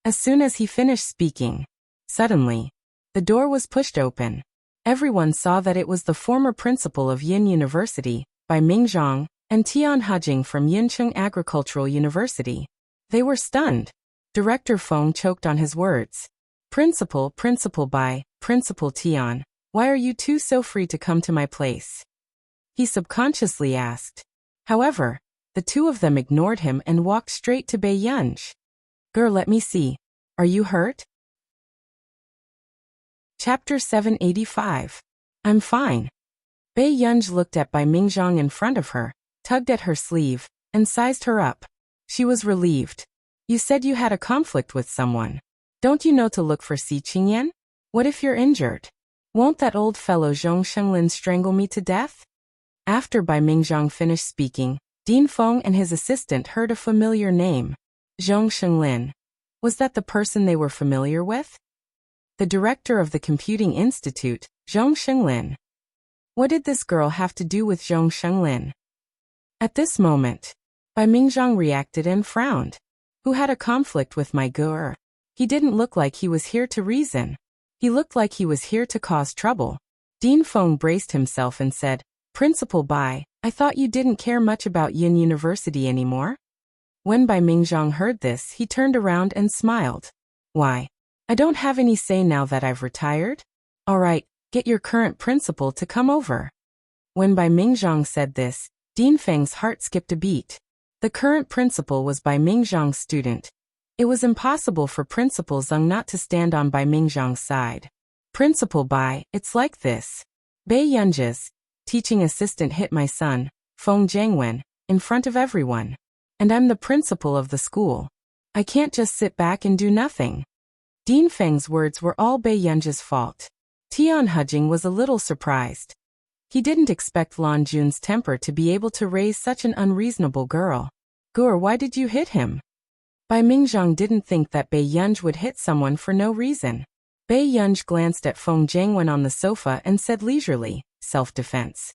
As soon as he finished speaking, suddenly, the door was pushed open. Everyone saw that it was the former principal of Yin University, Bai Mingzhong, and Tian Hejing from Yincheng Agricultural University. They were stunned. Director Feng choked on his words. Principal Bai, Principal Tian, why are you two so free to come to my place?" he subconsciously asked. However, the two of them ignored him and walked straight to Bai Yunj. "Girl, let me see. Are you hurt?" Chapter 785. "I'm fine." Bai Yunj looked at Bai Mingzhong in front of her, tugged at her sleeve, and sized her up. She was relieved. "You said you had a conflict with someone. Don't you know to look for Si Qingyan? What if you're injured? Won't that old fellow Zhong Shenglin strangle me to death?" After Bai Mingzhong finished speaking, Dean Feng and his assistant heard a familiar name. Zhong Shenglin. Was that the person they were familiar with? The director of the Computing Institute, Zhong Shenglin. What did this girl have to do with Zhong Shenglin? At this moment, Bai Mingzhong reacted and frowned. Who had a conflict with my girl? He didn't look like he was here to reason. He looked like he was here to cause trouble. Dean Feng braced himself and said, "Principal Bai, I thought you didn't care much about Yin University anymore?" When Bai Mingzhong heard this, he turned around and smiled. "Why? I don't have any say now that I've retired? All right, get your current principal to come over." When Bai Mingzhong said this, Dean Feng's heart skipped a beat. The current principal was Bai Mingzhong's student. It was impossible for Principal Zheng not to stand on Bai Mingzhong's side. "Principal Bai, it's like this. Bai Yunj's teaching assistant hit my son, Feng Jiangwen, in front of everyone. And I'm the principal of the school. I can't just sit back and do nothing." Dean Feng's words were all Bai Yunj's fault. Tian Hejing was a little surprised. He didn't expect Lan Jun's temper to be able to raise such an unreasonable girl. "Gur, why did you hit him?" Bai Mingzhong didn't think that Bai Yunj would hit someone for no reason. Bai Yunj glanced at Feng Jiangwen on the sofa and said leisurely, "Self-defense."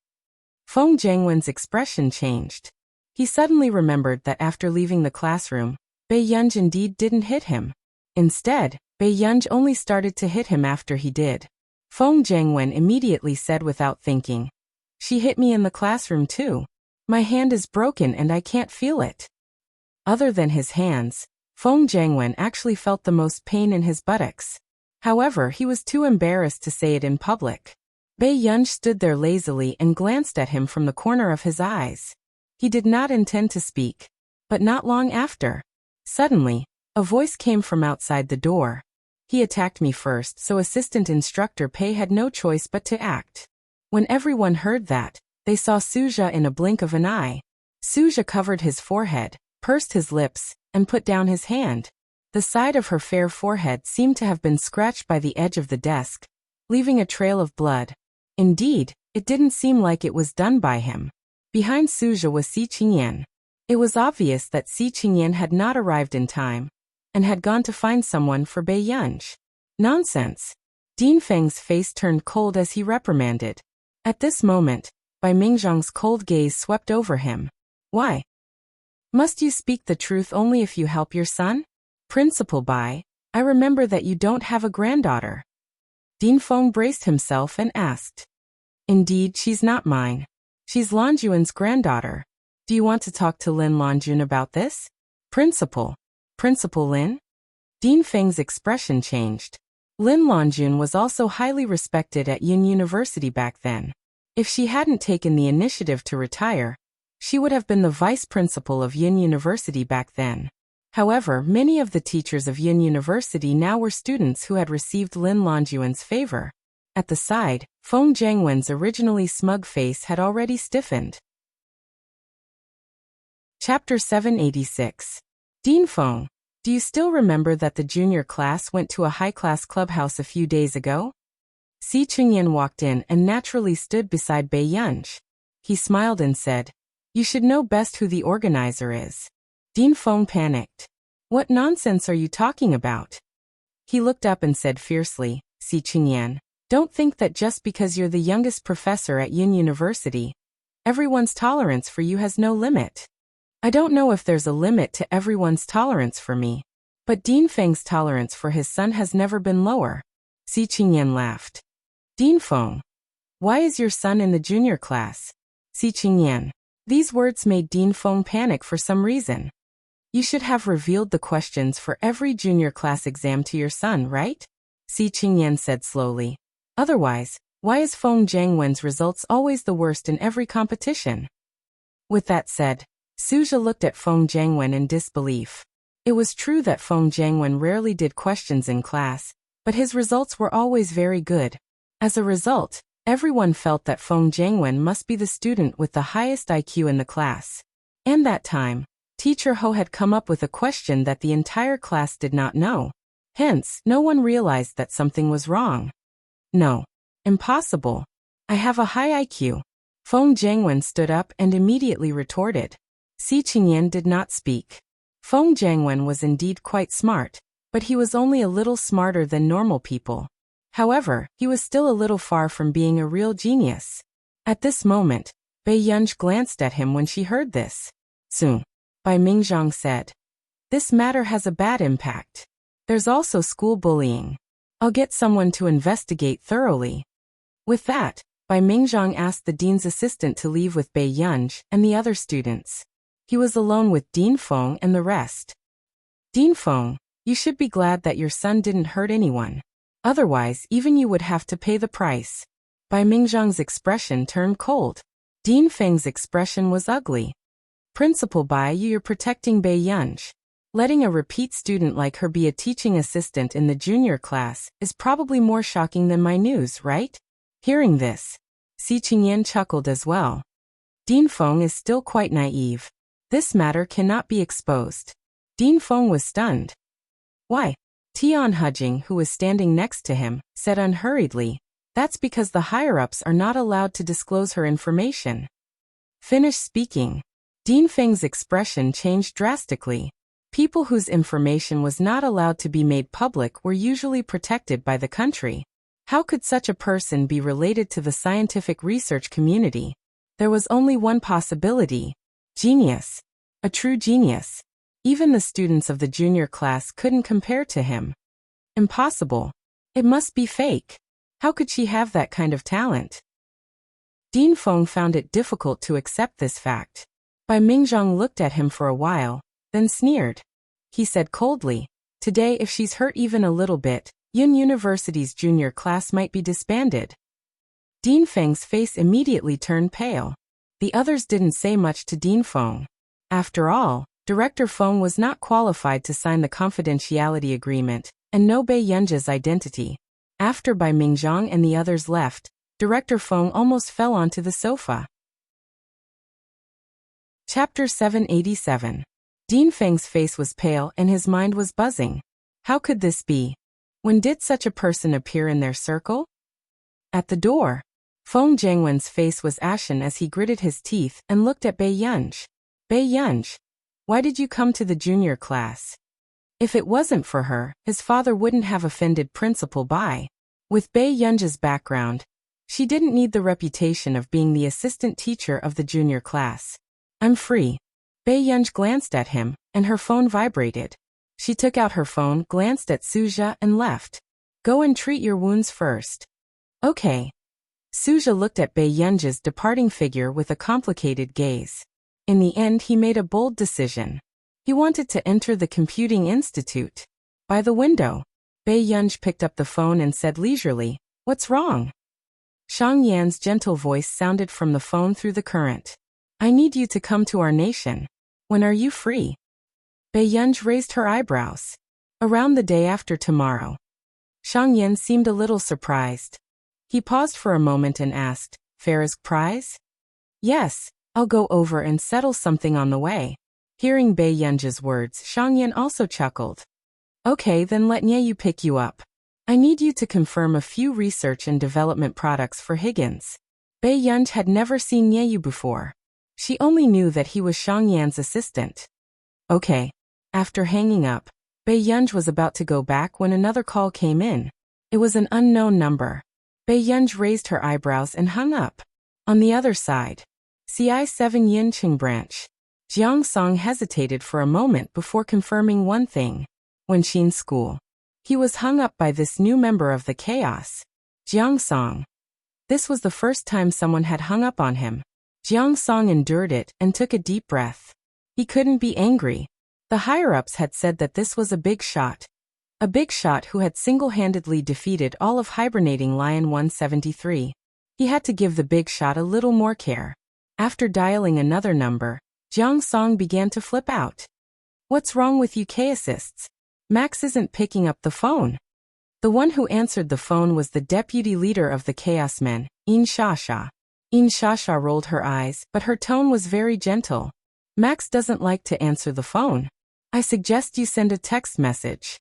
Feng Jiangwen's expression changed. He suddenly remembered that after leaving the classroom, Bai Yunj indeed didn't hit him. Instead, Bai Yunj only started to hit him after he did. Feng Jiangwen immediately said without thinking, "She hit me in the classroom too. My hand is broken and I can't feel it." Other than his hands, Feng Jiangwen actually felt the most pain in his buttocks. However, he was too embarrassed to say it in public. Bai Yunj stood there lazily and glanced at him from the corner of his eyes. He did not intend to speak. But not long after, suddenly, a voice came from outside the door. He attacked me first, so assistant instructor Pei had no choice but to act. When everyone heard that, they saw Suja in a blink of an eye. Suja covered his forehead, pursed his lips, and put down his hand. The side of her fair forehead seemed to have been scratched by the edge of the desk, leaving a trail of blood. Indeed, it didn't seem like it was done by him. Behind Suja was Si Qingyan. It was obvious that Si Qingyan had not arrived in time, and had gone to find someone for Bai Yunj. Nonsense. Din Feng's face turned cold as he reprimanded. At this moment, Bai Mingzhang's cold gaze swept over him. Why? Must you speak the truth only if you help your son? Principal Bai, I remember that you don't have a granddaughter. Din Feng braced himself and asked. Indeed, she's not mine. She's Lan Juan's granddaughter. Do you want to talk to Lin Lanjun about this? Principal Lin? Din Feng's expression changed. Lin Lanjun was also highly respected at Yun University back then. If she hadn't taken the initiative to retire, she would have been the vice principal of Yun University back then. However, many of the teachers of Yun University now were students who had received Lin Lanjuan's favor. At the side, Feng Zhangwen's originally smug face had already stiffened. Chapter 786. Din Feng, do you still remember that the junior class went to a high-class clubhouse a few days ago? Si Qingyan walked in and naturally stood beside Bai Yunj. He smiled and said, You should know best who the organizer is. Din Feng panicked. What nonsense are you talking about? He looked up and said fiercely, Si Qingyan, don't think that just because you're the youngest professor at Yun University, everyone's tolerance for you has no limit. I don't know if there's a limit to everyone's tolerance for me, but Din Feng's tolerance for his son has never been lower. Si Qingyan laughed. Din Feng, why is your son in the junior class? Si Qingyan. These words made Din Feng panic for some reason. You should have revealed the questions for every junior class exam to your son, right? Si Qingyan said slowly. Otherwise, why is Feng Zhangwen's results always the worst in every competition? With that said, Suja looked at Feng Zhangwen in disbelief. It was true that Feng Zhangwen rarely did questions in class, but his results were always very good. As a result, everyone felt that Feng Zhangwen must be the student with the highest IQ in the class. And that time, Teacher Ho had come up with a question that the entire class did not know. Hence, no one realized that something was wrong. No. Impossible. I have a high IQ. Feng Zhangwen stood up and immediately retorted. Si Qingyan did not speak. Feng Zhangwen was indeed quite smart, but he was only a little smarter than normal people. However, he was still a little far from being a real genius. At this moment, Bai Yunj glanced at him when she heard this. Soon, Bai Mingzhang said, This matter has a bad impact. There's also school bullying. I'll get someone to investigate thoroughly. With that, Bai Mingzhang asked the dean's assistant to leave with Bai Yunj and the other students. He was alone with Din Feng and the rest. Din Feng, you should be glad that your son didn't hurt anyone. Otherwise, even you would have to pay the price. Bai Mingzhang's expression turned cold. Din Feng's expression was ugly. Principal Bai, you're protecting Bai Yunj. Letting a repeat student like her be a teaching assistant in the junior class is probably more shocking than my news, right? Hearing this, Si Qingyan chuckled as well. Din Feng is still quite naive. This matter cannot be exposed. Din Feng was stunned. Why? Tian Hujing, who was standing next to him, said unhurriedly, That's because the higher-ups are not allowed to disclose her information. Finish speaking. Din Feng's expression changed drastically. People whose information was not allowed to be made public were usually protected by the country. How could such a person be related to the scientific research community? There was only one possibility. Genius. A true genius. Even the students of the junior class couldn't compare to him. Impossible. It must be fake. How could she have that kind of talent? Din Feng found it difficult to accept this fact. Bai Mingzhang looked at him for a while, then sneered. He said coldly, Today if she's hurt even a little bit, Yun University's junior class might be disbanded. Din Feng's face immediately turned pale. The others didn't say much to Din Feng. After all, Director Feng was not qualified to sign the confidentiality agreement, and know Bei Yunji's identity. After Bai Mingzhang and the others left, Director Feng almost fell onto the sofa. Chapter 787. Dean Feng's face was pale and his mind was buzzing. How could this be? When did such a person appear in their circle? At the door, Feng Jiangwen's face was ashen as he gritted his teeth and looked at Bei Yunji. Bei Yunji, why did you come to the junior class? If it wasn't for her, his father wouldn't have offended Principal Bai. With Bei Yunji's background, she didn't need the reputation of being the assistant teacher of the junior class. I'm free. Bei Yunji glanced at him, and her phone vibrated. She took out her phone, glanced at Suzha, and left. Go and treat your wounds first. Okay. Suzha looked at Bei Yunji's departing figure with a complicated gaze. In the end, he made a bold decision. He wanted to enter the computing institute. By the window, Bei Yunji picked up the phone and said leisurely, "What's wrong?" Shang Yan's gentle voice sounded from the phone through the current. I need you to come to our nation. When are you free? Bei Yunji raised her eyebrows. Around the day after tomorrow. Shang Yan seemed a little surprised. He paused for a moment and asked, Farah's prize? Yes, I'll go over and settle something on the way. Hearing Bei Yunji's words, Shang Yan also chuckled. Okay, then let Nyeyu pick you up. I need you to confirm a few research and development products for Higgins. Bei Yunji had never seen Nyeyu before. She only knew that he was Shang Yan's assistant. Okay. After hanging up, Bei Yunji was about to go back when another call came in. It was an unknown number. Bei Yunji raised her eyebrows and hung up. On the other side, CI7 Yinqing branch. Jiang Song hesitated for a moment before confirming one thing. Wenxin School. He was hung up by this new member of the chaos. Jiang Song. This was the first time someone had hung up on him. Jiang Song endured it and took a deep breath. He couldn't be angry. The higher-ups had said that this was a big shot. A big shot who had single-handedly defeated all of hibernating Lion 173. He had to give the big shot a little more care. After dialing another number, Jiang Song began to flip out. What's wrong with you K-assists? Max isn't picking up the phone. The one who answered the phone was the deputy leader of the Chaos Men, In Shasha. In Shasha rolled her eyes, but her tone was very gentle. Max doesn't like to answer the phone. I suggest you send a text message.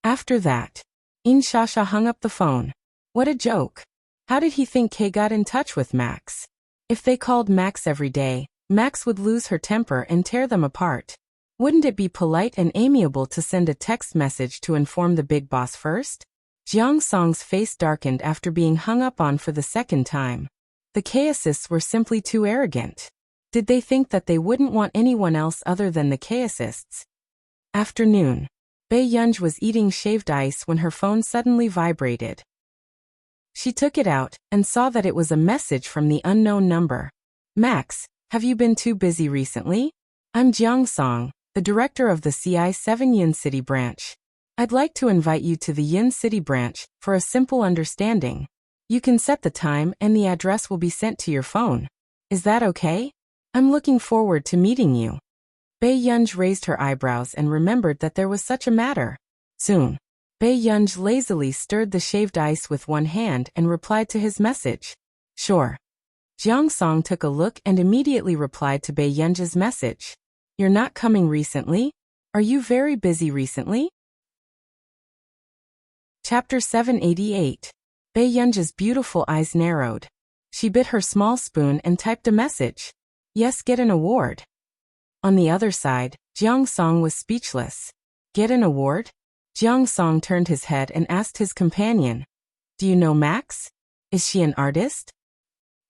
After that, In Shasha hung up the phone. What a joke. How did he think Kay got in touch with Max? If they called Max every day, Max would lose her temper and tear them apart. Wouldn't it be polite and amiable to send a text message to inform the big boss first? Jiang Song's face darkened after being hung up on for the second time. The Chaosists were simply too arrogant. Did they think that they wouldn't want anyone else other than the Chaosists? Afternoon. Bei Yunji was eating shaved ice when her phone suddenly vibrated. She took it out and saw that it was a message from the unknown number. Max, have you been too busy recently? I'm Jiang Song, the director of the CI7 Yin City branch. I'd like to invite you to the Yin City branch for a simple understanding. You can set the time and the address will be sent to your phone. Is that okay? I'm looking forward to meeting you. Bei Yunji raised her eyebrows and remembered that there was such a matter. Soon. Bei Yunji lazily stirred the shaved ice with one hand and replied to his message. Sure. Jiang Song took a look and immediately replied to Bei Yunji's message. You're not coming recently? Are you very busy recently? Chapter 788. Bei Yunji's beautiful eyes narrowed. She bit her small spoon and typed a message. Yes, get an award. On the other side, Jiang Song was speechless. Get an award? Jiang Song turned his head and asked his companion. Do you know Max? Is she an artist?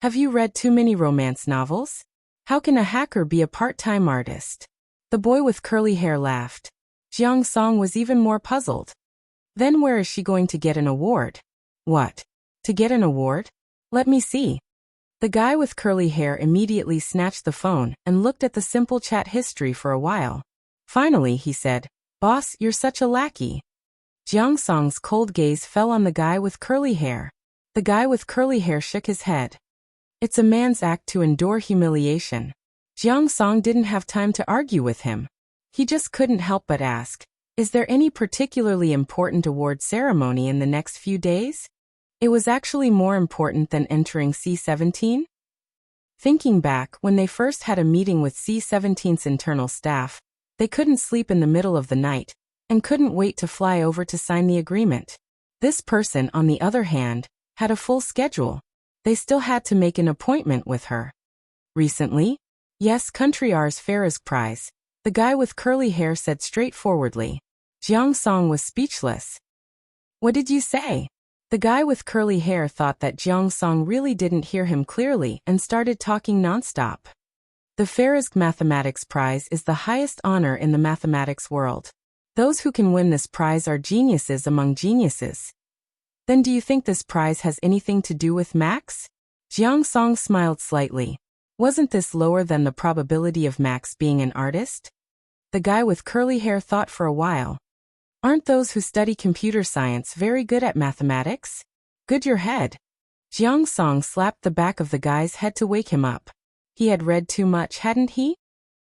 Have you read too many romance novels? How can a hacker be a part-time artist? The boy with curly hair laughed. Jiang Song was even more puzzled. Then where is she going to get an award? What? To get an award? Let me see. The guy with curly hair immediately snatched the phone and looked at the simple chat history for a while. Finally, he said, Boss, you're such a lackey. Jiang Song's cold gaze fell on the guy with curly hair. The guy with curly hair shook his head. It's a man's act to endure humiliation. Jiang Song didn't have time to argue with him. He just couldn't help but ask, Is there any particularly important award ceremony in the next few days? It was actually more important than entering C-17? Thinking back, when they first had a meeting with C-17's internal staff, they couldn't sleep in the middle of the night, and couldn't wait to fly over to sign the agreement. This person, on the other hand, had a full schedule. They still had to make an appointment with her. Recently? Yes, Country R's Ferris Prize, the guy with curly hair said straightforwardly. Jiang Song was speechless. What did you say? The guy with curly hair thought that Jiang Song really didn't hear him clearly and started talking nonstop. The Ferris Mathematics Prize is the highest honor in the mathematics world. Those who can win this prize are geniuses among geniuses. Then do you think this prize has anything to do with Max? Jiang Song smiled slightly. Wasn't this lower than the probability of Max being an artist? The guy with curly hair thought for a while. Aren't those who study computer science very good at mathematics? Good your head. Jiang Song slapped the back of the guy's head to wake him up. He had read too much, hadn't he?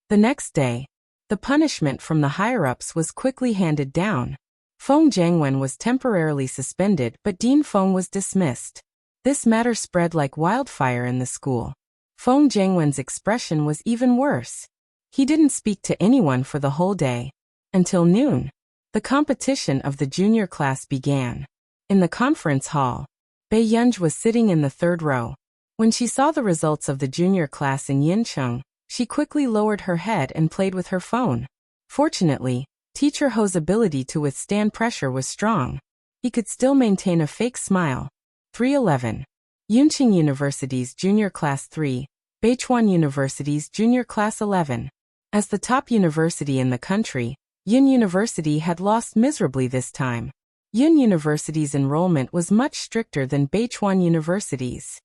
The next day, the punishment from the higher-ups was quickly handed down. Feng Zhangwen was temporarily suspended, but Dean Feng was dismissed. This matter spread like wildfire in the school. Feng Zhangwen's expression was even worse. He didn't speak to anyone for the whole day. Until noon. The competition of the junior class began. In the conference hall, Bei Yunj was sitting in the third row. When she saw the results of the junior class in Yincheng, she quickly lowered her head and played with her phone. Fortunately, Teacher Ho's ability to withstand pressure was strong. He could still maintain a fake smile. 311. Yunqing University's Junior Class 3, Beichuan University's Junior Class 11. As the top university in the country, Yun University had lost miserably this time. Yun University's enrollment was much stricter than Beichuan University's.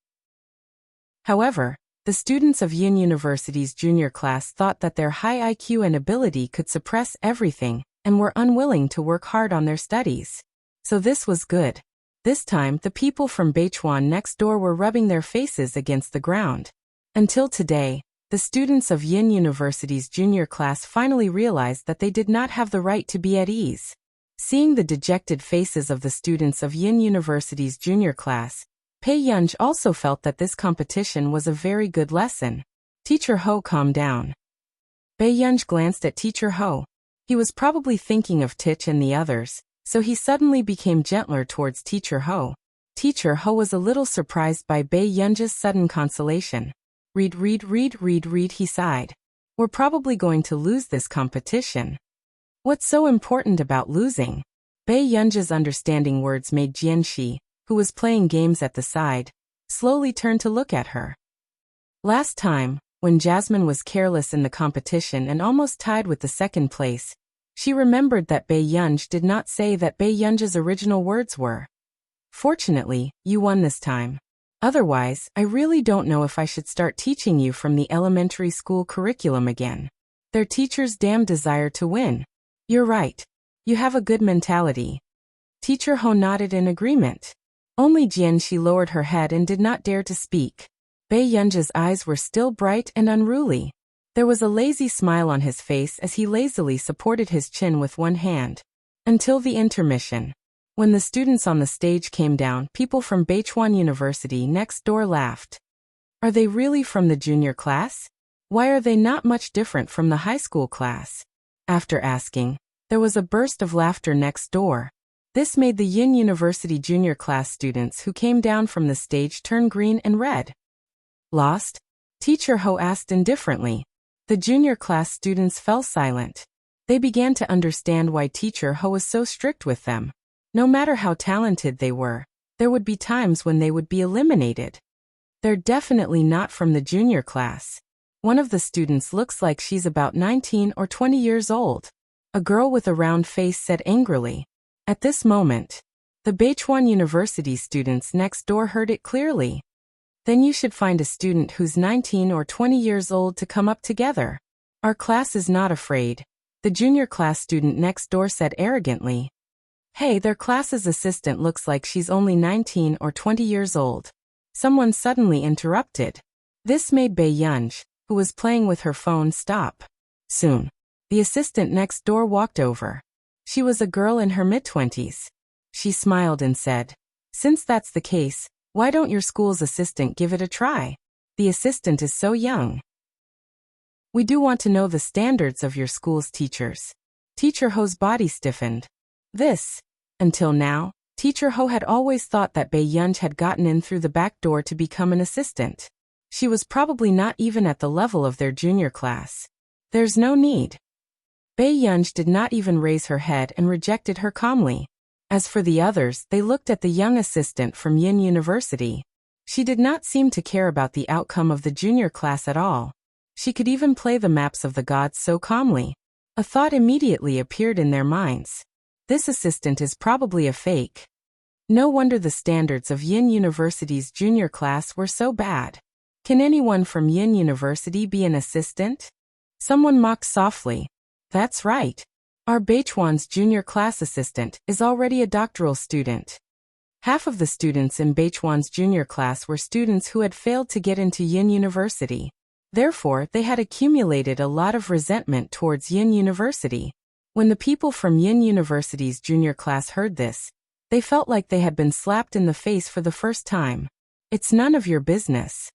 However, the students of Yun University's junior class thought that their high IQ and ability could suppress everything, and were unwilling to work hard on their studies. So this was good. This time, the people from Beichuan next door were rubbing their faces against the ground. Until today, the students of Yin University's junior class finally realized that they did not have the right to be at ease. Seeing the dejected faces of the students of Yin University's junior class, Pei Yunj also felt that this competition was a very good lesson. Teacher Ho calmed down. Bei Yunj glanced at Teacher Ho. He was probably thinking of Tich and the others, so he suddenly became gentler towards Teacher Ho. Teacher Ho was a little surprised by Bei Yunj's sudden consolation. Read, he sighed. We're probably going to lose this competition. What's so important about losing? Bei Yunj's understanding words made Jianxi, who was playing games at the side, slowly turn to look at her. Last time, when Jasmine was careless in the competition and almost tied with the second place, she remembered that Bei Yunj did not say that Bei Yunj's original words were. Fortunately, you won this time. Otherwise, I really don't know if I should start teaching you from the elementary school curriculum again. Their teachers' damn desire to win. You're right. You have a good mentality. Teacher Ho nodded in agreement. Only Jianxi lowered her head and did not dare to speak. Bei Yunj's eyes were still bright and unruly. There was a lazy smile on his face as he lazily supported his chin with one hand. Until the intermission. When the students on the stage came down, people from Beichuan University next door laughed. Are they really from the junior class? Why are they not much different from the high school class? After asking, there was a burst of laughter next door. This made the Yin University junior class students who came down from the stage turn green and red. Lost? Teacher Ho asked indifferently. The junior class students fell silent. They began to understand why Teacher Ho was so strict with them. No matter how talented they were, there would be times when they would be eliminated. They're definitely not from the junior class. One of the students looks like she's about 19 or 20 years old. A girl with a round face said angrily. At this moment, the Beichuan University students next door heard it clearly. Then you should find a student who's 19 or 20 years old to come up together. Our class is not afraid. The junior class student next door said arrogantly. Hey, their class's assistant looks like she's only 19 or 20 years old. Someone suddenly interrupted. This made Bei Yunj, who was playing with her phone, stop. Soon, the assistant next door walked over. She was a girl in her mid-20s. She smiled and said, "Since that's the case, why don't your school's assistant give it a try? The assistant is so young." "We do want to know the standards of your school's teachers." Teacher Ho's body stiffened. Until now, Teacher Ho had always thought that Bei Yunj had gotten in through the back door to become an assistant. She was probably not even at the level of their junior class. There's no need. Bei Yunj did not even raise her head and rejected her calmly. As for the others, they looked at the young assistant from Yin University. She did not seem to care about the outcome of the junior class at all. She could even play the maps of the gods so calmly. A thought immediately appeared in their minds. This assistant is probably a fake. No wonder the standards of Yin University's junior class were so bad. Can anyone from Yin University be an assistant? Someone mocked softly. That's right. Our Beichuan's junior class assistant is already a doctoral student. Half of the students in Beichuan's junior class were students who had failed to get into Yin University. Therefore, they had accumulated a lot of resentment towards Yin University. When the people from Yin University's junior class heard this, they felt like they had been slapped in the face for the first time. It's none of your business.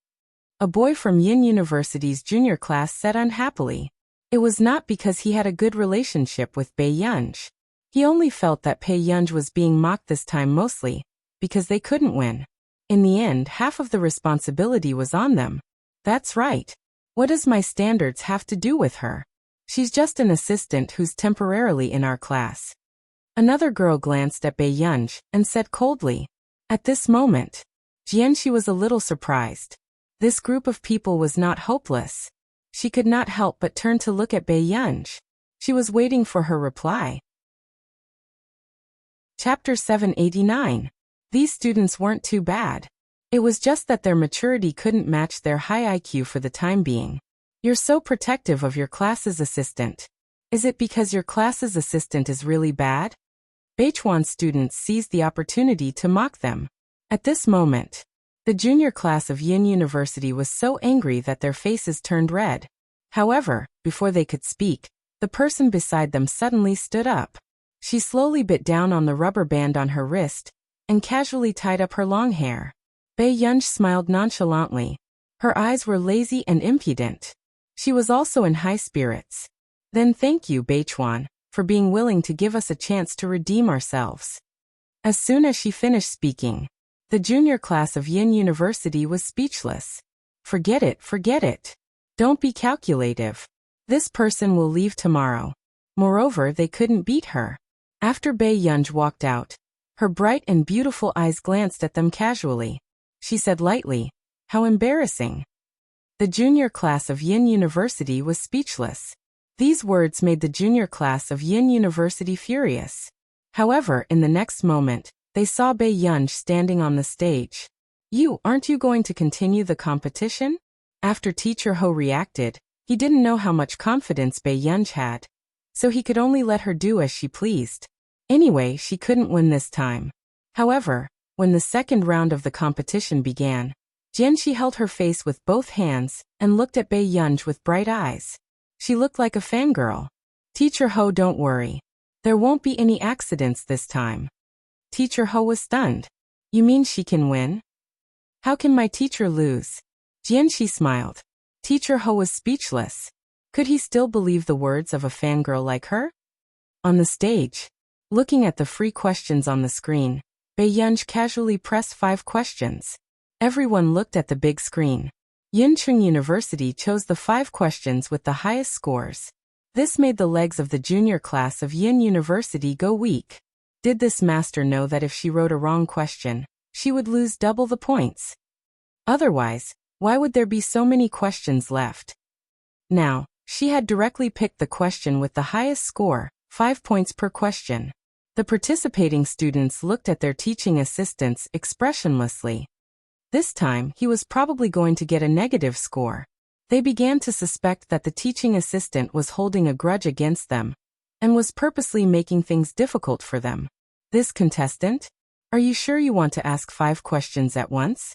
A boy from Yin University's junior class said unhappily. It was not because he had a good relationship with Bei Yunj. He only felt that Bei Yunj was being mocked this time mostly because they couldn't win. In the end, half of the responsibility was on them. That's right. What does my standards have to do with her? She's just an assistant who's temporarily in our class. Another girl glanced at Bei Yunj and said coldly. At this moment, Jianxi was a little surprised. This group of people was not hopeless. She could not help but turn to look at Bei Yunj. She was waiting for her reply. Chapter 789. These students weren't too bad. It was just that their maturity couldn't match their high IQ for the time being. You're so protective of your class's assistant. Is it because your class's assistant is really bad? Beichuan students seized the opportunity to mock them. At this moment, the junior class of Yin University was so angry that their faces turned red. However, before they could speak, the person beside them suddenly stood up. She slowly bit down on the rubber band on her wrist and casually tied up her long hair. Bei Yunj smiled nonchalantly. Her eyes were lazy and impudent. She was also in high spirits. Then thank you, Beichuan, for being willing to give us a chance to redeem ourselves. As soon as she finished speaking, the junior class of Yin University was speechless. Forget it. Don't be calculative. This person will leave tomorrow. Moreover, they couldn't beat her. After Bei Yunj walked out, her bright and beautiful eyes glanced at them casually. She said lightly, "How embarrassing." The junior class of Yin University was speechless. These words made the junior class of Yin University furious. However, in the next moment, they saw Bei Yunj standing on the stage. Aren't you going to continue the competition? After Teacher Ho reacted, he didn't know how much confidence Bei Yunj had, so he could only let her do as she pleased. Anyway, she couldn't win this time. However, when the second round of the competition began, Jianxi held her face with both hands and looked at Bei Yunj with bright eyes. She looked like a fangirl. Teacher Ho, don't worry. There won't be any accidents this time. Teacher Ho was stunned. You mean she can win? How can my teacher lose? Jianxi smiled. Teacher Ho was speechless. Could he still believe the words of a fangirl like her? On the stage, looking at the free questions on the screen, Bei Yunj casually pressed 5 questions. Everyone looked at the big screen. Yincheng University chose the 5 questions with the highest scores. This made the legs of the junior class of Yin University go weak. Did this master know that if she wrote a wrong question, she would lose double the points? Otherwise, why would there be so many questions left? Now, she had directly picked the question with the highest score, 5 points per question. The participating students looked at their teaching assistants expressionlessly. This time, he was probably going to get a negative score. They began to suspect that the teaching assistant was holding a grudge against them and was purposely making things difficult for them. This contestant? Are you sure you want to ask 5 questions at once?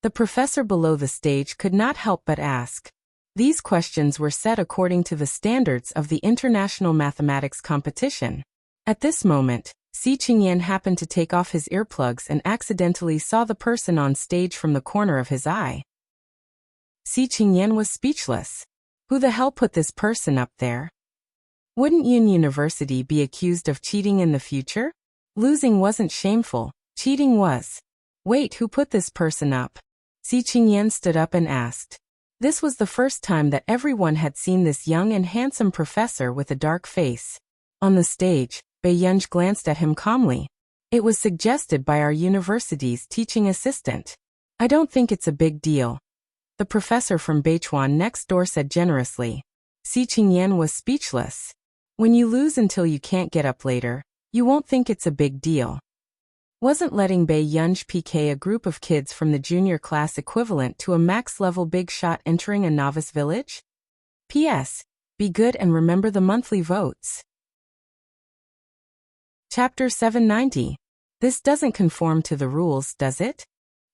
The professor below the stage could not help but ask. These questions were set according to the standards of the International Mathematics Competition. At this moment, Si Qingyan happened to take off his earplugs and accidentally saw the person on stage from the corner of his eye. Si Qingyan was speechless. Who the hell put this person up there? Wouldn't Yin University be accused of cheating in the future? Losing wasn't shameful, cheating was. Wait, who put this person up? Si Qingyan stood up and asked. This was the first time that everyone had seen this young and handsome professor with a dark face. On the stage, Bei Yunj glanced at him calmly. It was suggested by our university's teaching assistant. I don't think it's a big deal. The professor from Beichuan next door said generously. Si Qingyan was speechless. When you lose until you can't get up later, you won't think it's a big deal. Wasn't letting Bei Yunj PK a group of kids from the junior class equivalent to a max-level big shot entering a novice village? P.S. Be good and remember the monthly votes. Chapter 790. This doesn't conform to the rules, does it?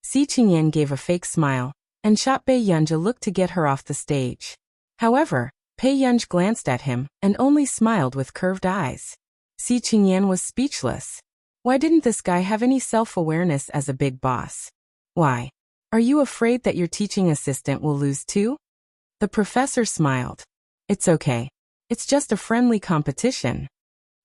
Si Qingyan gave a fake smile and shot Bei Yunj a look to get her off the stage. However, Bei Yunj glanced at him and only smiled with curved eyes. Si Qingyan was speechless. Why didn't this guy have any self-awareness as a big boss? Why? Are you afraid that your teaching assistant will lose too? The professor smiled. It's okay. It's just a friendly competition.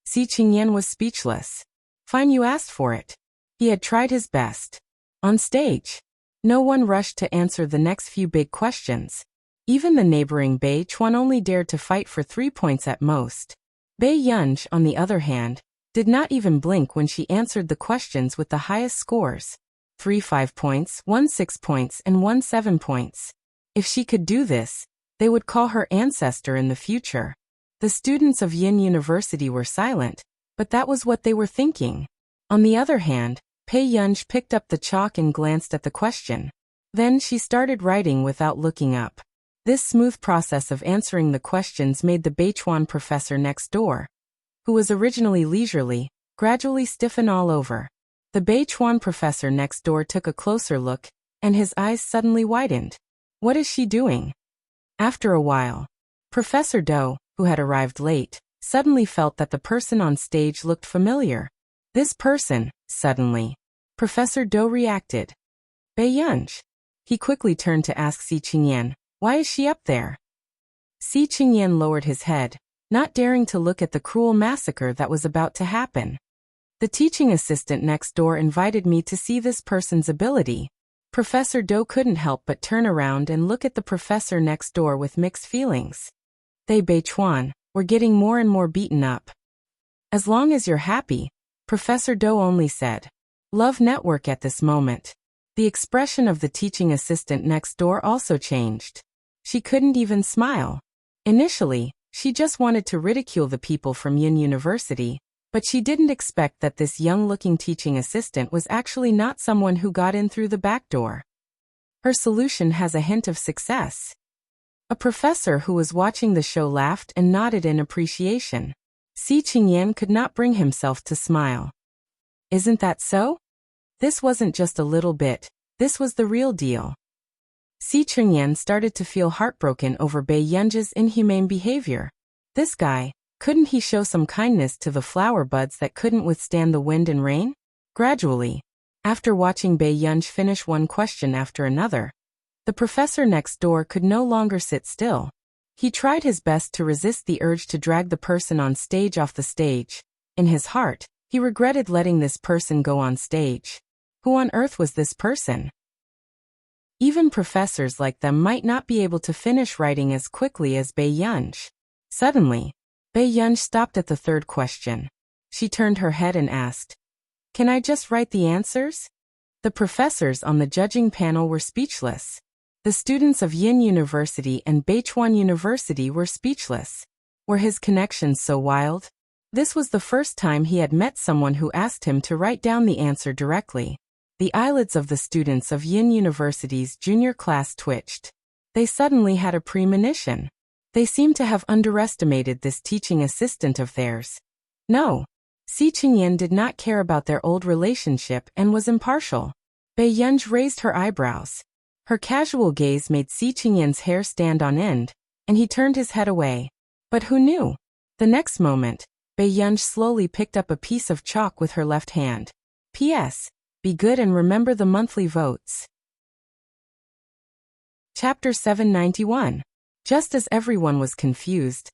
Si Qingyan was speechless. Fine, you asked for it. He had tried his best. On stage, no one rushed to answer the next few big questions. Even the neighboring Bei Chuan only dared to fight for 3 points at most. Bei Yunj, on the other hand, did not even blink when she answered the questions with the highest scores. 3 5 points, 1 6 points, and 1 7 points. If she could do this, they would call her ancestor in the future. The students of Yin University were silent, but that was what they were thinking. On the other hand, Bei Yunj picked up the chalk and glanced at the question. Then she started writing without looking up. This smooth process of answering the questions made the Beichuan professor next door, who was originally leisurely, gradually stiffen all over. The Beichuan professor next door took a closer look, and his eyes suddenly widened. What is she doing? After a while, Professor Do, who had arrived late, suddenly felt that the person on stage looked familiar. This person, suddenly. Professor Do reacted. Bei Yunj. He quickly turned to ask Si Qingyan, why is she up there? Si Qingyan lowered his head, not daring to look at the cruel massacre that was about to happen. The teaching assistant next door invited me to see this person's ability. Professor Do couldn't help but turn around and look at the professor next door with mixed feelings. They Beichuan were getting more and more beaten up. As long as you're happy, Professor Do only said. Love network at this moment. The expression of the teaching assistant next door also changed. She couldn't even smile. Initially, she just wanted to ridicule the people from Yin University, but she didn't expect that this young-looking teaching assistant was actually not someone who got in through the back door. Her solution has a hint of success. A professor who was watching the show laughed and nodded in appreciation. Si Qingyan could not bring himself to smile. Isn't that so? This wasn't just a little bit, this was the real deal. Si Qingyan started to feel heartbroken over Bei Yunj's inhumane behavior. This guy, couldn't he show some kindness to the flower buds that couldn't withstand the wind and rain? Gradually, after watching Bei Yunj finish one question after another, the professor next door could no longer sit still. He tried his best to resist the urge to drag the person on stage off the stage. In his heart, he regretted letting this person go on stage. Who on earth was this person? Even professors like them might not be able to finish writing as quickly as Bei Yunj. Suddenly, Bei Yunj stopped at the third question. She turned her head and asked, "Can I just write the answers?" The professors on the judging panel were speechless. The students of Yin University and Beichuan University were speechless. Were his connections so wild? This was the first time he had met someone who asked him to write down the answer directly. The eyelids of the students of Yin University's junior class twitched. They suddenly had a premonition. They seemed to have underestimated this teaching assistant of theirs. No, Si Qingyan did not care about their old relationship and was impartial. Bei Yunj raised her eyebrows. Her casual gaze made Si Qingyan's hair stand on end, and he turned his head away. But who knew? The next moment, Yunj slowly picked up a piece of chalk with her left hand. P.S. Be good and remember the monthly votes. Chapter 791. Just as everyone was confused,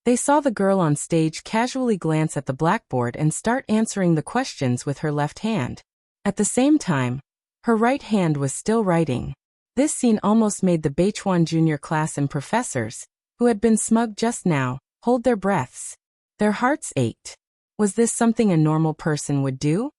they saw the girl on stage casually glance at the blackboard and start answering the questions with her left hand. At the same time, her right hand was still writing. This scene almost made the Beichuan junior class and professors, who had been smug just now, hold their breaths. Their hearts ached. Was this something a normal person would do?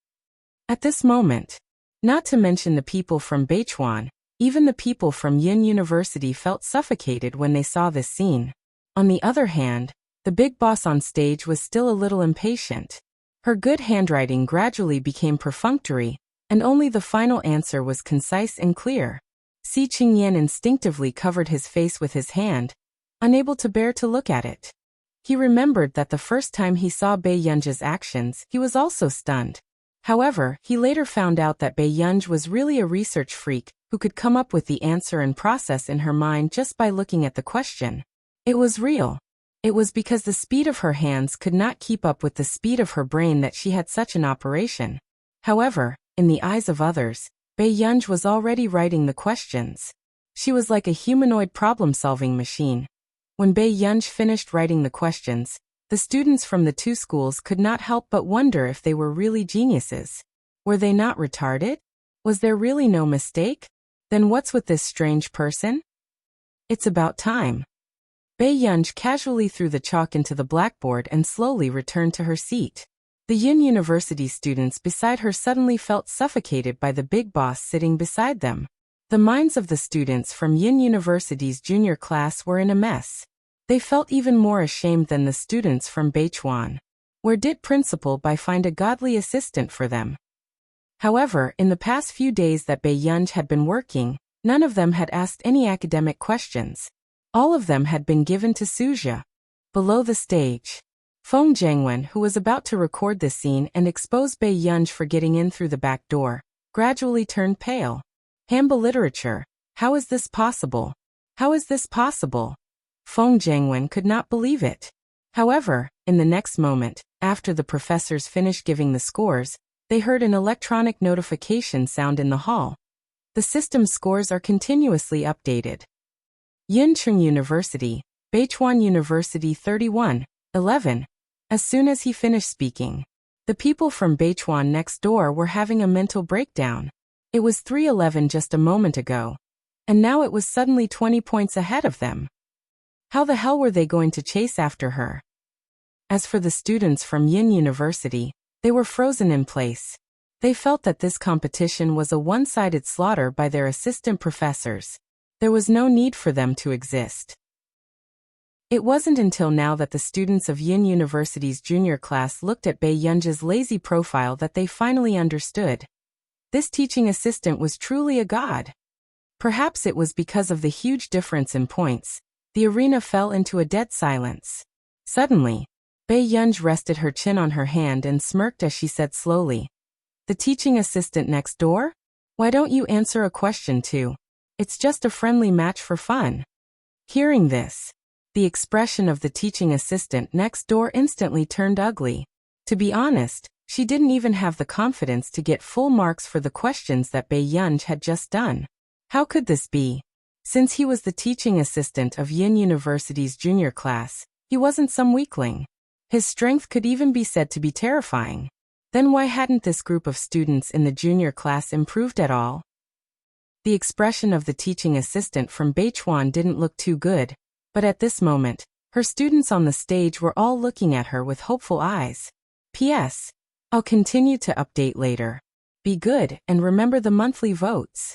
At this moment, not to mention the people from Beichuan, even the people from Yin University felt suffocated when they saw this scene. On the other hand, the big boss on stage was still a little impatient. Her good handwriting gradually became perfunctory, and only the final answer was concise and clear. Si Qingyan instinctively covered his face with his hand, unable to bear to look at it. He remembered that the first time he saw Bai Yunj's actions, he was also stunned. However, he later found out that Bai Yunj was really a research freak who could come up with the answer and process in her mind just by looking at the question. It was real. It was because the speed of her hands could not keep up with the speed of her brain that she had such an operation. However, in the eyes of others, Bai Yunj was already writing the questions. She was like a humanoid problem-solving machine. When Bai Yunj finished writing the questions, the students from the two schools could not help but wonder if they were really geniuses. Were they not retarded? Was there really no mistake? Then what's with this strange person? It's about time. Bai Yunj casually threw the chalk into the blackboard and slowly returned to her seat. The Yin University students beside her suddenly felt suffocated by the big boss sitting beside them. The minds of the students from Yin University's junior class were in a mess. They felt even more ashamed than the students from Beichuan. Where did Principal Bai find a godly assistant for them? However, in the past few days that Bai Yunj had been working, none of them had asked any academic questions. All of them had been given to Suzhou. Below the stage, Feng Jiangwen, who was about to record this scene and expose Bai Yunj for getting in through the back door, gradually turned pale. Hamba literature. How is this possible? How is this possible? Feng Jiangwen could not believe it. However, in the next moment, after the professors finished giving the scores, they heard an electronic notification sound in the hall. The system scores are continuously updated. Yincheng University, Beichuan University 31:11. As soon as he finished speaking, the people from Beichuan next door were having a mental breakdown. It was 3:11 just a moment ago, and now it was suddenly 20 points ahead of them. How the hell were they going to chase after her? As for the students from Yin University, they were frozen in place. They felt that this competition was a one-sided slaughter by their assistant professors. There was no need for them to exist. It wasn't until now that the students of Yin University's junior class looked at Bai Yunj's lazy profile that they finally understood. This teaching assistant was truly a god. Perhaps it was because of the huge difference in points. The arena fell into a dead silence. Suddenly, Bai Yunj rested her chin on her hand and smirked as she said slowly, "The teaching assistant next door? Why don't you answer a question too? It's just a friendly match for fun." Hearing this, the expression of the teaching assistant next door instantly turned ugly. To be honest, she didn't even have the confidence to get full marks for the questions that Bai Yunj had just done. How could this be? Since he was the teaching assistant of Yin University's junior class, he wasn't some weakling. His strength could even be said to be terrifying. Then why hadn't this group of students in the junior class improved at all? The expression of the teaching assistant from Beichuan didn't look too good, but at this moment, her students on the stage were all looking at her with hopeful eyes. P.S. I'll continue to update later. Be good and remember the monthly votes.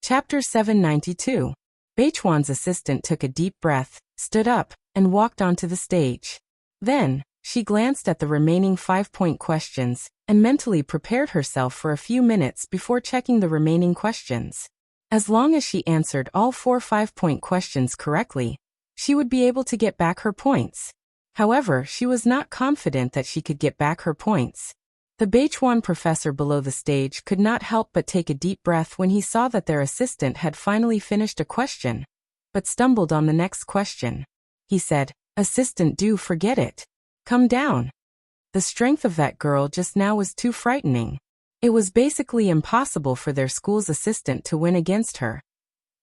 Chapter 792. Beichuan's assistant took a deep breath, stood up, and walked onto the stage. Then, she glanced at the remaining 5-point questions and mentally prepared herself for a few minutes before checking the remaining questions. As long as she answered all 4 5-point questions correctly, she would be able to get back her points. However, she was not confident that she could get back her points. The Beichuan professor below the stage could not help but take a deep breath when he saw that their assistant had finally finished a question, but stumbled on the next question. He said, Assistant Do, forget it. Come down. The strength of that girl just now was too frightening. It was basically impossible for their school's assistant to win against her.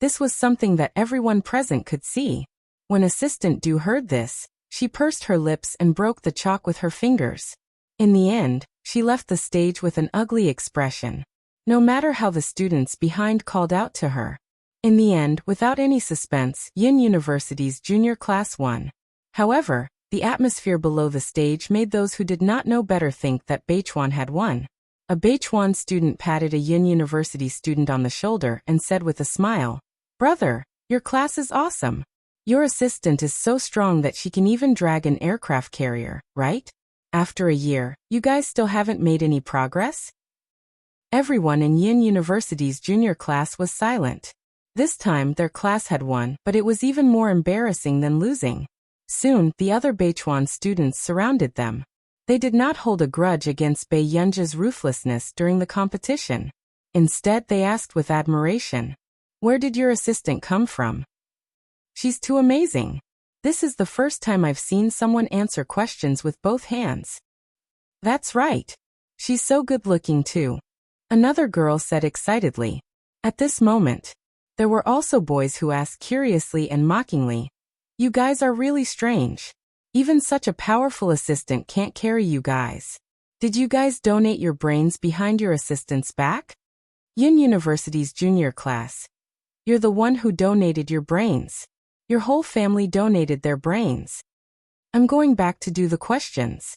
This was something that everyone present could see. When Assistant Do heard this, she pursed her lips and broke the chalk with her fingers. In the end, she left the stage with an ugly expression, no matter how the students behind called out to her. In the end, without any suspense, Yin University's junior class won. However, the atmosphere below the stage made those who did not know better think that Beichuan had won. A Beichuan student patted a Yin University student on the shoulder and said with a smile, "Brother, your class is awesome. Your assistant is so strong that she can even drag an aircraft carrier, right? After a year, you guys still haven't made any progress?" Everyone in Yin University's junior class was silent. This time their class had won, but it was even more embarrassing than losing. Soon, the other Beichuan students surrounded them. They did not hold a grudge against Bei Yunji's ruthlessness during the competition. Instead, they asked with admiration, "Where did your assistant come from? She's too amazing. This is the first time I've seen someone answer questions with both hands." "That's right. She's so good-looking too," another girl said excitedly. At this moment, there were also boys who asked curiously and mockingly, "You guys are really strange. Even such a powerful assistant can't carry you guys. Did you guys donate your brains behind your assistant's back?" Yin University's junior class. "You're the one who donated your brains. Your whole family donated their brains. I'm going back to do the questions."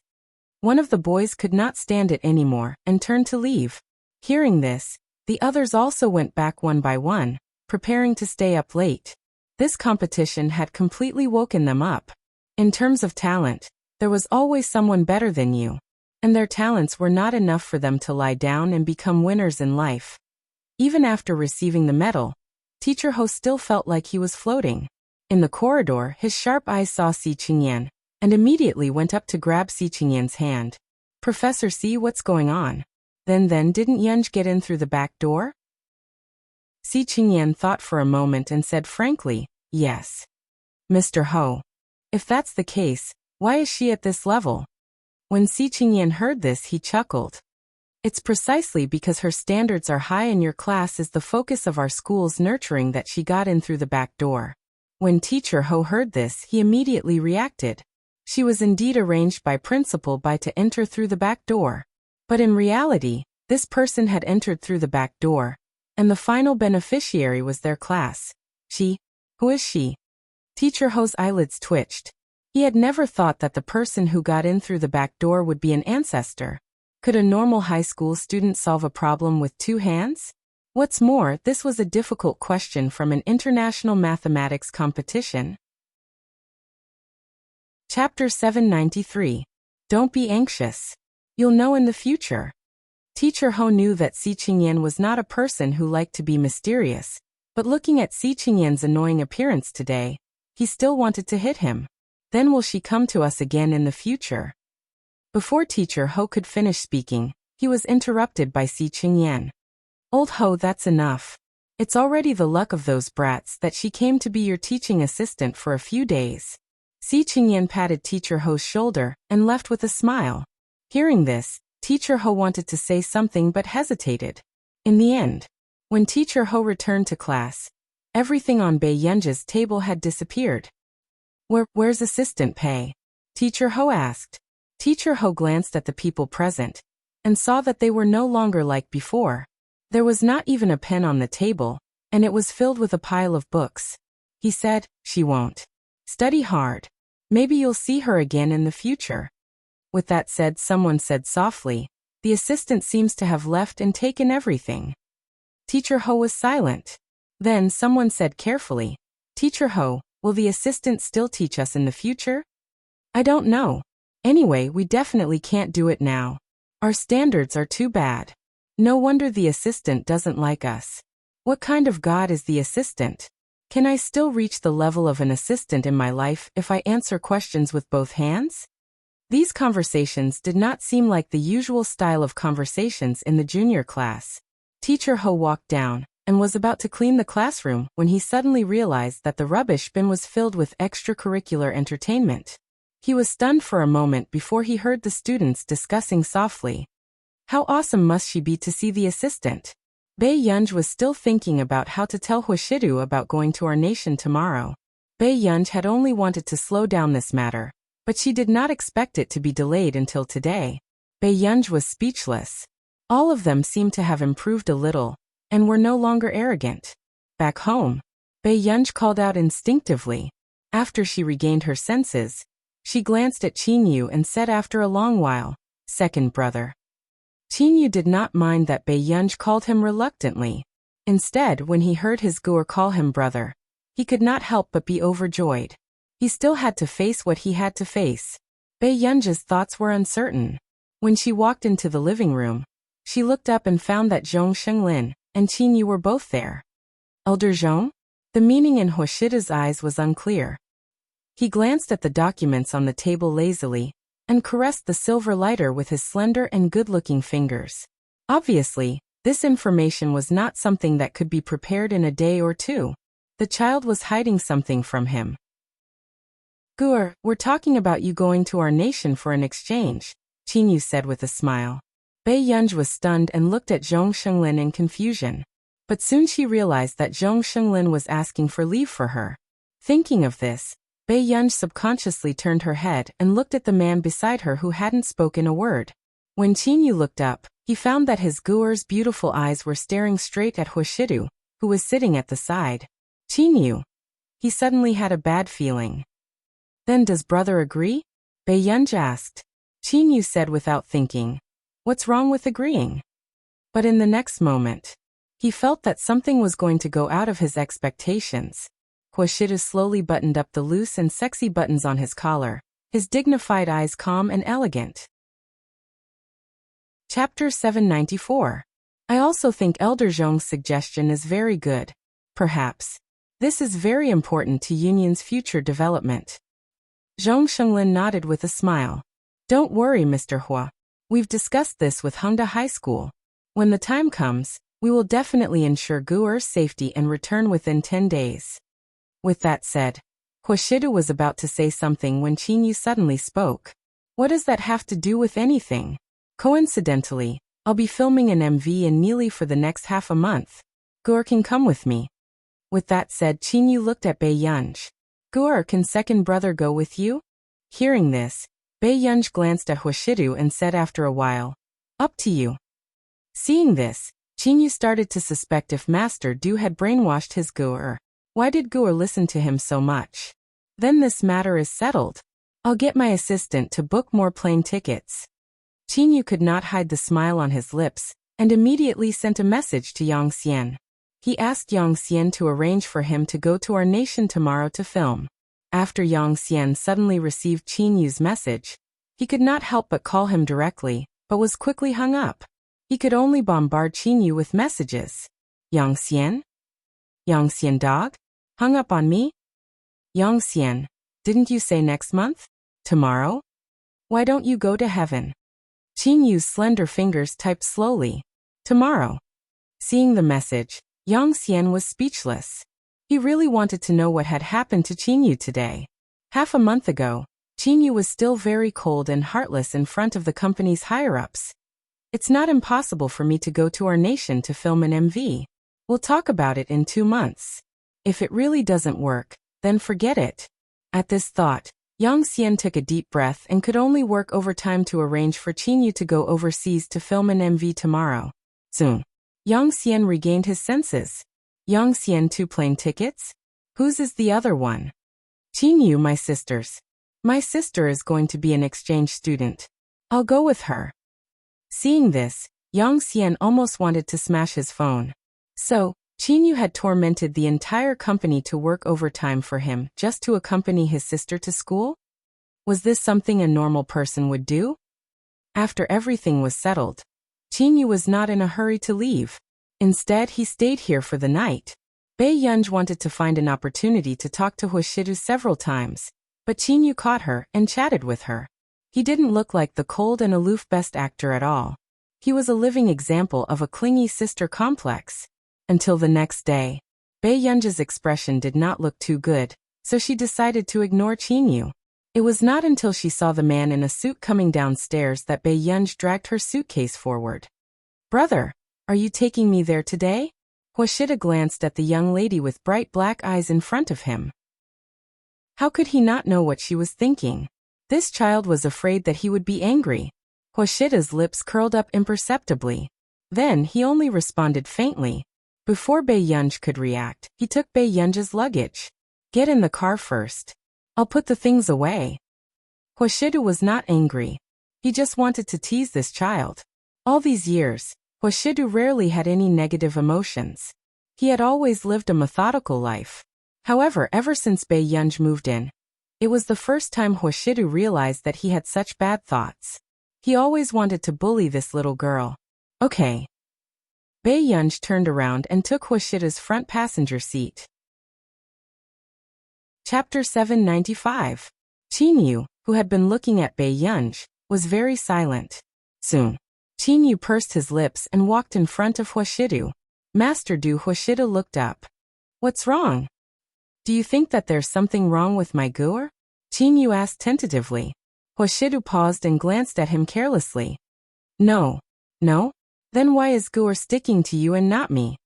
One of the boys could not stand it anymore and turned to leave. Hearing this, the others also went back one by one, preparing to stay up late. This competition had completely woken them up. In terms of talent, there was always someone better than you, and their talents were not enough for them to lie down and become winners in life. Even after receiving the medal, Teacher Ho still felt like he was floating. In the corridor, his sharp eyes saw Si Qingyan, and immediately went up to grab Si Qingyan's hand. "Professor Si, what's going on? Then didn't Yunj get in through the back door?" Si Qingyan thought for a moment and said frankly, "Yes. Mr. Ho. If that's the case, why is she at this level?" When Si Qingyan heard this, he chuckled. "It's precisely because her standards are high and your class is the focus of our school's nurturing that she got in through the back door." When Teacher Ho heard this, he immediately reacted. She was indeed arranged by Principal Bai to enter through the back door. But in reality, this person had entered through the back door, and the final beneficiary was their class. Who is she? Teacher Ho's eyelids twitched. He had never thought that the person who got in through the back door would be an ancestor. Could a normal high school student solve a problem with two hands? What's more, this was a difficult question from an international mathematics competition. Chapter 793. Don't be anxious. You'll know in the future. Teacher Ho knew that Si Qingyan was not a person who liked to be mysterious, but looking at Si Qingyan's annoying appearance today, he still wanted to hit him. Then will she come to us again in the future? Before Teacher Ho could finish speaking, he was interrupted by Si Qingyan. "Old Ho, that's enough. It's already the luck of those brats that she came to be your teaching assistant for a few days." Si Qingyan patted Teacher Ho's shoulder and left with a smile. Hearing this, Teacher Ho wanted to say something but hesitated. In the end, when Teacher Ho returned to class, everything on Bei Yunji's table had disappeared. Where's Assistant Pei?" Teacher Ho asked. Teacher Ho glanced at the people present and saw that they were no longer like before. There was not even a pen on the table, and it was filled with a pile of books. He said, "She won't. Study hard. Maybe you'll see her again in the future." With that said, someone said softly, "The assistant seems to have left and taken everything." Teacher Ho was silent. Then someone said carefully, "Teacher Ho, will the assistant still teach us in the future?" "I don't know. Anyway, we definitely can't do it now. Our standards are too bad. No wonder the assistant doesn't like us. What kind of god is the assistant? Can I still reach the level of an assistant in my life if I answer questions with both hands?" These conversations did not seem like the usual style of conversations in the junior class. Teacher Ho walked down, and was about to clean the classroom when he suddenly realized that the rubbish bin was filled with extracurricular entertainment. He was stunned for a moment before he heard the students discussing softly. How awesome must she be to see the assistant? Bei Yunj was still thinking about how to tell Huashidu about going to our nation tomorrow. Bei Yunj had only wanted to slow down this matter, but she did not expect it to be delayed until today. Bei Yunj was speechless. All of them seemed to have improved a little, and were no longer arrogant. Back home, Bei Yunj called out instinctively. After she regained her senses, she glanced at Qinyu and said after a long while, "Second brother." Qinyu did not mind that Bei Yunj called him reluctantly. Instead, when he heard his Gu'er call him brother, he could not help but be overjoyed. He still had to face what he had to face. Bei Yunj's thoughts were uncertain. When she walked into the living room, she looked up and found that Zhong Shenglin and Qinyu were both there. Elder Zhong? The meaning in Huashida's eyes was unclear. He glanced at the documents on the table lazily, and caressed the silver lighter with his slender and good-looking fingers. Obviously, this information was not something that could be prepared in a day or two. The child was hiding something from him. "Gu'er, we're talking about you going to our nation for an exchange," Qinyu said with a smile. Bei Yunj was stunned and looked at Zhong Shenglin in confusion. But soon she realized that Zhong Shenglin was asking for leave for her. Thinking of this, Bei Yunj subconsciously turned her head and looked at the man beside her who hadn't spoken a word. When Qinyu looked up, he found that his Gu'er's beautiful eyes were staring straight at Huashidu, who was sitting at the side. Qinyu. He suddenly had a bad feeling. "Then does brother agree?" Bei Yunj asked. Qinyu said without thinking, "What's wrong with agreeing?" But in the next moment, he felt that something was going to go out of his expectations. Huashidu slowly buttoned up the loose and sexy buttons on his collar, his dignified eyes calm and elegant. Chapter 794. I also think Elder Zhong's suggestion is very good. Perhaps. This is very important to Union's future development. Zhong Shenglin nodded with a smile. "Don't worry, Mr. Hua. We've discussed this with Hongda High School. When the time comes, we will definitely ensure Gu'er's safety and return within 10 days. With that said, Huashidu was about to say something when Qinyu suddenly spoke. "What does that have to do with anything? Coincidentally, I'll be filming an MV in Neely for the next half a month. Gu'er can come with me." With that said, Qinyu looked at Bei Yunj. "Gu'er, can second brother go with you?" Hearing this, Bei Yunj glanced at Huashidu and said after a while, "Up to you." Seeing this, Qinyu started to suspect if Master Du had brainwashed his Gu'er. Why did Gu'er listen to him so much? Then this matter is settled. I'll get my assistant to book more plane tickets. Qinyu could not hide the smile on his lips, and immediately sent a message to Yang Xian. He asked Yang Xian to arrange for him to go to our nation tomorrow to film. After Yang Xian suddenly received Qinyu's message, he could not help but call him directly, but was quickly hung up. He could only bombard Qinyu with messages. "Yang Xian? Yang Xian dog? Hung up on me? Yang Xian, didn't you say next month? Tomorrow? Why don't you go to heaven?" Qinyu's slender fingers typed slowly. "Tomorrow." Seeing the message, Yang Xian was speechless. He really wanted to know what had happened to Qinyu today. Half a month ago, Qinyu was still very cold and heartless in front of the company's higher-ups. "It's not impossible for me to go to our nation to film an MV. We'll talk about it in 2 months. If it really doesn't work, then forget it." At this thought, Yang Xian took a deep breath and could only work overtime to arrange for Qinyu to go overseas to film an MV tomorrow. Soon, Yang Xian regained his senses. "Yang Xian, 2 plane tickets? Whose is the other one?" "Qinyu, my sister's. My sister is going to be an exchange student. I'll go with her." Seeing this, Yang Xian almost wanted to smash his phone. So, Qinyu had tormented the entire company to work overtime for him just to accompany his sister to school? Was this something a normal person would do? After everything was settled, Qinyu was not in a hurry to leave. Instead, he stayed here for the night. Bei Yunj wanted to find an opportunity to talk to Huashidu several times, but Qinyu caught her and chatted with her. He didn't look like the cold and aloof best actor at all. He was a living example of a clingy sister complex. Until the next day. Bei Yunji's expression did not look too good, so she decided to ignore Qinyu. It was not until she saw the man in a suit coming downstairs that Bei Yunji dragged her suitcase forward. "Brother, are you taking me there today?" Huashida glanced at the young lady with bright black eyes in front of him. How could he not know what she was thinking? This child was afraid that he would be angry. Huashida's lips curled up imperceptibly. Then he only responded faintly. Before Bei Yunji could react, he took Bei Yunji's luggage. "Get in the car first. I'll put the things away." Huashida was not angry. He just wanted to tease this child. All these years, Huashida rarely had any negative emotions. He had always lived a methodical life. However, ever since Bei Yunji moved in, it was the first time Huashida realized that he had such bad thoughts. He always wanted to bully this little girl. "Okay." Bei Yunji turned around and took Huashida's front passenger seat. Chapter 795. Qinyu, who had been looking at Bei Yunji, was very silent. Soon, Qinyu pursed his lips and walked in front of Huashida. "Master Du." Huashida looked up. "What's wrong? Do you think that there's something wrong with my guer?" Qinyu asked tentatively. Huashida paused and glanced at him carelessly. No. Then why is guer sticking to you and not me?"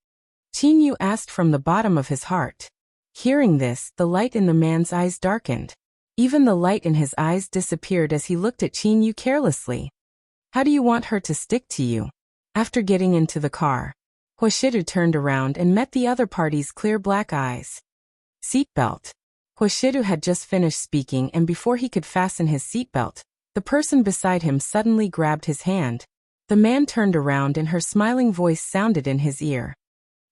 Qinyu asked from the bottom of his heart. Hearing this, the light in the man's eyes darkened. Even the light in his eyes disappeared as he looked at Qinyu carelessly. "How do you want her to stick to you?" After getting into the car, Huashida turned around and met the other party's clear black eyes. Seatbelt. Huashida had just finished speaking, and before he could fasten his seatbelt, the person beside him suddenly grabbed his hand. The man turned around and her smiling voice sounded in his ear.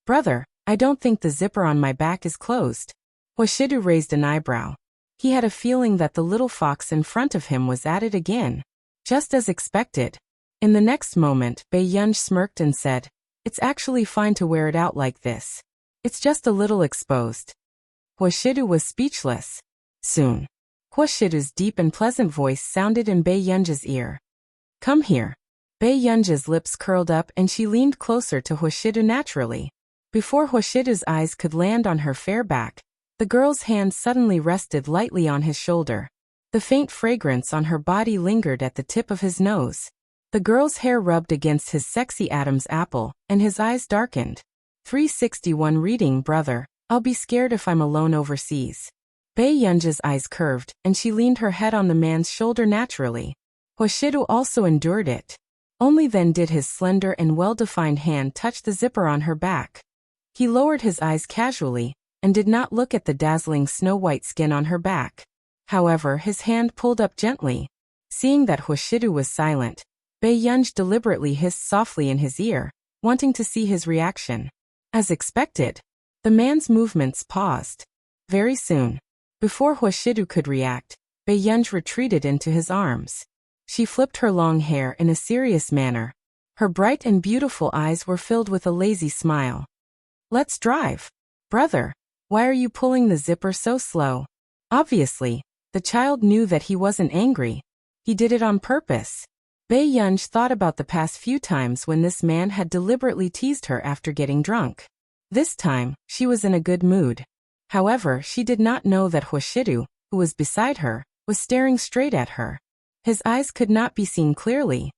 "Brother, I don't think the zipper on my back is closed." Huashida raised an eyebrow. He had a feeling that the little fox in front of him was at it again. Just as expected. In the next moment, Bei Yunji smirked and said, "It's actually fine to wear it out like this. It's just a little exposed." Huashida was speechless. Soon, Huashida's deep and pleasant voice sounded in Bei Yunji's ear. "Come here." Bei Yunji's lips curled up and she leaned closer to Huashida naturally. Before Huashida's eyes could land on her fair back, the girl's hand suddenly rested lightly on his shoulder. The faint fragrance on her body lingered at the tip of his nose. The girl's hair rubbed against his sexy Adam's apple, and his eyes darkened. 361 reading, "Brother, I'll be scared if I'm alone overseas." Bei Yunji's eyes curved, and she leaned her head on the man's shoulder naturally. Huashida also endured it. Only then did his slender and well-defined hand touch the zipper on her back. He lowered his eyes casually, and did not look at the dazzling snow-white skin on her back. However, his hand pulled up gently. Seeing that Huashida was silent, Bei Yunji deliberately hissed softly in his ear, wanting to see his reaction. As expected, the man's movements paused. Very soon, before Huashida could react, Bei Yunji retreated into his arms. She flipped her long hair in a serious manner. Her bright and beautiful eyes were filled with a lazy smile. "Let's drive." "Brother, why are you pulling the zipper so slow?" Obviously, the child knew that he wasn't angry. He did it on purpose. Bei Yunji thought about the past few times when this man had deliberately teased her after getting drunk. This time, she was in a good mood. However, she did not know that Huashida, who was beside her, was staring straight at her. His eyes could not be seen clearly.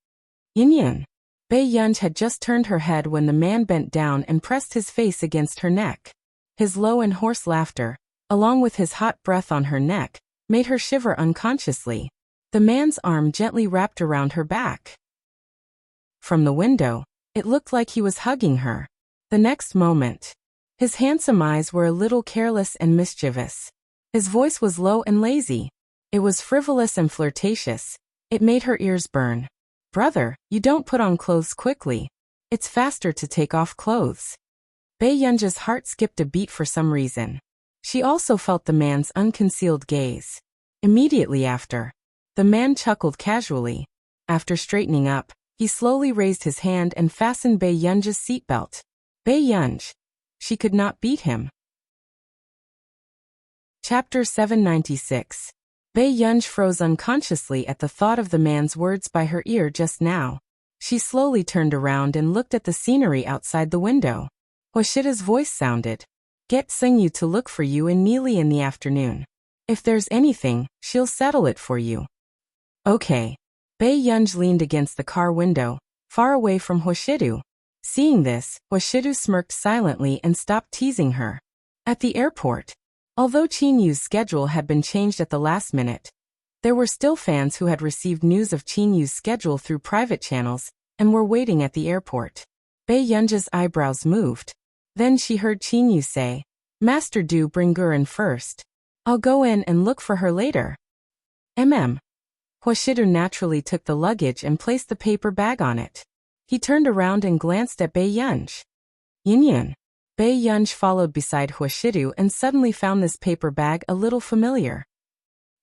"Yin." Bei Yunji had just turned her head when the man bent down and pressed his face against her neck. His low and hoarse laughter, along with his hot breath on her neck, made her shiver unconsciously. The man's arm gently wrapped around her back. From the window, it looked like he was hugging her. The next moment, his handsome eyes were a little careless and mischievous. His voice was low and lazy. It was frivolous and flirtatious. It made her ears burn. "Brother, you don't put on clothes quickly. It's faster to take off clothes." Bei Yunji's heart skipped a beat for some reason. She also felt the man's unconcealed gaze. Immediately after, the man chuckled casually. After straightening up, he slowly raised his hand and fastened Bei Yunji's seatbelt. Bei Yunji. She could not beat him. Chapter 796. Bei Yunji froze unconsciously at the thought of the man's words by her ear just now. She slowly turned around and looked at the scenery outside the window. Hoshida's voice sounded. Get Sungyu to look for you in Neely in the afternoon. If there's anything, she'll settle it for you. Okay. Bei Yunj leaned against the car window, far away from Hoshidu. Seeing this, Hoshidu smirked silently and stopped teasing her. At the airport, although Qinyu's schedule had been changed at the last minute, there were still fans who had received news of Qinyu's schedule through private channels and were waiting at the airport. Bei Yunja's eyebrows moved. Then she heard Qinyu say, Master, do bring Guren first. I'll go in and look for her later. Hoshidu naturally took the luggage and placed the paper bag on it. He turned around and glanced at Bei Yunj. Yin. Bei Yunj followed beside Hoshidu and suddenly found this paper bag a little familiar.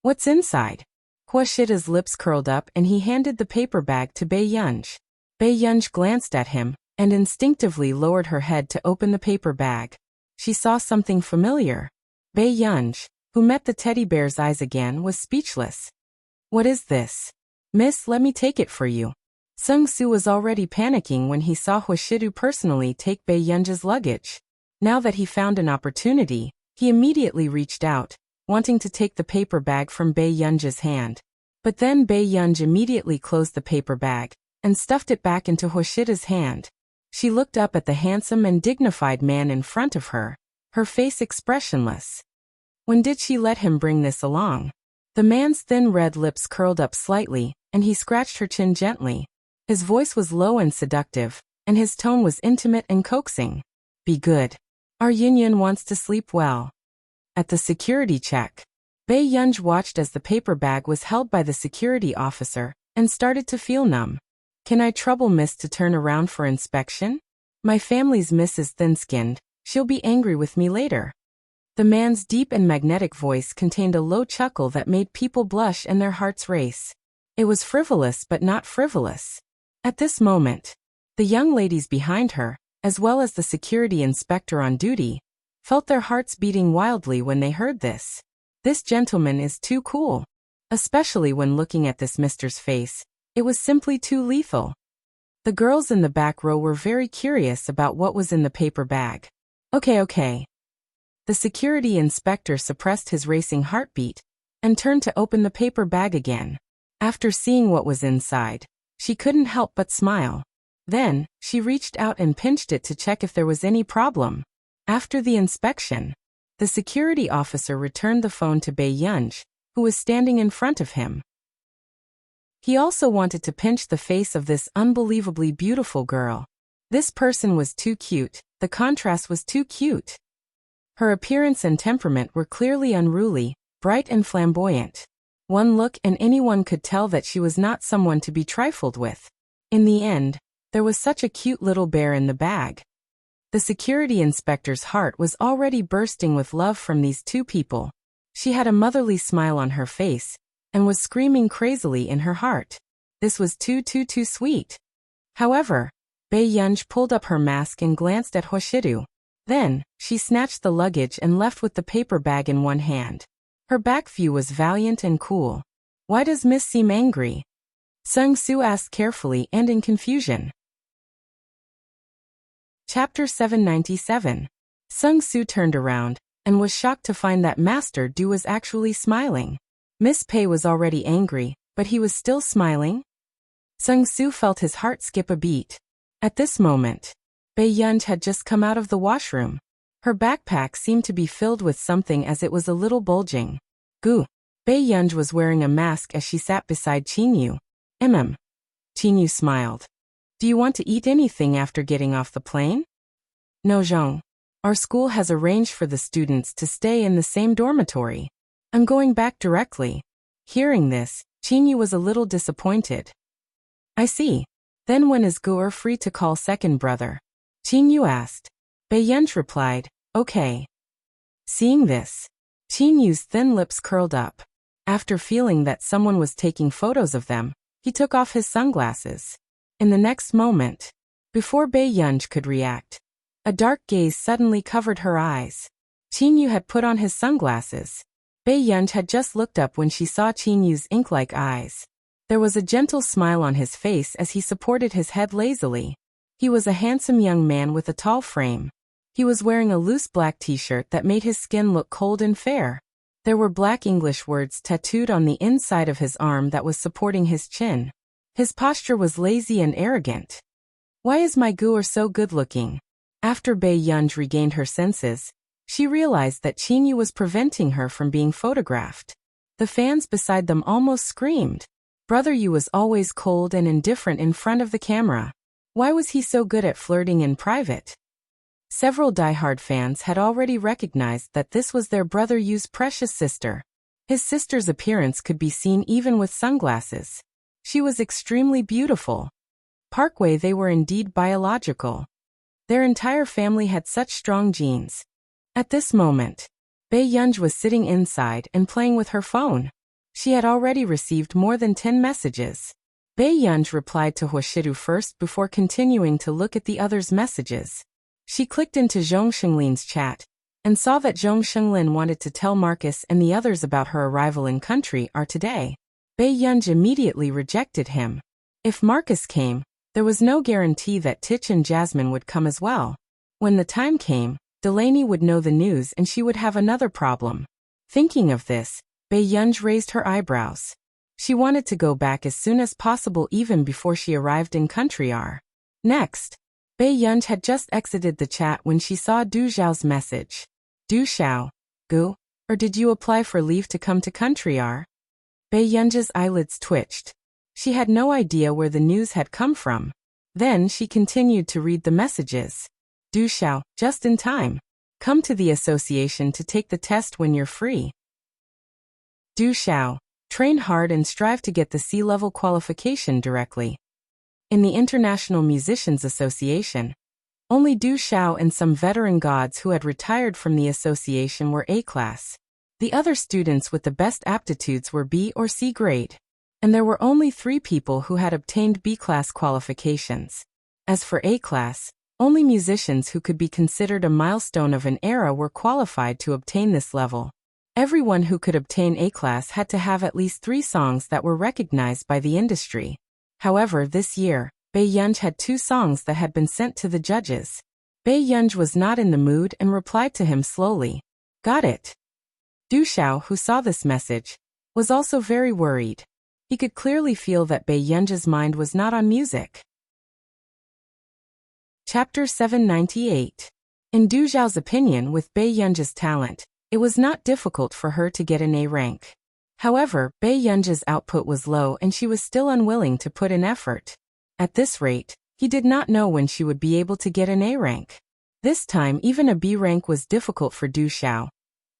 What's inside? Hoshida's lips curled up and he handed the paper bag to Bei Yunj. Bei Yunj glanced at him and instinctively lowered her head to open the paper bag. She saw something familiar. Bei Yunj, who met the teddy bear's eyes again, was speechless. What is this? Miss, let me take it for you. Sung Soo was already panicking when he saw Hoshidu personally take Bei Yunj's luggage. Now that he found an opportunity, he immediately reached out, wanting to take the paper bag from Bei Yunj's hand. But then Bei Yunj immediately closed the paper bag and stuffed it back into Hoshida's hand. She looked up at the handsome and dignified man in front of her, her face expressionless. When did she let him bring this along? The man's thin red lips curled up slightly, and he scratched her chin gently. His voice was low and seductive, and his tone was intimate and coaxing. Be good. Our Yin wants to sleep well. At the security check, Bei Yunj watched as the paper bag was held by the security officer, and started to feel numb. Can I trouble Miss to turn around for inspection? My family's Miss is thin-skinned, she'll be angry with me later. The man's deep and magnetic voice contained a low chuckle that made people blush and their hearts race. It was frivolous but not frivolous. At this moment, the young ladies behind her, as well as the security inspector on duty, felt their hearts beating wildly when they heard this. This gentleman is too cool. Especially when looking at this mister's face, it was simply too lethal. The girls in the back row were very curious about what was in the paper bag. Okay. The security inspector suppressed his racing heartbeat and turned to open the paper bag again. After seeing what was inside, she couldn't help but smile. Then, she reached out and pinched it to check if there was any problem. After the inspection, the security officer returned the phone to Bei Yunj, who was standing in front of him. He also wanted to pinch the face of this unbelievably beautiful girl. This person was too cute, the contrast was too cute. Her appearance and temperament were clearly unruly, bright and flamboyant. One look and anyone could tell that she was not someone to be trifled with. In the end, there was such a cute little bear in the bag. The security inspector's heart was already bursting with love from these two people. She had a motherly smile on her face, and was screaming crazily in her heart. This was too sweet. However, Bei Yunj pulled up her mask and glanced at Hoshidu. Then, she snatched the luggage and left with the paper bag in one hand. Her back view was valiant and cool. Why does Miss seem angry? Sung Soo asked carefully and in confusion. Chapter 797. Sung Soo turned around and was shocked to find that Master Du was actually smiling. Miss Pei was already angry, but he was still smiling. Sung Soo felt his heart skip a beat. At this moment, Bei Yunj had just come out of the washroom. Her backpack seemed to be filled with something as it was a little bulging. Goo. Bei Yunj was wearing a mask as she sat beside Qinyu. Qinyu smiled. Do you want to eat anything after getting off the plane? No, Zhong. Our school has arranged for the students to stay in the same dormitory. I'm going back directly. Hearing this, Qinyu was a little disappointed. I see. Then when is Guer free to call second brother? Qinyu asked. Bei Yunj replied, okay. Seeing this, Qinyu's thin lips curled up. After feeling that someone was taking photos of them, he took off his sunglasses. In the next moment, before Bei Yunj could react, a dark gaze suddenly covered her eyes. Qinyu had put on his sunglasses. Bei Yunj had just looked up when she saw Qinyu's ink-like eyes. There was a gentle smile on his face as he supported his head lazily. He was a handsome young man with a tall frame. He was wearing a loose black t-shirt that made his skin look cold and fair. There were black English words tattooed on the inside of his arm that was supporting his chin. His posture was lazy and arrogant. Why is my Guer so good-looking? After Bei Yunj regained her senses, she realized that Qingyu was preventing her from being photographed. The fans beside them almost screamed. Brother Yu was always cold and indifferent in front of the camera. Why was he so good at flirting in private? Several die-hard fans had already recognized that this was their brother Yu's precious sister. His sister's appearance could be seen even with sunglasses. She was extremely beautiful. Parkway, they were indeed biological. Their entire family had such strong genes. At this moment, Bei Yunj was sitting inside and playing with her phone. She had already received more than 10 messages. Bei Yunj replied to Huashidu first before continuing to look at the others' messages. She clicked into Zhong Shenglin's chat and saw that Zhong Shenglin wanted to tell Marcus and the others about her arrival in country are today. Bei Yunj immediately rejected him. If Marcus came, there was no guarantee that Tich and Jasmine would come as well. When the time came, Delaney would know the news and she would have another problem. Thinking of this, Bei Yunj raised her eyebrows. She wanted to go back as soon as possible even before she arrived in country R. Next, Bei Yunj had just exited the chat when she saw Du Xiao's message. Du Xiao, Gu, or did you apply for leave to come to country R? Bei Yunj's eyelids twitched. She had no idea where the news had come from. Then she continued to read the messages. Du Xiao, just in time. Come to the association to take the test when you're free. Du Xiao, train hard and strive to get the C-level qualification directly. In the International Musicians Association, only Du Xiao and some veteran gods who had retired from the association were A-class. The other students with the best aptitudes were B or C grade. And there were only 3 people who had obtained B-class qualifications. As for A-class, only musicians who could be considered a milestone of an era were qualified to obtain this level. Everyone who could obtain A-class had to have at least 3 songs that were recognized by the industry. However, this year, Bei Yunj had 2 songs that had been sent to the judges. Bei Yunj was not in the mood and replied to him slowly. Got it. Du Xiao, who saw this message, was also very worried. He could clearly feel that Bei Yunj's mind was not on music. Chapter 798. In Du Xiao's opinion, with Bei Yunj's talent, it was not difficult for her to get an A rank. However, Bei Yunj's output was low and she was still unwilling to put in effort. At this rate, he did not know when she would be able to get an A rank. This time even a B rank was difficult for Du Xiao.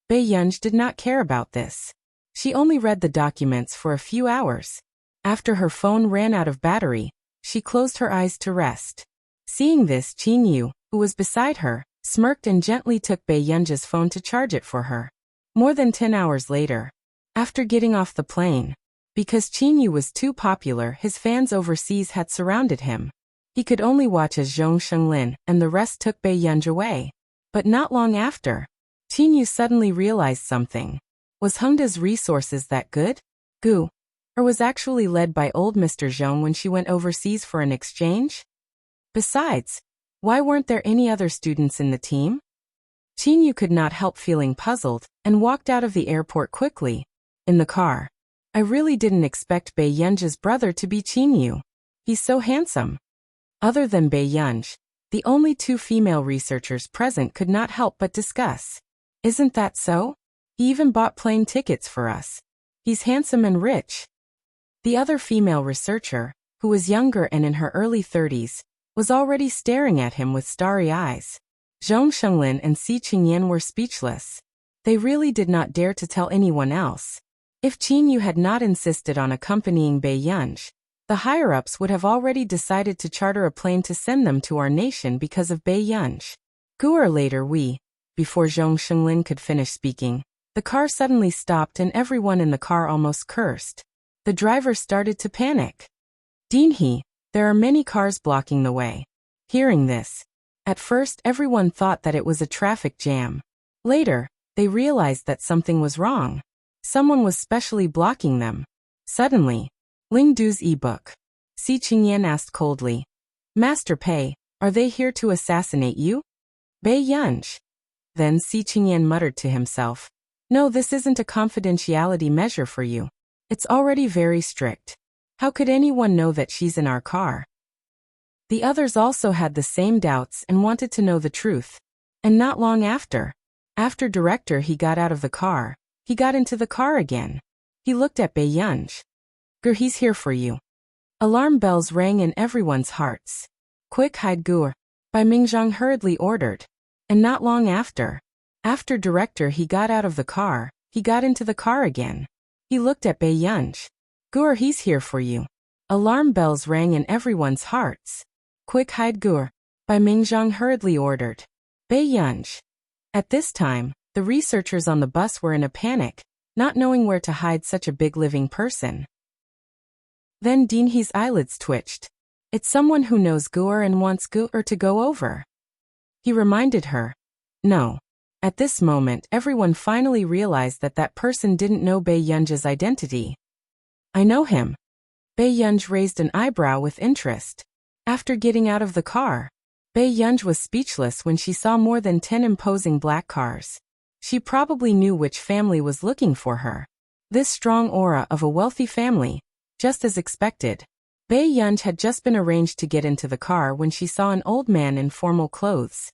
Bei Yunj did not care about this. She only read the documents for a few hours. After her phone ran out of battery, she closed her eyes to rest. Seeing this, Qingyu, who was beside her, smirked and gently took Bei Yunj's phone to charge it for her. More than 10 hours later, after getting off the plane, because Qingyu was too popular, his fans overseas had surrounded him. He could only watch as Zhong Shenglin and the rest took Bei Yunj away. But not long after, Qingyu suddenly realized something. Was Hengda's resources that good? Gu, or was actually led by old Mr. Zhong when she went overseas for an exchange? Besides, why weren't there any other students in the team? Qingyu could not help feeling puzzled and walked out of the airport quickly. In the car, I really didn't expect Bei Yunj's brother to be Qingyu. He's so handsome. Other than Bei Yunj, the only 2 female researchers present could not help but discuss. Isn't that so? He even bought plane tickets for us. He's handsome and rich. The other female researcher, who was younger and in her early 30s, was already staring at him with starry eyes. Zhong Shenglin and Si Qingyan were speechless. They really did not dare to tell anyone else. If Qingyu had not insisted on accompanying Bei Yunj, the higher-ups would have already decided to charter a plane to send them to our nation because of Bei Yunj. Guer later before Zhong Shenglin could finish speaking, the car suddenly stopped and everyone in the car almost cursed. The driver started to panic. Dinhe, there are many cars blocking the way. Hearing this, at first everyone thought that it was a traffic jam. Later, they realized that something was wrong. Someone was specially blocking them. Suddenly, Ling Du's e-book. Si Qingyan asked coldly. Master Pei, are they here to assassinate you? Bei Yunj. Then Si Qingyan muttered to himself, "No, this isn't a confidentiality measure for you. It's already very strict. How could anyone know that she's in our car?" The others also had the same doubts and wanted to know the truth. And not long after director he got out of the car, he got into the car again. He looked at Bei Yunj. "Gur, he's here for you." Alarm bells rang in everyone's hearts. "Quick, hide Gur," Bai Mingzhang hurriedly ordered. And not long after director he got out of the car, he got into the car again. He looked at Bei Yunj. "Gur, he's here for you." Alarm bells rang in everyone's hearts. "Quick, hide Gur," Bai Mingzhang hurriedly ordered. Bei Yunj. At this time, the researchers on the bus were in a panic, not knowing where to hide such a big living person. Then Dinhe's eyelids twitched. "It's someone who knows Gur and wants Gur to go over." He reminded her. No. At this moment, everyone finally realized that that person didn't know Bei Yunj's identity. "I know him." Bei Yunj raised an eyebrow with interest. After getting out of the car, Bei Yunj was speechless when she saw more than 10 imposing black cars. She probably knew which family was looking for her. This strong aura of a wealthy family, just as expected. Bei Yunj had just been arranged to get into the car when she saw an old man in formal clothes.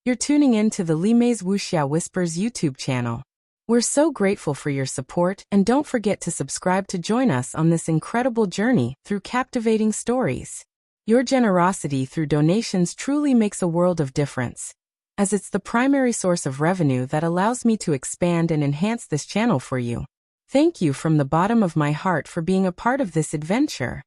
You're tuning in to the Li Mei's Wuxia Whispers YouTube channel. We're so grateful for your support, and don't forget to subscribe to join us on this incredible journey through captivating stories. Your generosity through donations truly makes a world of difference, as it's the primary source of revenue that allows me to expand and enhance this channel for you. Thank you from the bottom of my heart for being a part of this adventure.